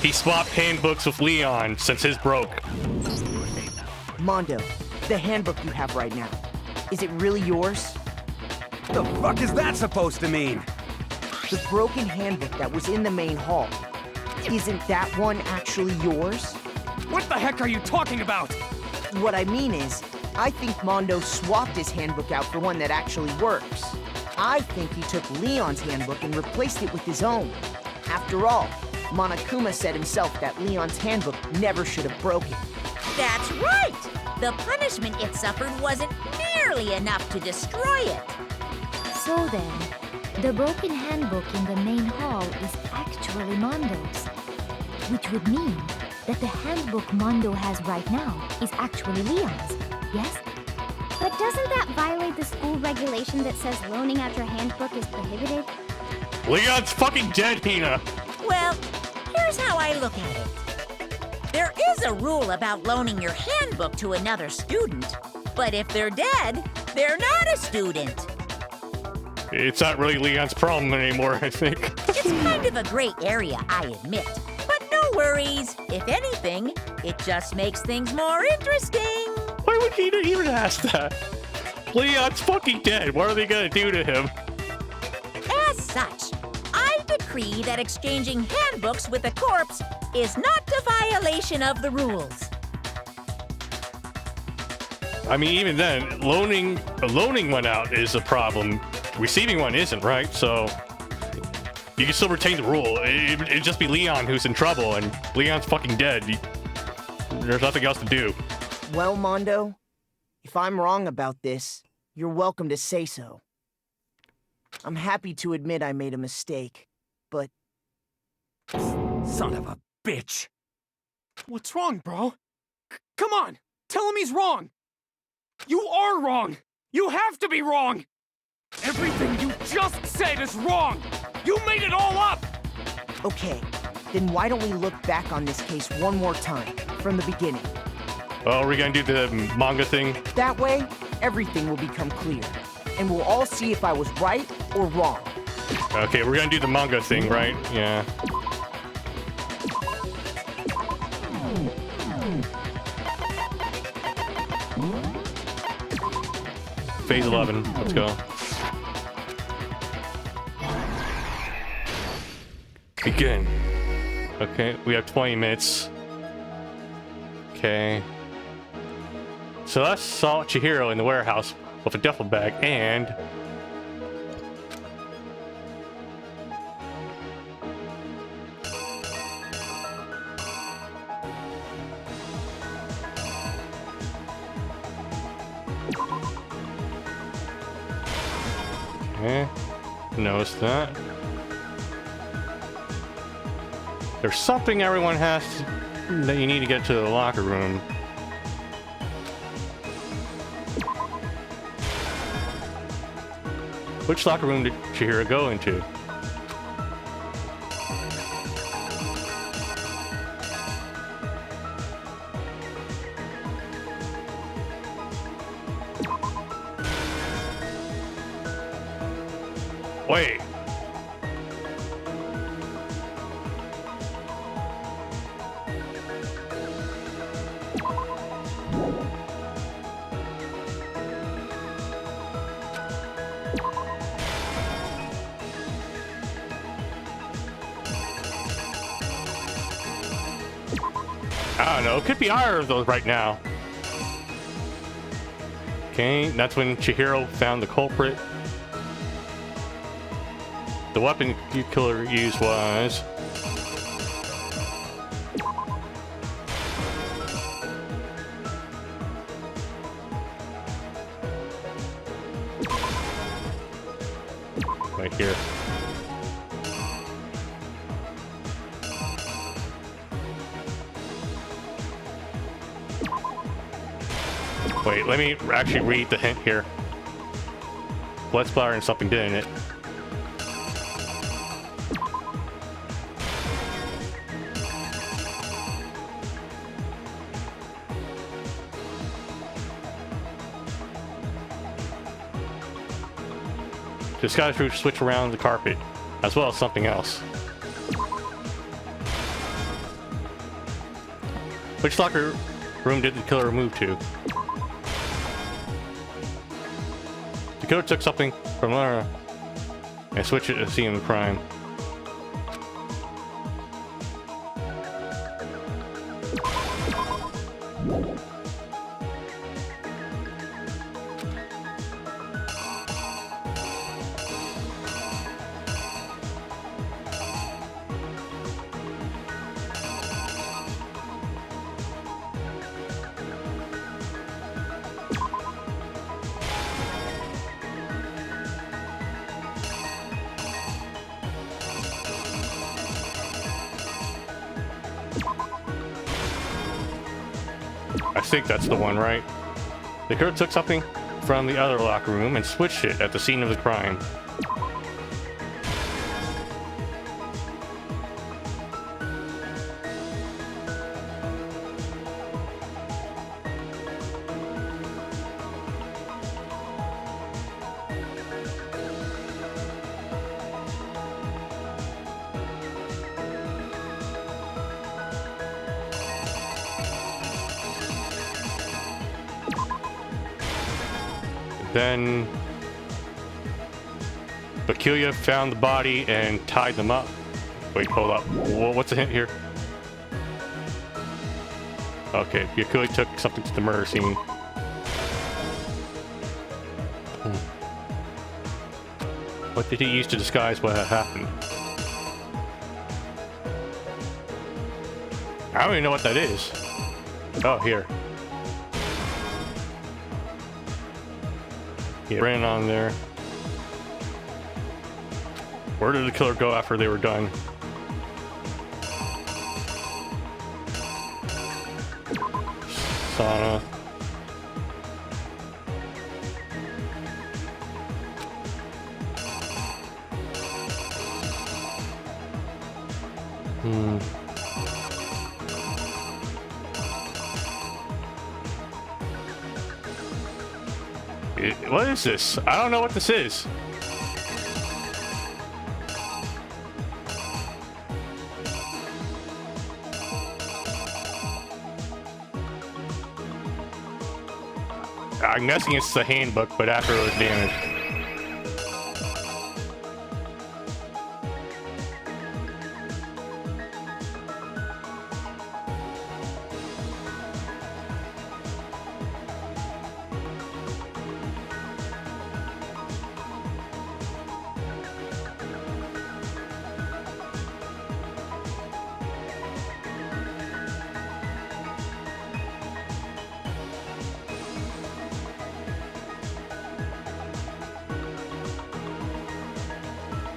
He swapped handbooks with Leon since his broke. Mondo, the handbook you have right now, is it really yours? The fuck is that supposed to mean? The broken handbook that was in the main hall, isn't that one actually yours? What the heck are you talking about? What I mean is, I think Mondo swapped his handbook out for one that actually works. I think he took Leon's handbook and replaced it with his own. After all, Monokuma said himself that Leon's handbook never should have broken. That's right! The punishment it suffered wasn't nearly enough to destroy it. So then, the broken handbook in the main hall is actually Mondo's. Which would mean that the handbook Mondo has right now is actually Leon's, yes? But doesn't that violate the school regulation that says loaning out your handbook is prohibited? Leon's fucking dead, Hina! Well, here's how I look at it. There is a rule about loaning your handbook to another student, but if they're dead, they're not a student. It's not really Leon's problem anymore, I think. It's kind of a gray area, I admit. But no worries. If anything, it just makes things more interesting. Why would Hina even ask that? Leon's fucking dead. What are they gonna do to him? As such, I decree that exchanging handbooks with a corpse is not a violation of the rules. I mean, even then, loaning one out is a problem. Receiving one isn't, right? So you can still retain the rule. It'd just be Leon who's in trouble, and Leon's fucking dead. There's nothing else to do. Well, Mondo, if I'm wrong about this, you're welcome to say so. I'm happy to admit I made a mistake, but... Son of a bitch! What's wrong, bro? Come on! Tell him he's wrong! You are wrong! You have to be wrong! Everything you just said is wrong! You made it all up! Okay, then why don't we look back on this case one more time, from the beginning? Oh, are we gonna do the manga thing? That way, everything will become clear, and we'll all see if I was right or wrong. Okay, we're gonna do the manga thing, right? Yeah. Phase 11, let's go. Begin. Okay, we have 20 minutes. Okay. So I saw Chihiro in the warehouse with a duffel bag and... Okay, notice that. There's something everyone has to, that you need to get to the locker room. Which locker room did Chihiro go into? Wait. I don't know, it could be either of those right now. Okay, that's when Chihiro found the culprit. The weapon the killer used was... right here. Wait, let me actually read the hint here. Blood splatter and something did in it. disguise room switch around the carpet, as well as something else. Which locker room did the killer move to? The killer took something from Lara and switched it to the scene of the crime. I think that's the one, right? The killer took something from the other locker room and switched it at the scene of the crime. Then Peculiar found the body and tied them up. Wait, hold up. What's the hint here? Okay, Peculiar took something to the murder scene. What did he use to disguise what had happened? I don't even know what that is. Oh, here. Yeah, ran on there. Where did the killer go after they were done? Sauna. What is this? I don't know what this is. I'm guessing it's the handbook, but after it was damaged.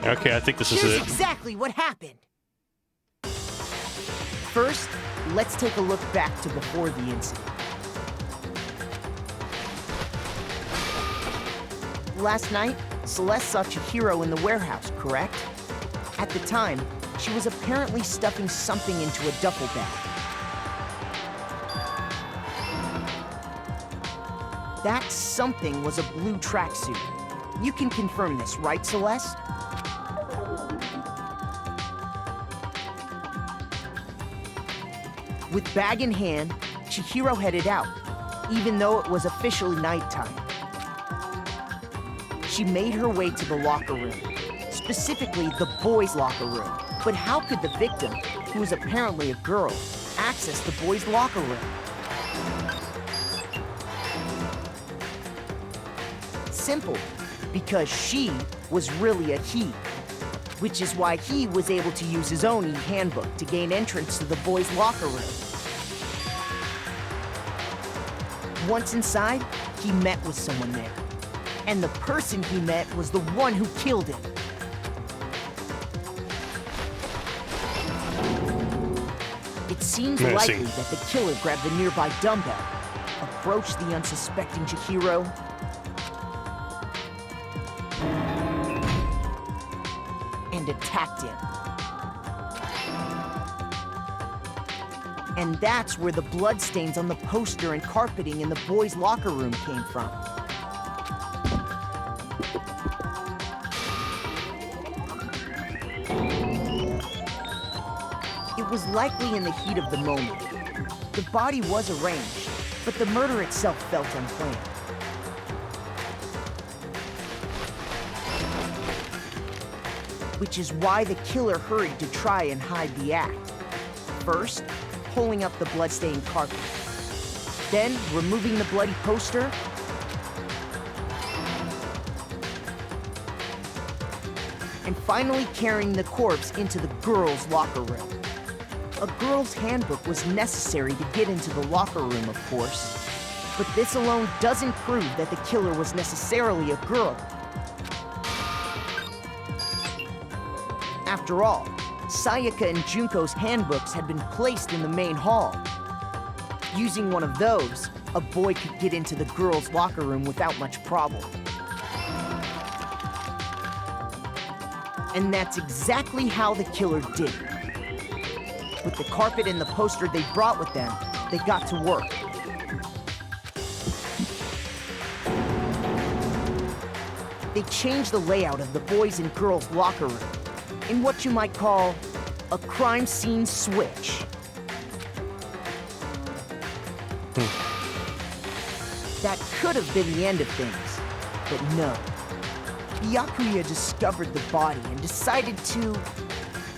Okay, I think this is Here's it. exactly what happened. First, let's take a look back to before the incident. Last night, Celeste saw Chihiro in the warehouse, correct? At the time, she was apparently stuffing something into a duffel bag. That something was a blue tracksuit. You can confirm this, right, Celeste? With bag in hand, Chihiro headed out, even though it was officially nighttime. She made her way to the locker room, specifically the boys' locker room. But how could the victim, who was apparently a girl, access the boys' locker room? Simple, because she was really a he, which is why he was able to use his own e-handbook to gain entrance to the boys' locker room. Once inside, he met with someone there. And the person he met was the one who killed him. It seems likely that the killer grabbed the nearby dumbbell, approached the unsuspecting Chihiro, and attacked him. And that's where the bloodstains on the poster and carpeting in the boys' locker room came from. It was likely in the heat of the moment. The body was arranged, but the murder itself felt unplanned. Which is why the killer hurried to try and hide the act. First, pulling up the bloodstained carpet. Then, removing the bloody poster. And finally carrying the corpse into the girls' locker room. A girl's handbook was necessary to get into the locker room, of course. But this alone doesn't prove that the killer was necessarily a girl. After all, Sayaka and Junko's handbooks had been placed in the main hall. Using one of those, a boy could get into the girls' locker room without much problem. And that's exactly how the killer did it. With the carpet and the poster they brought with them, they got to work. They changed the layout of the boys' and girls' locker room in what you might call a crime scene switch. That could have been the end of things, but no. Byakuya discovered the body and decided to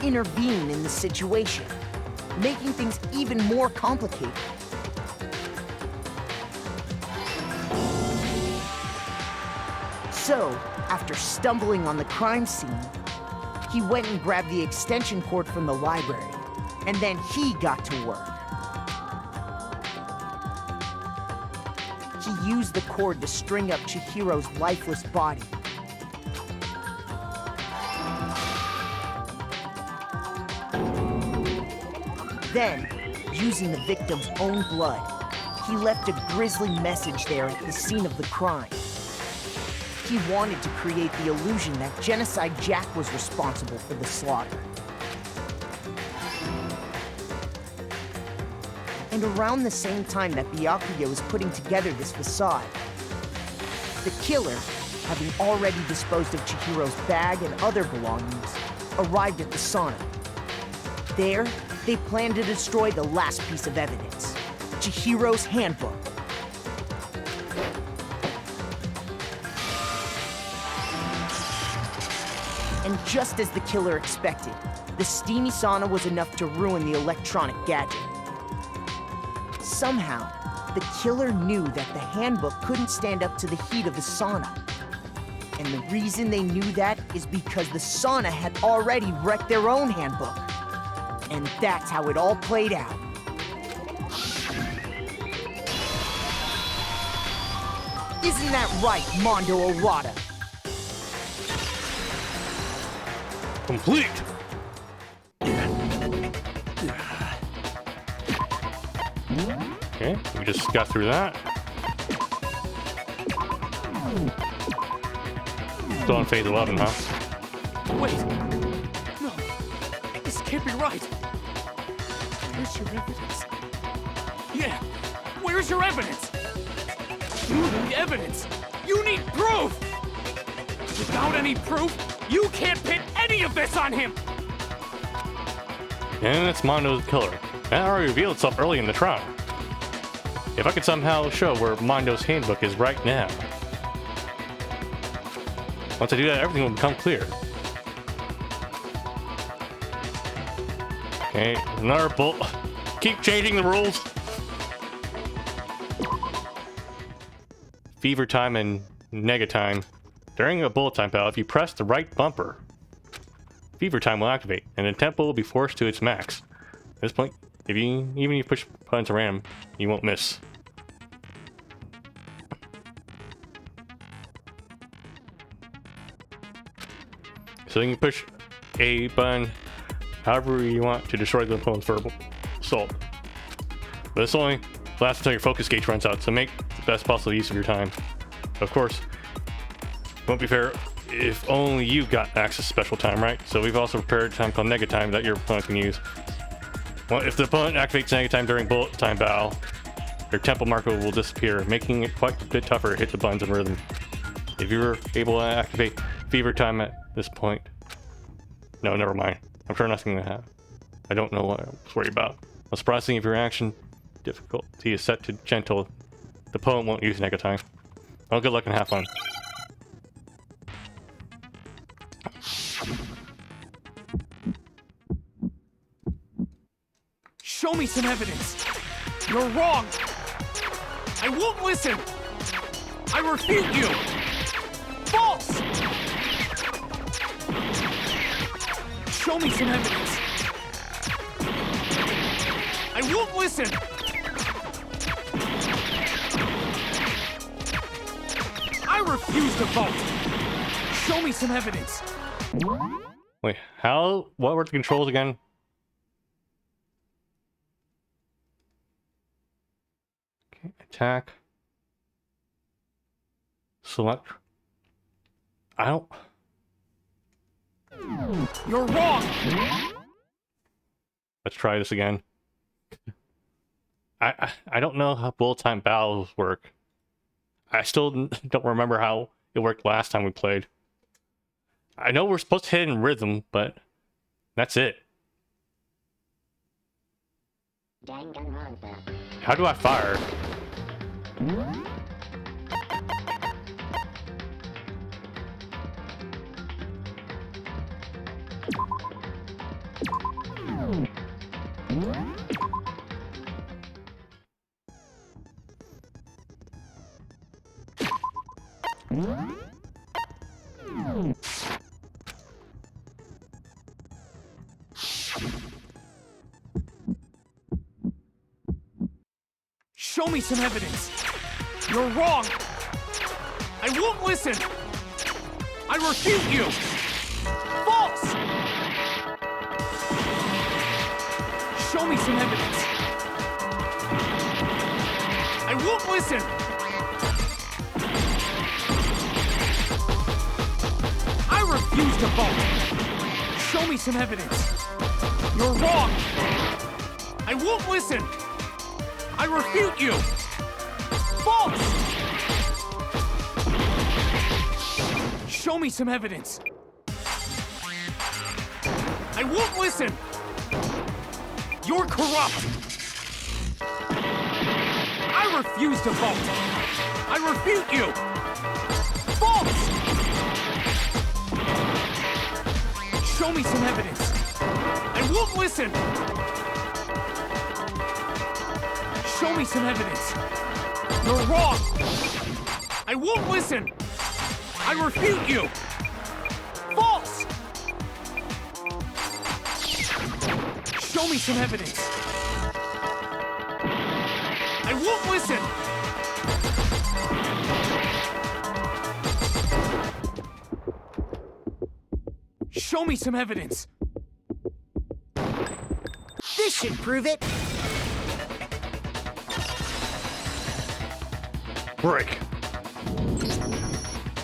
intervene in the situation, making things even more complicated. So, after stumbling on the crime scene, he went and grabbed the extension cord from the library, and then he got to work. He used the cord to string up Chihiro's lifeless body. Then, using the victim's own blood, he left a grisly message there at the scene of the crime. He wanted to create the illusion that Genocide Jack was responsible for the slaughter. And around the same time that Byakuya was putting together this facade, the killer, having already disposed of Chihiro's bag and other belongings, arrived at the sauna. There, they planned to destroy the last piece of evidence, Chihiro's handbook. And just as the killer expected, the steamy sauna was enough to ruin the electronic gadget. Somehow, the killer knew that the handbook couldn't stand up to the heat of the sauna. And the reason they knew that is because the sauna had already wrecked their own handbook. And that's how it all played out. Isn't that right, Mondo Arata? Complete! Okay, we just got through that. Still on phase 11, huh? Wait! No! This can't be right! Where's your evidence? Yeah! Where's your evidence? You need evidence! You need proof! Without any proof, you can't pin any of this on him! And it's Mondo's killer. That already revealed itself early in the trial. If I could somehow show where Mondo's handbook is right now. Once I do that, everything will become clear. Okay, another bullet. Keep changing the rules. Fever time and nega time. During a bullet time battle, if you press the right bumper, fever time will activate, and the tempo will be forced to its max. At this point, even if you push buttons around, you won't miss. So you can push a button however you want to destroy the opponent's verbal assault. But this only lasts until your focus gauge runs out, so make the best possible use of your time. Of course, it won't be fair if only you got access to special time, right? So we've also prepared a time called nega time that your opponent can use. Well, if the opponent activates nega time during bullet time battle, your tempo marker will disappear, making it quite a bit tougher to hit the buttons in rhythm. If you were able to activate fever time at this point, no, never mind. I'm sure nothing will happen. I don't know what I was worried about. Well, surprising if your action difficulty is set to gentle, the poem won't use negative. Well, good luck and have fun. Show me some evidence. You're wrong. I won't listen. I refute you. False. Show me some evidence. I won't listen. I refuse to vote. Show me some evidence. Wait, how? What were the controls again? Okay, attack. Select. I don't. You're wrong. Let's try this again. I don't know how bullet time battles work. I still don't remember how it worked last time we played. I know we're supposed to hit in rhythm, but that's it. Danganronpa. How do I fire? Show me some evidence. You're wrong. I won't listen. I refute you. False. Show me some evidence. I won't listen. I refuse to vote. Show me some evidence. You're wrong. I won't listen. I refute you. False. Show me some evidence. I won't listen. You're corrupt. I refuse to vote. I refute you. False. Show me some evidence. I won't listen. Show me some evidence. You're wrong. I won't listen. I refute you. False. Show me some evidence. I won't listen. Show me some evidence. This should prove it. Break.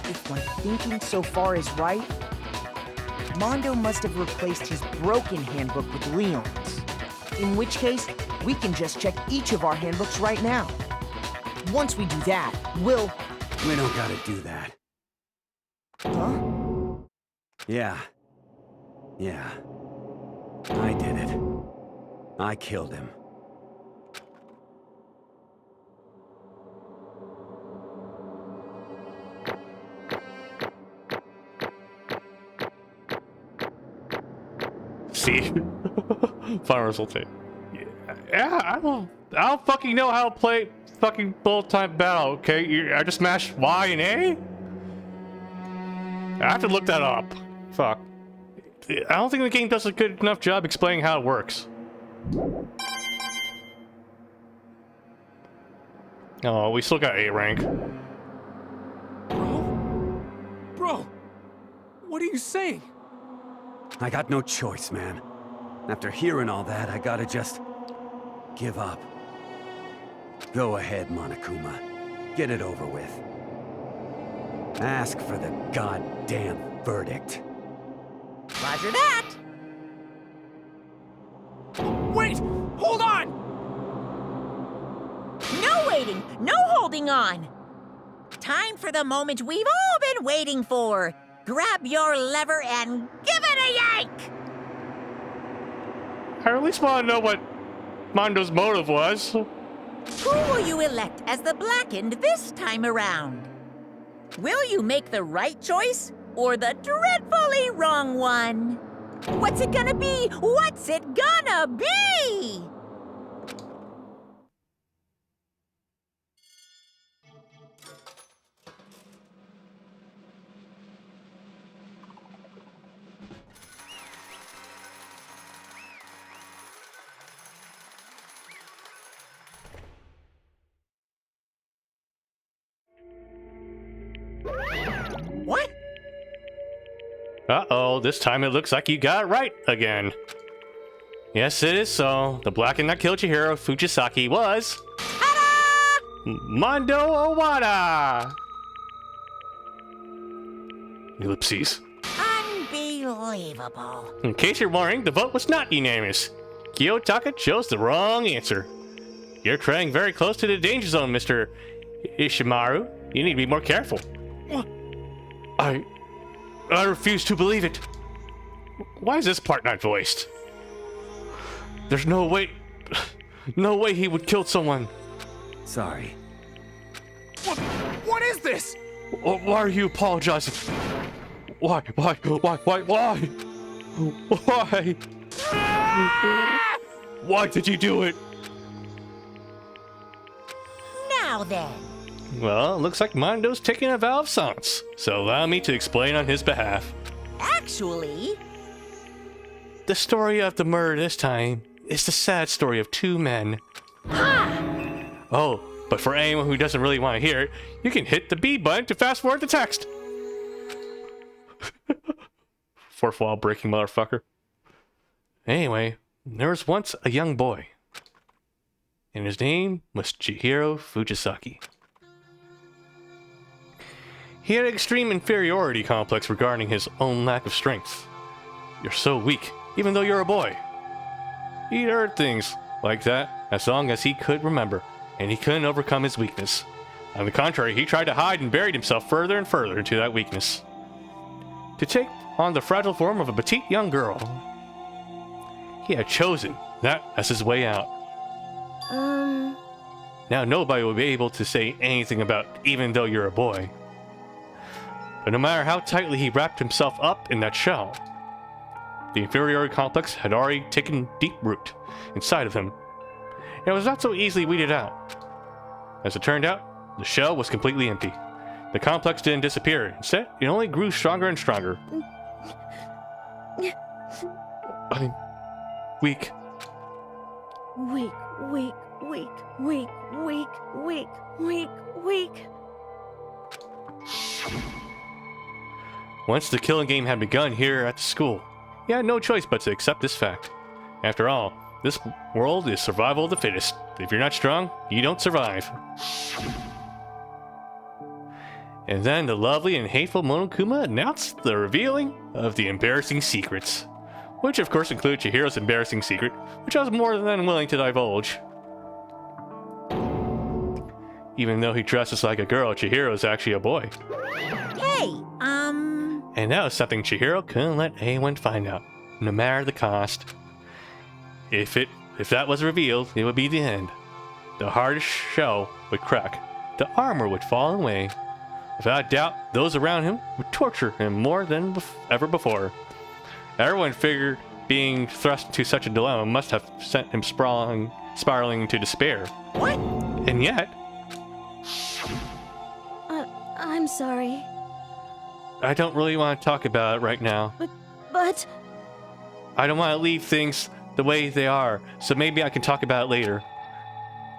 If my thinking so far is right, Mondo must have replaced his broken handbook with Leon's. In which case, we can just check each of our handbooks right now. Once we do that, we'll... We don't gotta do that. Huh? Yeah. I did it. I killed him. See? Final result. Yeah, I don't fucking know how to play fucking bullet time battle, okay? I just mashed Y and A? I have to look that up. Fuck. I don't think the game does a good enough job explaining how it works. Oh, we still got A rank. Bro, what are you saying? I got no choice, man. After hearing all that, I gotta just... give up. Go ahead, Monokuma. Get it over with. Ask for the goddamn verdict. Roger that! Wait! Hold on! No waiting! No holding on! Time for the moment we've all been waiting for! Grab your lever and give it a yank! I at least want to know what Mondo's motive was. Who will you elect as the Blackened this time around? Will you make the right choice or the dreadfully wrong one? What's it gonna be? What's it gonna be? What? Uh-oh, this time it looks like you got it right again. Yes, it is so. The Blackened that killed Chihiro Fujisaki was... Mondo Owada! Ellipses. Unbelievable. In case you're wondering, the vote was not unanimous. Kiyotaka chose the wrong answer. You're treading very close to the danger zone, Mr. Ishimaru. You need to be more careful. What? I refuse to believe it. Why is this part not voiced? There's no way he would kill someone. Sorry. What is this? Why are you apologizing? Why? Why did you do it? Now then. Well, it looks like Mondo's taking a vow of silence, so allow me to explain on his behalf. Actually... The story of the murder this time is the sad story of two men. Ha! Oh, but for anyone who doesn't really want to hear it, you can hit the B button to fast forward the text. Fourth wall breaking motherfucker. Anyway, there was once a young boy, and his name was Chihiro Fujisaki. He had an extreme inferiority complex regarding his own lack of strength. You're so weak, even though you're a boy. He'd heard things like that as long as he could remember, and he couldn't overcome his weakness. On the contrary, he tried to hide and buried himself further and further into that weakness, to take on the fragile form of a petite young girl. He had chosen that as his way out. Now nobody will be able to say anything about even though you're a boy. But no matter how tightly he wrapped himself up in that shell, the inferiority complex had already taken deep root inside of him, and it was not so easily weeded out. As it turned out, the shell was completely empty. The complex didn't disappear. Instead, it only grew stronger and stronger. I'm weak. Weak. Once the killing game had begun here at the school, he had no choice but to accept this fact. After all, this world is survival of the fittest. If you're not strong, you don't survive. And then the lovely and hateful Monokuma announced the revealing of the embarrassing secrets. Which of course included Chihiro's embarrassing secret, which I was more than willing to divulge. Even though he dresses like a girl, Chihiro is actually a boy. Hey, And that was something Chihiro couldn't let anyone find out, no matter the cost. If that was revealed, it would be the end. The hardest shell would crack, the armor would fall away. Without doubt, those around him would torture him more than ever before. Everyone figured being thrust into such a dilemma must have sent him spiraling into despair. What? And yet... I'm sorry. I don't really want to talk about it right now. But... I don't want to leave things the way they are, so maybe I can talk about it later.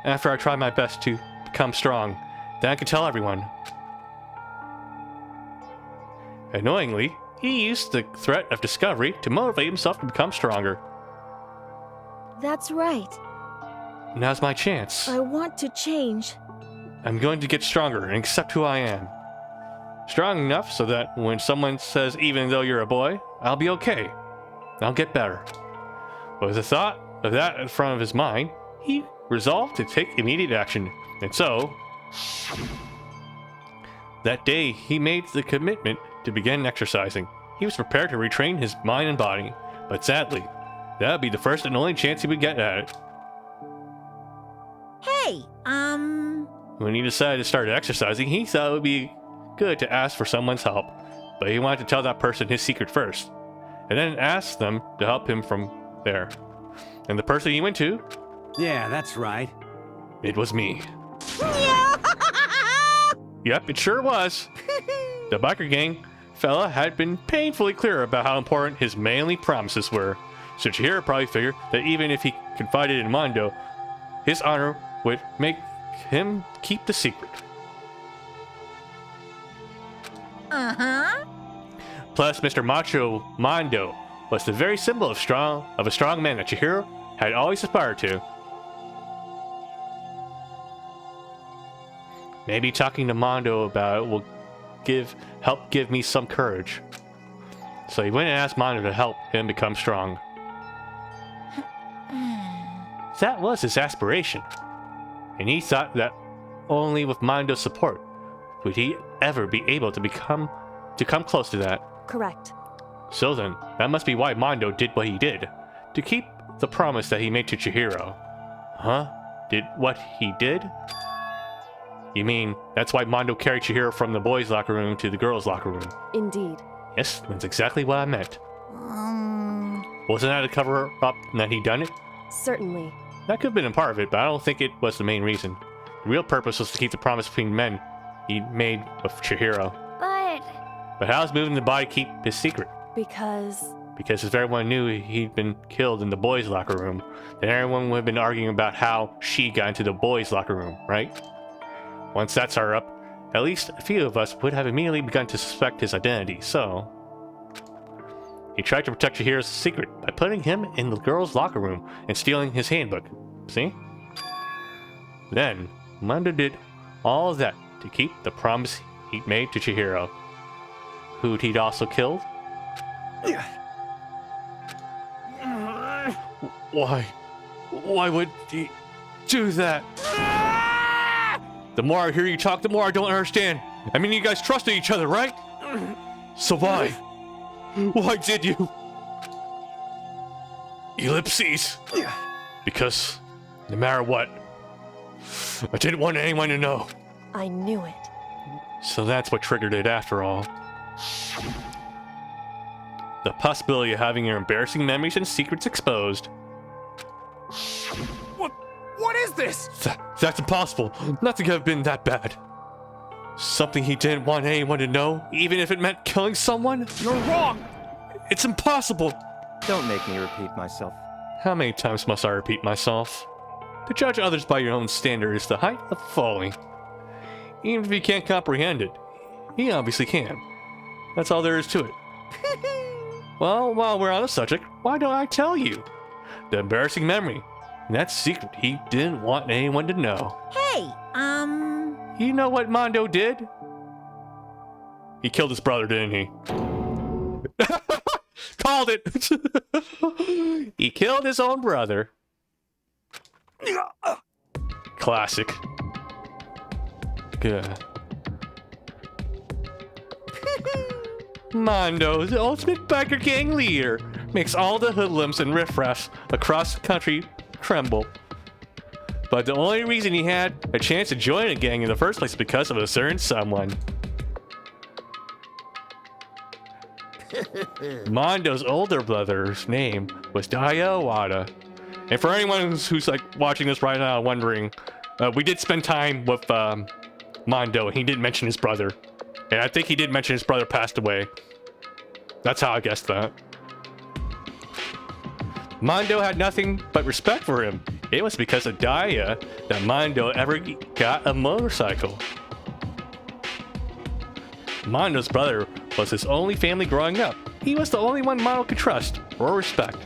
After I try my best to become strong, then I can tell everyone. Annoyingly, he used the threat of discovery to motivate himself to become stronger. That's right. Now's my chance. I want to change. I'm going to get stronger and accept who I am. Strong enough so that when someone says even though you're a boy, I'll be okay. I'll get better. With the thought of that in front of his mind, he resolved to take immediate action. And so, that day he made the commitment to begin exercising. He was prepared to retrain his mind and body, but sadly, That'd be the first and only chance he would get at it. Hey, When he decided to start exercising, he thought it would be good to ask for someone's help, but he wanted to tell that person his secret first, and then ask them to help him from there. And the person he went to? Yeah, that's right. It was me. Yep, it sure was. The biker gang fella had been painfully clear about how important his manly promises were, so Chihiro probably figured that even if he confided in Mondo, his honor would make him keep the secret. Uh-huh. Plus, Mr. Macho Mondo was the very symbol of a strong man that Chihiro had always aspired to. Maybe talking to Mondo about it will help give me some courage. So he went and asked Mondo to help him become strong. That was his aspiration. And he thought that only with Mondo's support would he ever be able to come close to that. Correct. So then, that must be why Mondo did what he did, to keep the promise that he made to Chihiro. Huh? Did what he did? You mean, that's why Mondo carried Chihiro from the boys' locker room to the girls' locker room? Indeed. Yes, that's exactly what I meant. Wasn't that a cover-up that he'd done it? Certainly. That could have been a part of it, but I don't think it was the main reason. The real purpose was to keep the promise between men he made with Chihiro. But how's moving the body keep his secret? Because if everyone knew he'd been killed in the boys' locker room, then everyone would have been arguing about how she got into the boys' locker room, right? Once that started up, at least a few of us would have immediately begun to suspect his identity, so... He tried to protect Chihiro's secret by putting him in the girls' locker room and stealing his handbook. See? Then, Mondo did all of that to keep the promise he'd made to Chihiro, who'd he'd also killed. Why would he do that? The more I hear you talk, the more I don't understand. I mean, you guys trusted each other, right? So why? Why did you? Ellipses. Because, no matter what, I didn't want anyone to know. I knew it. So that's what triggered it after all. The possibility of having your embarrassing memories and secrets exposed. What is this? That's impossible. Nothing could have been that bad. Something he didn't want anyone to know, even if it meant killing someone? You're wrong! It's impossible! Don't make me repeat myself. How many times must I repeat myself? To judge others by your own standard is the height of folly. Even if you can't comprehend it, he obviously can. That's all there is to it. Well, while we're on the subject, why don't I tell you? The embarrassing memory. That secret he didn't want anyone to know. Hey, You know what Mondo did? He killed his brother, didn't he? Called it! He killed his own brother. Classic. Good. Mondo, the ultimate biker gang leader, makes all the hoodlums and riffraffs across the country tremble. But the only reason he had a chance to join a gang in the first place is because of a certain someone. Mondo's older brother's name was Daya Owada. And for anyone who's like watching this right now wondering, we did spend time with Mondo, and he did mention his brother. And I think he did mention his brother passed away. That's how I guessed that. Mondo had nothing but respect for him. It was because of Daya that Mondo ever got a motorcycle. Mondo's brother was his only family growing up. He was the only one Mondo could trust or respect.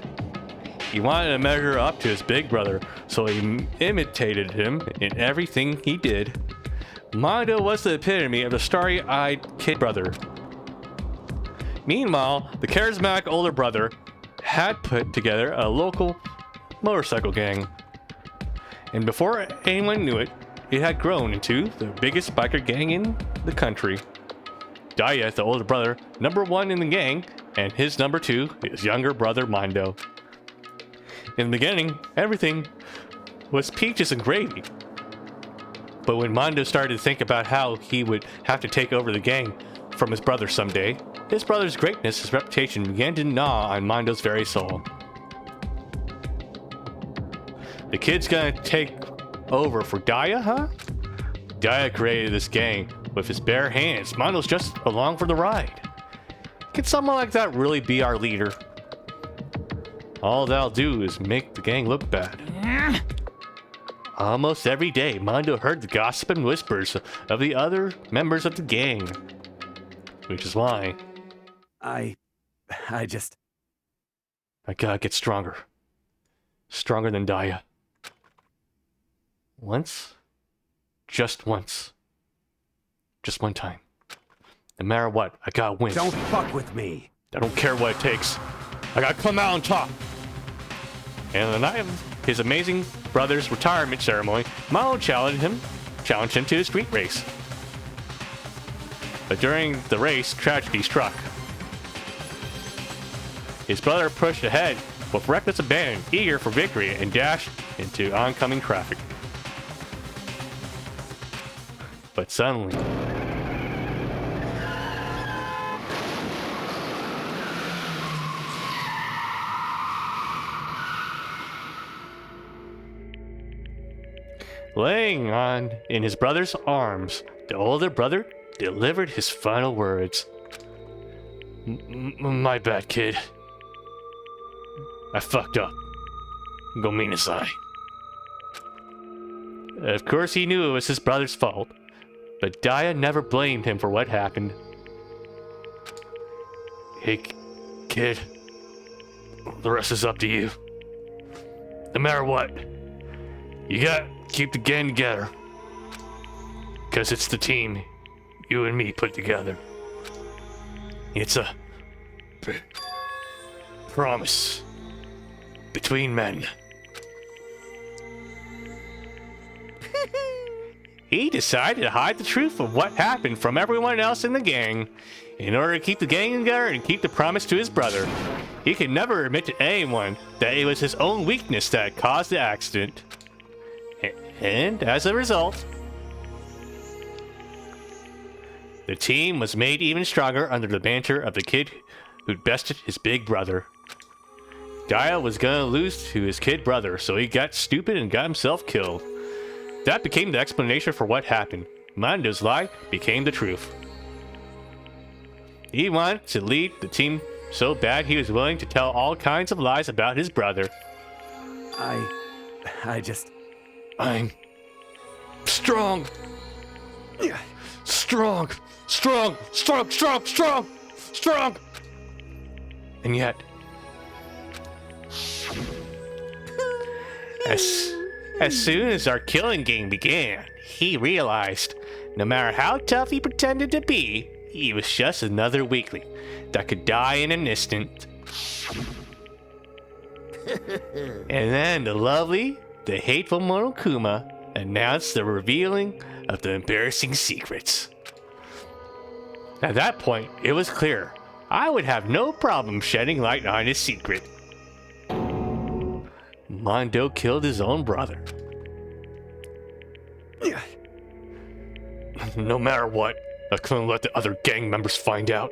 He wanted to measure up to his big brother, so he imitated him in everything he did. Mondo was the epitome of the starry-eyed kid brother. Meanwhile, the charismatic older brother had put together a local motorcycle gang. And before anyone knew it, it had grown into the biggest biker gang in the country. Daya, the older brother, number one in the gang, and his number two, his younger brother Mondo. In the beginning, everything was peaches and gravy. But when Mondo started to think about how he would have to take over the gang from his brother someday, his brother's greatness, his reputation began to gnaw on Mondo's very soul. The kid's gonna take over for Daya, huh? Daya created this gang with his bare hands. Mondo's just along for the ride. Can someone like that really be our leader? All they'll do is make the gang look bad. Almost every day, Mondo heard the gossip and whispers of the other members of the gang. Which is why... I gotta get stronger. Stronger than Daya. Once? Just once. Just one time. No matter what, I gotta win. Don't fuck with me. I don't care what it takes. I gotta come out on top. And on the night of his amazing brother's retirement ceremony, Mondo challenged him to a street race. But during the race, tragedy struck. His brother pushed ahead with reckless abandon, eager for victory, and dashed into oncoming traffic. But suddenly... laying in his brother's arms, the older brother delivered his final words. My bad, kid. I fucked up. Go mean aside. Of course he knew it was his brother's fault, but Daya never blamed him for what happened. Hey, kid. The rest is up to you. No matter what, you gotta keep the gang together. Because it's the team you and me put together. It's a promise between men. He decided to hide the truth of what happened from everyone else in the gang in order to keep the gang together and keep the promise to his brother. He could never admit to anyone that it was his own weakness that caused the accident. And as a result, the team was made even stronger under the banter of the kid who'd bested his big brother. Daya was gonna lose to his kid brother, so he got stupid and got himself killed. That became the explanation for what happened. Mondo's lie became the truth. He wanted to lead the team so bad he was willing to tell all kinds of lies about his brother. I'm strong. Strong. And yet, as soon as our killing game began, he realized no matter how tough he pretended to be, he was just another weakling that could die in an instant. And then the hateful Monokuma announced the revealing of the embarrassing secrets. At that point, it was clear I would have no problem shedding light on his secret. Mondo killed his own brother. No matter what, I couldn't let the other gang members find out.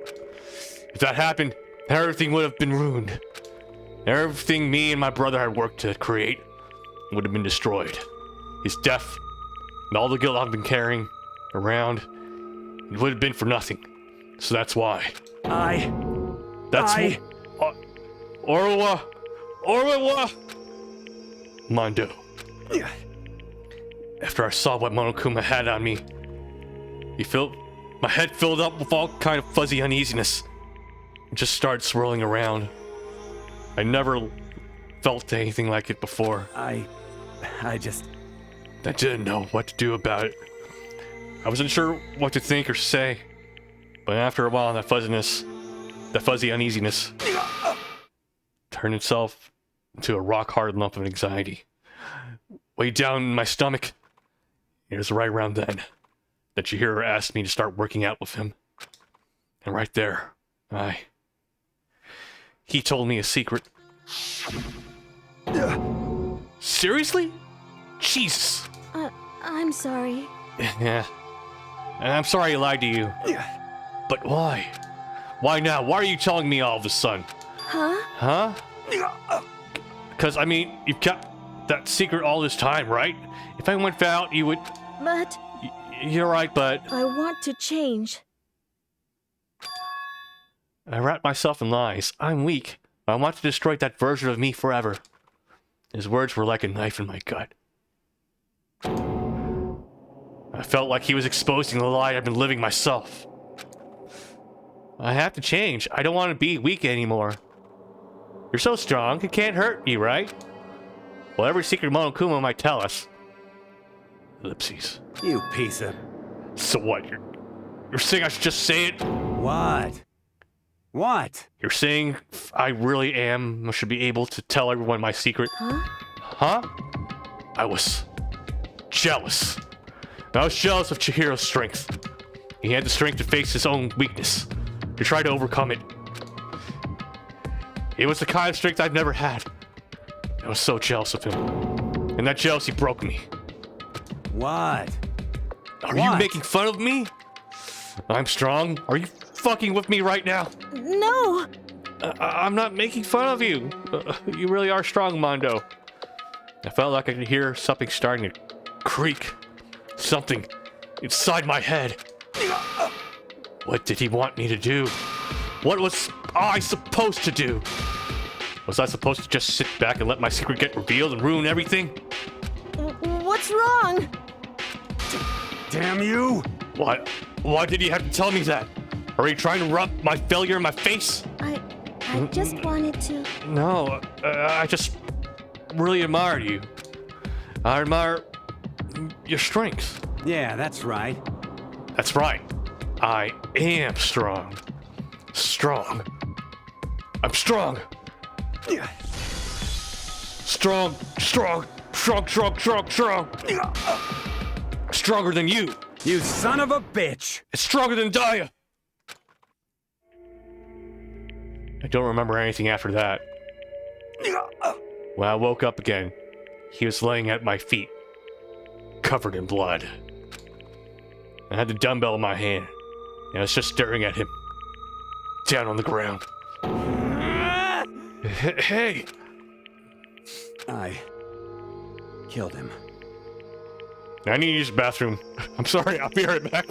If that happened, everything would have been ruined. Everything me and my brother had worked to create would have been destroyed. His death and all the guilt I've been carrying around, it would have been for nothing. So that's why. Orwa! Mondo. After I saw what Monokuma had on me, my head filled up with all kind of fuzzy uneasiness. It just started swirling around. I never felt anything like it before. I didn't know what to do about it. I wasn't sure what to think or say. But after a while, that fuzzy uneasiness, turned itself into a rock-hard lump of anxiety. Way down in my stomach. It was right around then that Chihiro asked me to start working out with him. And right there, he told me a secret. Seriously? Jesus. I'm sorry. Yeah. And I'm sorry I lied to you. But why? Why now? Why are you telling me all of a sudden? Huh? Huh? Because, I mean, you've kept that secret all this time, right? If anyone found out, you would... But... You're right, but... I want to change. I wrap myself in lies. I'm weak. I want to destroy that version of me forever. His words were like a knife in my gut. I felt like he was exposing the lie I've been living myself. I have to change. I don't want to be weak anymore. You're so strong, it can't hurt you, right? Well, every secret Monokuma might tell us. Ellipses. You piece of... So what? You're saying I should just say it? What? What? You're saying I really am, I should be able to tell everyone my secret? Huh? Huh? I was jealous. I was jealous of Chihiro's strength. He had the strength to face his own weakness, to try to overcome it. It was the kind of strength I've never had. I was so jealous of him. And that jealousy broke me. What? Are you making fun of me? I'm strong. Are you fucking with me right now? No! I'm not making fun of you. You really are strong, Mondo. I felt like I could hear something starting to creak. Something inside my head. What did he want me to do? What was I supposed to do? Was I supposed to just sit back and let my secret get revealed and ruin everything? What's wrong? Damn you! Why did you have to tell me that? Are you trying to rub my failure in my face? I just wanted to... No, I just really admire you. I admire your strength. Yeah, that's right. That's right. I am strong. Strong. I'm strong. Strong. Stronger than you. You son of a bitch! It's stronger than Daya. I don't remember anything after that. When I woke up again, he was laying at my feet, covered in blood. I had the dumbbell in my hand, and I was just staring at him, down on the ground. Hey! I killed him. I need to use the bathroom. I'm sorry, I'll be right back.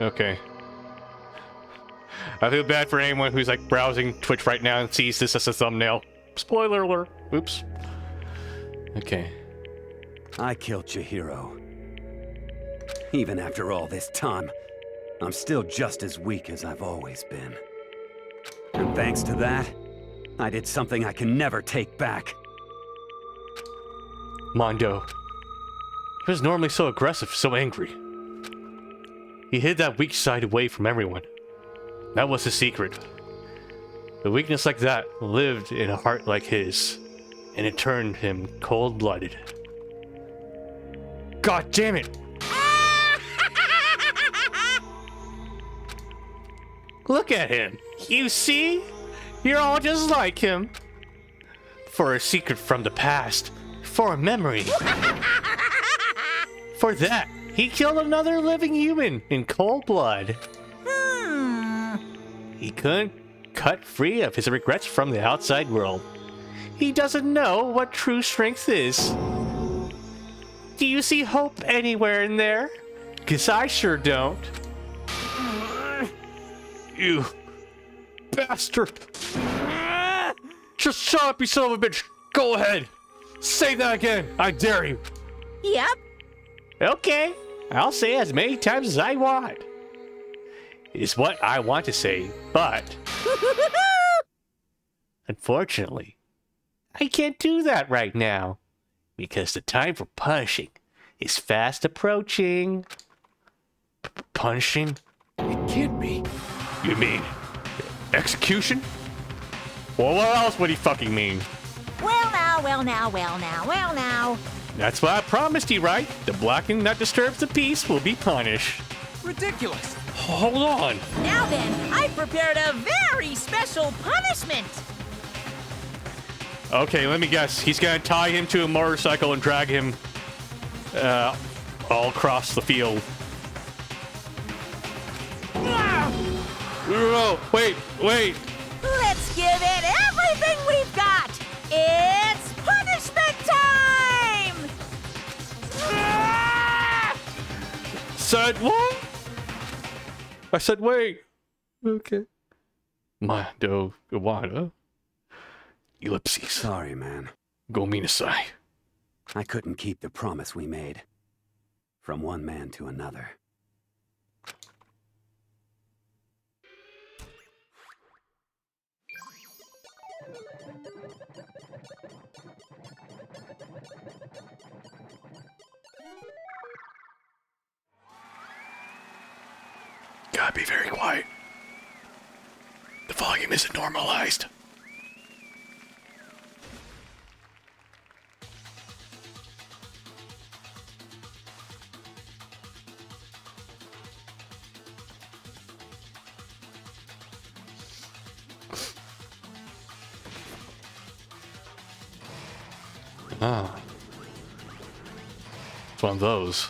Okay. I feel bad for anyone who's like browsing Twitch right now and sees this as a thumbnail. Spoiler alert. Oops. Okay. I killed Chihiro. Even after all this time, I'm still just as weak as I've always been. And thanks to that, I did something I can never take back. Mondo. He was normally so aggressive, so angry. He hid that weak side away from everyone. That was his secret. A weakness like that lived in a heart like his, and it turned him cold-blooded. God damn it! Look at him! You see? You're all just like him. For a secret from the past. For a memory. For that, he killed another living human in cold blood. He couldn't cut free of his regrets from the outside world. He doesn't know what true strength is. Do you see hope anywhere in there? 'Cause I sure don't. You bastard! Just shut up, you son of a bitch! Go ahead! Say that again! I dare you! Yep. Okay, I'll say as many times as I want. Is what I want to say, but... unfortunately, I can't do that right now. Because the time for punishing is fast approaching. Punishing? It can't be. You mean execution? Well, what else would he fucking mean? Well now, well now, well now, well now. That's what I promised you, right? The blocking that disturbs the peace will be punished. Ridiculous. Hold on. Now then, I prepared a very special punishment. Okay, let me guess. He's gonna tie him to a motorcycle and drag him all across the field. Oh, wait. Let's give it everything we've got. It's punishment time! Said what? I said wait. Okay. Mando Iwata. Ellipses. Sorry, man. Go Minasai. I couldn't keep the promise we made. From one man to another. Gotta be very quiet. The volume isn't normalized. Ah. It's one of those.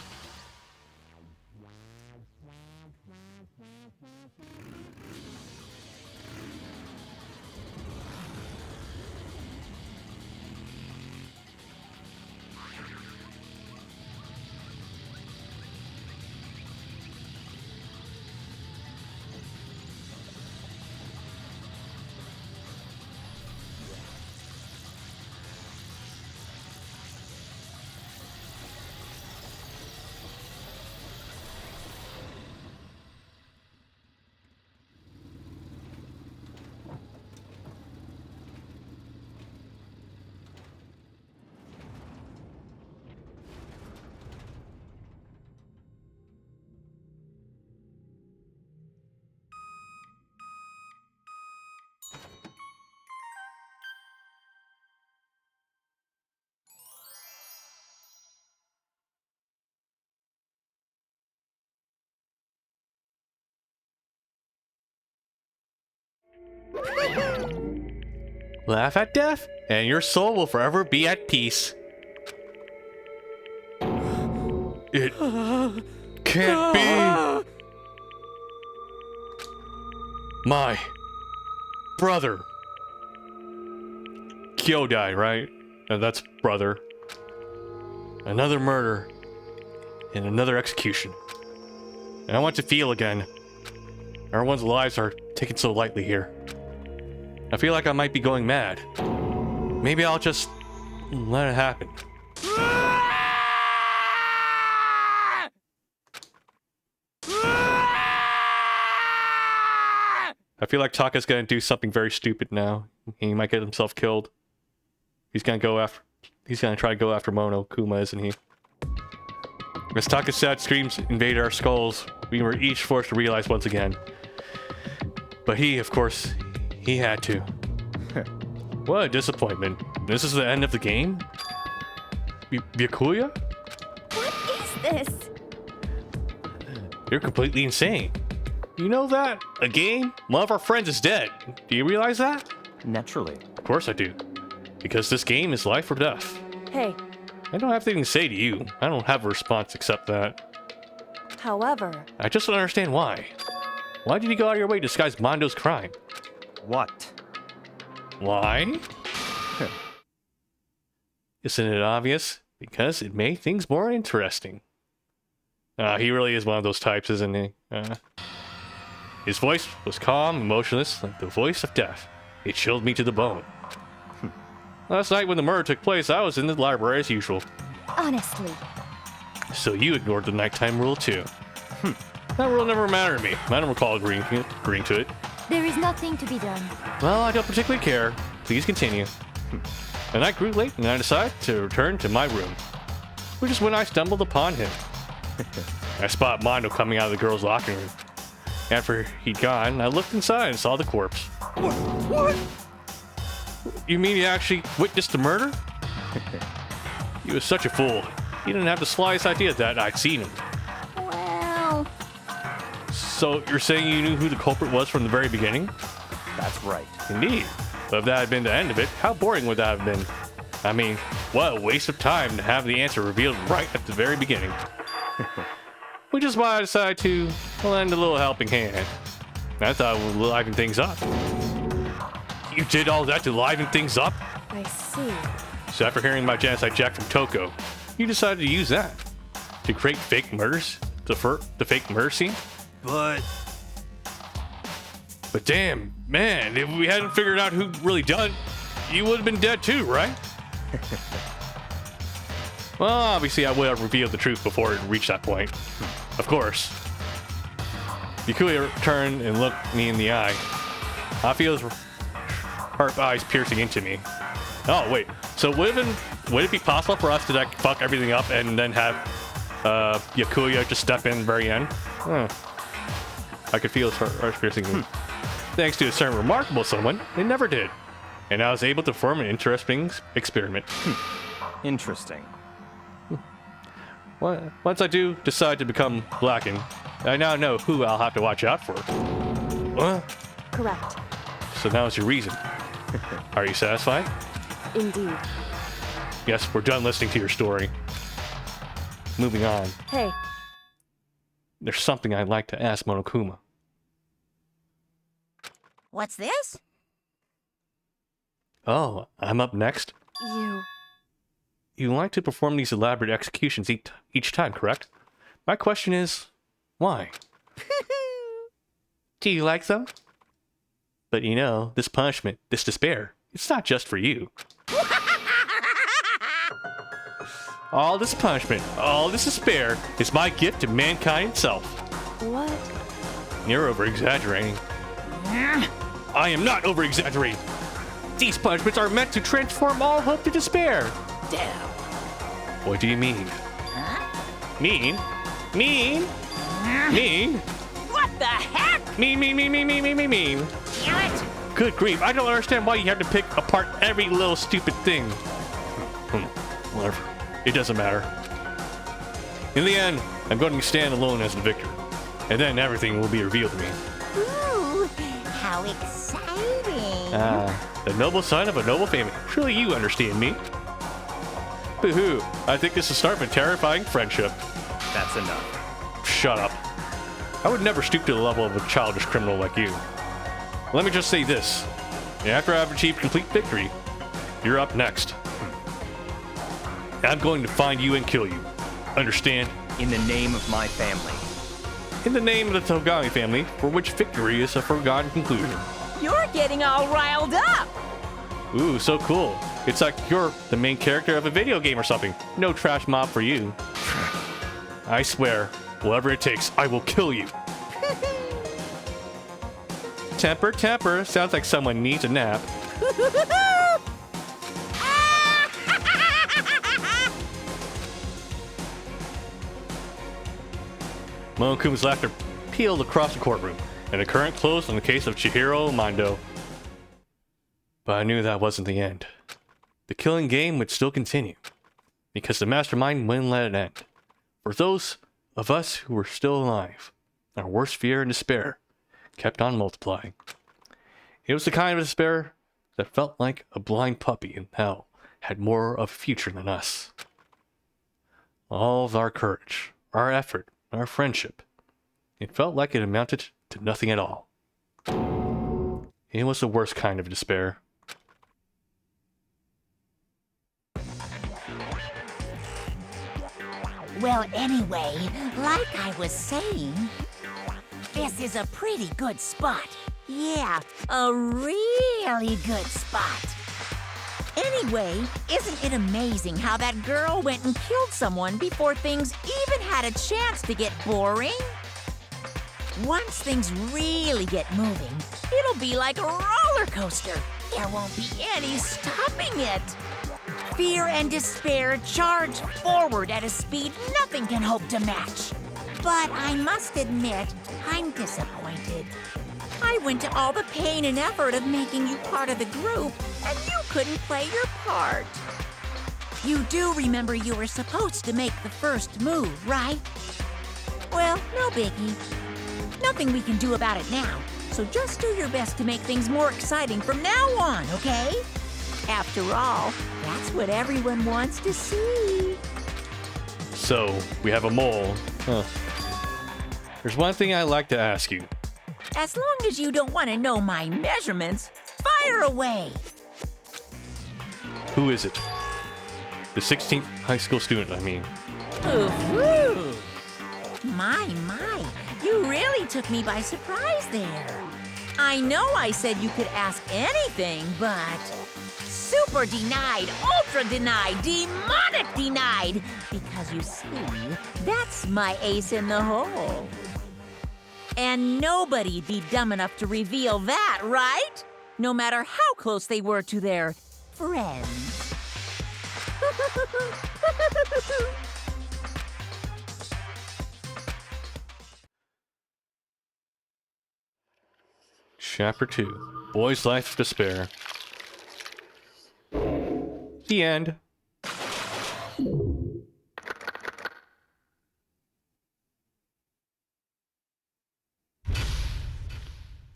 Laugh at death, and your soul will forever be at peace. It can't be. My brother. Kyodai, right? That's brother. Another murder. And another execution. And I want to feel again. Everyone's lives are taken so lightly here. I feel like I might be going mad. Maybe I'll just let it happen. I feel like Taka's gonna do something very stupid now. He might get himself killed. He's gonna try to go after Monokuma, isn't he? As Taka's sad screams invaded our skulls, we were each forced to realize once again. But he, of course, he had to. What a disappointment. This is the end of the game? Byakuya? What is this? You're completely insane. You know that? A game? One of our friends is dead. Do you realize that? Naturally. Of course I do. Because this game is life or death. Hey, I don't have anything to say to you. I don't have a response except that. however, I just don't understand why. Why did you go out of your way to disguise Mondo's crime? What? Why? Isn't it obvious? Because it made things more interesting. He really is one of those types, isn't he? His voice was calm, emotionless, like the voice of death. It chilled me to the bone. Last night when the murder took place, I was in the library as usual. Honestly. So you ignored the nighttime rule too. That rule never mattered to me. I don't recall agreeing to it. There is nothing to be done. Well, I don't particularly care. Please continue. The night grew late and I decided to return to my room, which is when I stumbled upon him. I spot Mondo coming out of the girls' locker room. After he'd gone, I looked inside and saw the corpse. What? You mean you actually witnessed the murder? He was such a fool. He didn't have the slightest idea that I'd seen him. Well, So you're saying you knew who the culprit was from the very beginning? That's right. Indeed. But if that had been the end of it, how boring would that have been? I mean, what a waste of time to have the answer revealed right at the very beginning. Which is why I decided to lend a little helping hand. I thought it would liven things up. You did all that to liven things up? I see. So after hearing about Genocide Jack from Toko, you decided to use that to create fake murders? The fake murder scene? But damn, man, if we hadn't figured out who really done it, you would have been dead too, right? Well, obviously I would have revealed the truth before it reached that point. Of course. Byakuya turned and looked me in the eye. I feel his sharp eyes piercing into me. Oh, wait. So would it be possible for us to like fuck everything up and then have Byakuya just step in at the very end? I could feel his eyes piercing me. Thanks to a certain remarkable someone, it never did. And I was able to form an interesting experiment. Interesting. Once I do decide to become blackened, I now know who I'll have to watch out for. Correct. So now is your reason. Are you satisfied? Indeed. Yes, we're done listening to your story. Moving on. Hey, There's something I'd like to ask Monokuma. What's this? Oh, I'm up next? You like to perform these elaborate executions each time, correct? My question is, why? Do you like them? But you know, this punishment, this despair, it's not just for you. All this punishment, all this despair is my gift to mankind itself. what? You're over-exaggerating. I am not over-exaggerating. These punishments are meant to transform all hope to despair. Damn. What do you mean? Huh? Mean? Mean? Mean? What the heck? Mean. Damn it! Good grief, I don't understand why you have to pick apart every little stupid thing. Whatever. It doesn't matter. In the end, I'm going to stand alone as the victor. And then everything will be revealed to me. Ooh, how exciting! The noble son of a noble family. Surely you understand me. Boo-hoo. I think this is the start of a terrifying friendship. That's enough. Shut up. I would never stoop to the level of a childish criminal like you. Let me just say this. After I've achieved complete victory, you're up next. I'm going to find you and kill you. Understand? In the name of my family. In the name of the Togami family, for which victory is a foregone conclusion. You're getting all riled up. Ooh, so cool. It's like you're the main character of a video game or something. No trash mob for you. I swear, whatever it takes, I will kill you. Temper. Sounds like someone needs a nap. Monokuma's laughter pealed across the courtroom, and the current closed on the case of Chihiro Mondo. But I knew that wasn't the end. The killing game would still continue, because the mastermind wouldn't let it end. For those of us who were still alive, our worst fear and despair kept on multiplying. It was the kind of despair that felt like a blind puppy in hell had more of a future than us. All of our courage, our effort, our friendship, it felt like it amounted to nothing at all. It was the worst kind of despair. Well, anyway, like I was saying, this is a pretty good spot. Yeah, a really good spot. Anyway, isn't it amazing how that girl went and killed someone before things even had a chance to get boring? Once things really get moving, it'll be like a roller coaster. There won't be any stopping it. Fear and despair charge forward at a speed nothing can hope to match. But I must admit, I'm disappointed. I went to all the pain and effort of making you part of the group, and you couldn't play your part. You do remember you were supposed to make the first move, right? Well, no biggie. Nothing we can do about it now, so just do your best to make things more exciting from now on, okay? After all, that's what everyone wants to see. So, we have a mole. Huh. There's one thing I'd like to ask you. As long as you don't want to know my measurements, fire away! Who is it? The 16th high school student, I mean. Ooh. My, you really took me by surprise there. I know I said you could ask anything, but... super denied, ultra denied, demonic denied! Because you see, that's my ace in the hole. And nobody'd be dumb enough to reveal that, right? No matter how close they were to their friends. Chapter 2. Boy's Life of Despair. The end.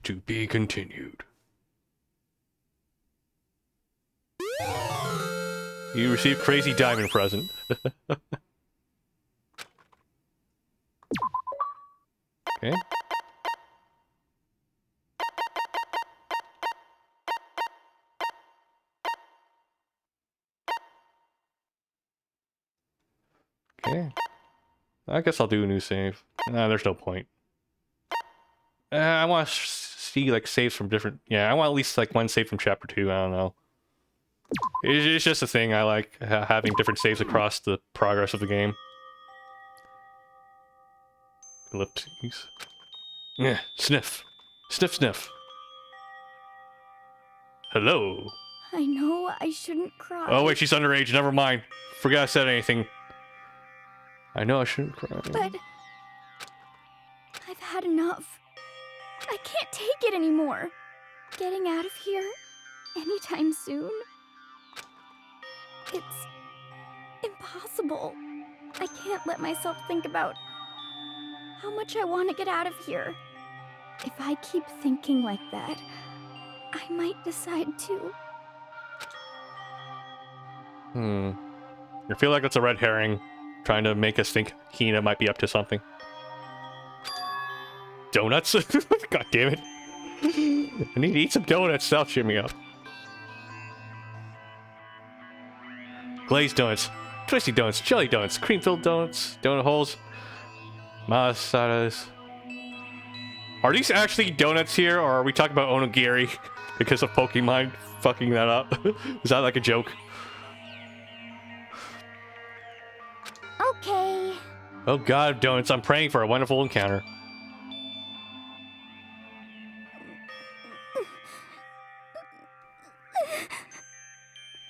To be continued. You received Crazy Diamond present. Okay. Okay. I guess I'll do a new save. Nah, there's no point. I want to see, like, saves from different... Yeah, I want at least, like, one save from Chapter 2. I don't know. It's just a thing I like, having different saves across the progress of the game. Ellipses. Yeah, sniff. Sniff, sniff. Hello. I know I shouldn't cry. Oh, wait, she's underage. Never mind. Forgot I said anything. I know I shouldn't cry. But... I've had enough. I can't take it anymore. Getting out of here anytime soon. It's impossible. I can't let myself think about how much I want to get out of here. If I keep thinking like that, I might decide to. I feel like it's a red herring, trying to make us think Hina might be up to something. Donuts? God damn it. I need to eat some donuts. That'll cheer me up. Glazed donuts, twisty donuts, jelly donuts, cream-filled donuts, donut holes, malasadas. Are these actually donuts here, or are we talking about onigiri because of Pokemon fucking that up? Is that like a joke? Okay. Oh god, donuts, I'm praying for a wonderful encounter.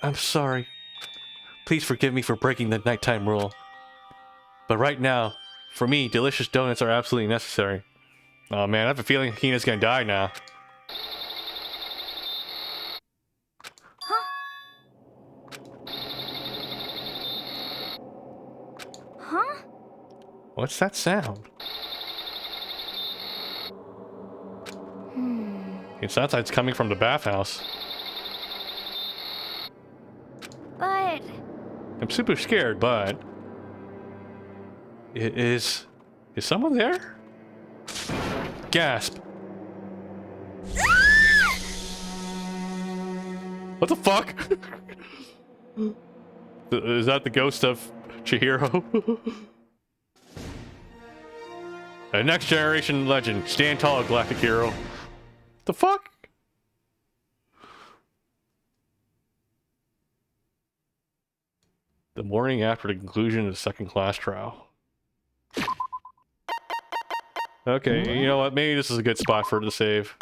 I'm sorry. Please forgive me for breaking the nighttime rule. But right now, For me, delicious donuts are absolutely necessary. Oh man, I have a feeling Hina's gonna die now. Huh? What's that sound? It sounds like it's coming from the bathhouse. But... I'm super scared, but... Is someone there? Gasp. What the fuck? Is that the ghost of Chihiro? A next generation legend. Stand tall, galactic hero. The fuck? The morning after the conclusion of the second class trial. Okay, you know what? Maybe this is a good spot for it to save.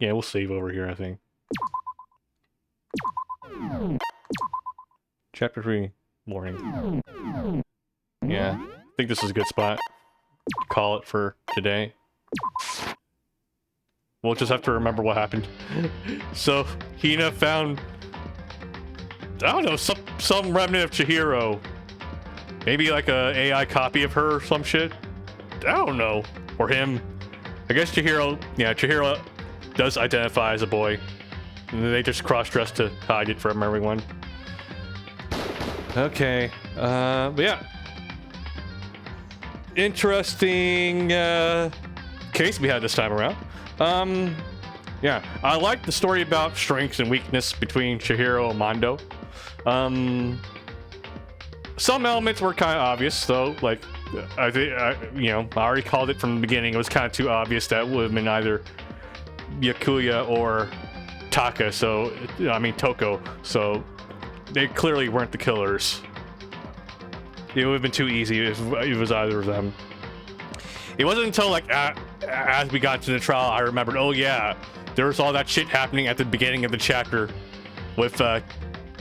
Yeah, we'll save over here, I think. Chapter 3, morning. Yeah, I think this is a good spot to call it for today. We'll just have to remember what happened. So, Hina found... I don't know, some remnant of Chihiro. Maybe like a AI copy of her or some shit. I don't know. Or him. I guess Chihiro... Yeah, Chihiro does identify as a boy. And they just cross-dressed to hide it from everyone. Okay. But yeah. Interesting case we had this time around. Yeah, I like the story about strengths and weakness between Chihiro and Mondo. Some elements were kind of obvious, though. Like, I think, you know, I already called it from the beginning. It was kind of too obvious that it would have been either Yakuya or Taka. So, I mean Toko. So, they clearly weren't the killers. It would have been too easy if it was either of them. It wasn't until, like, as we got to the trial, I remembered, oh yeah, there was all that shit happening at the beginning of the chapter with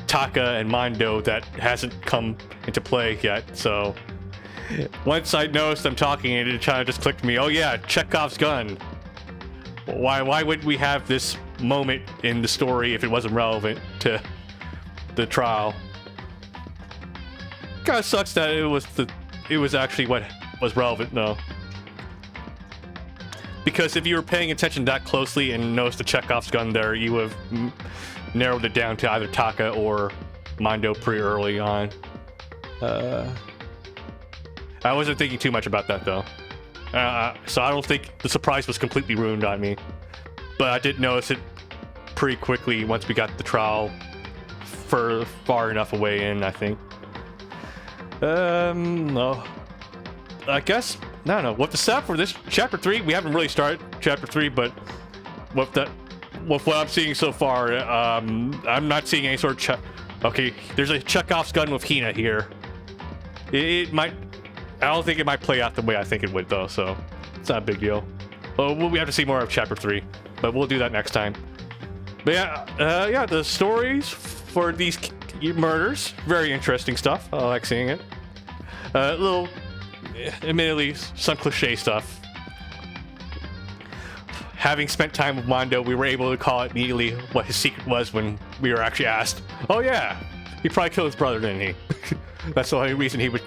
Taka and Mondo that hasn't come into play yet. So once I noticed them talking, it kind of just clicked to me, oh yeah, Chekhov's gun. Why would we have this moment in the story if it wasn't relevant to the trial? Kind of sucks that it was actually what was relevant though. Because if you were paying attention that closely and noticed the Chekhov's gun there, you would have narrowed it down to either Taka or Mondo pretty early on. I wasn't thinking too much about that though. So I don't think the surprise was completely ruined on me. But I did notice it pretty quickly once we got the trial far enough away in, I think. No. I guess... I don't know. With the setup for this chapter 3, we haven't really started chapter 3, but with what I'm seeing so far, I'm not seeing any sort of okay, there's a Chekhov's gun with Hina here. It might... I don't think it might play out the way I think it would, though, so it's not a big deal. Well, we have to see more of chapter 3, but we'll do that next time. But yeah, yeah, the stories for these murders, very interesting stuff. I like seeing it. Little... admittedly, some cliche stuff. Having spent time with Mondo, we were able to call it immediately what his secret was when we were actually asked. Oh yeah, he probably killed his brother, didn't he? That's the only reason he would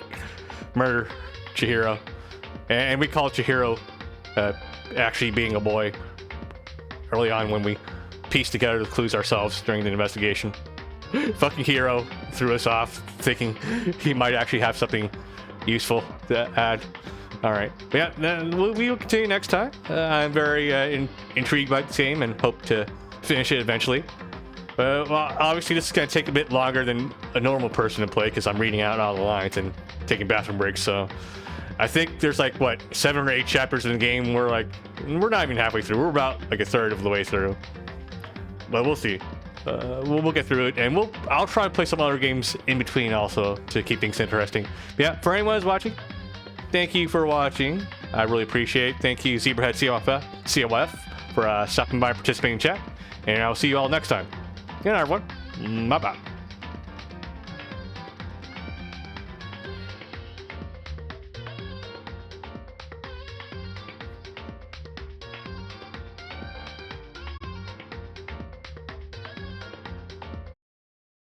murder Chihiro. And we called Chihiro actually being a boy early on when we pieced together the clues ourselves during the investigation. Fucking Hero threw us off thinking he might actually have something useful to add. Alright, yeah, we will continue next time. I'm very intrigued by the game and hope to finish it eventually. Well, obviously this is going to take a bit longer than a normal person to play because I'm reading out all the lines and taking bathroom breaks, so I think there's like, what, 7 or 8 chapters in the game. We're not even halfway through. We're about like a third of the way through. But we'll see. We'll get through it, and I'll try to play some other games in between also to keep things interesting. Yeah, for anyone who's watching, thank you for watching. I really appreciate it. Thank you, Zebrahead COF, for stopping by, participating in chat, and I'll see you all next time. Good night, everyone. Bye-bye.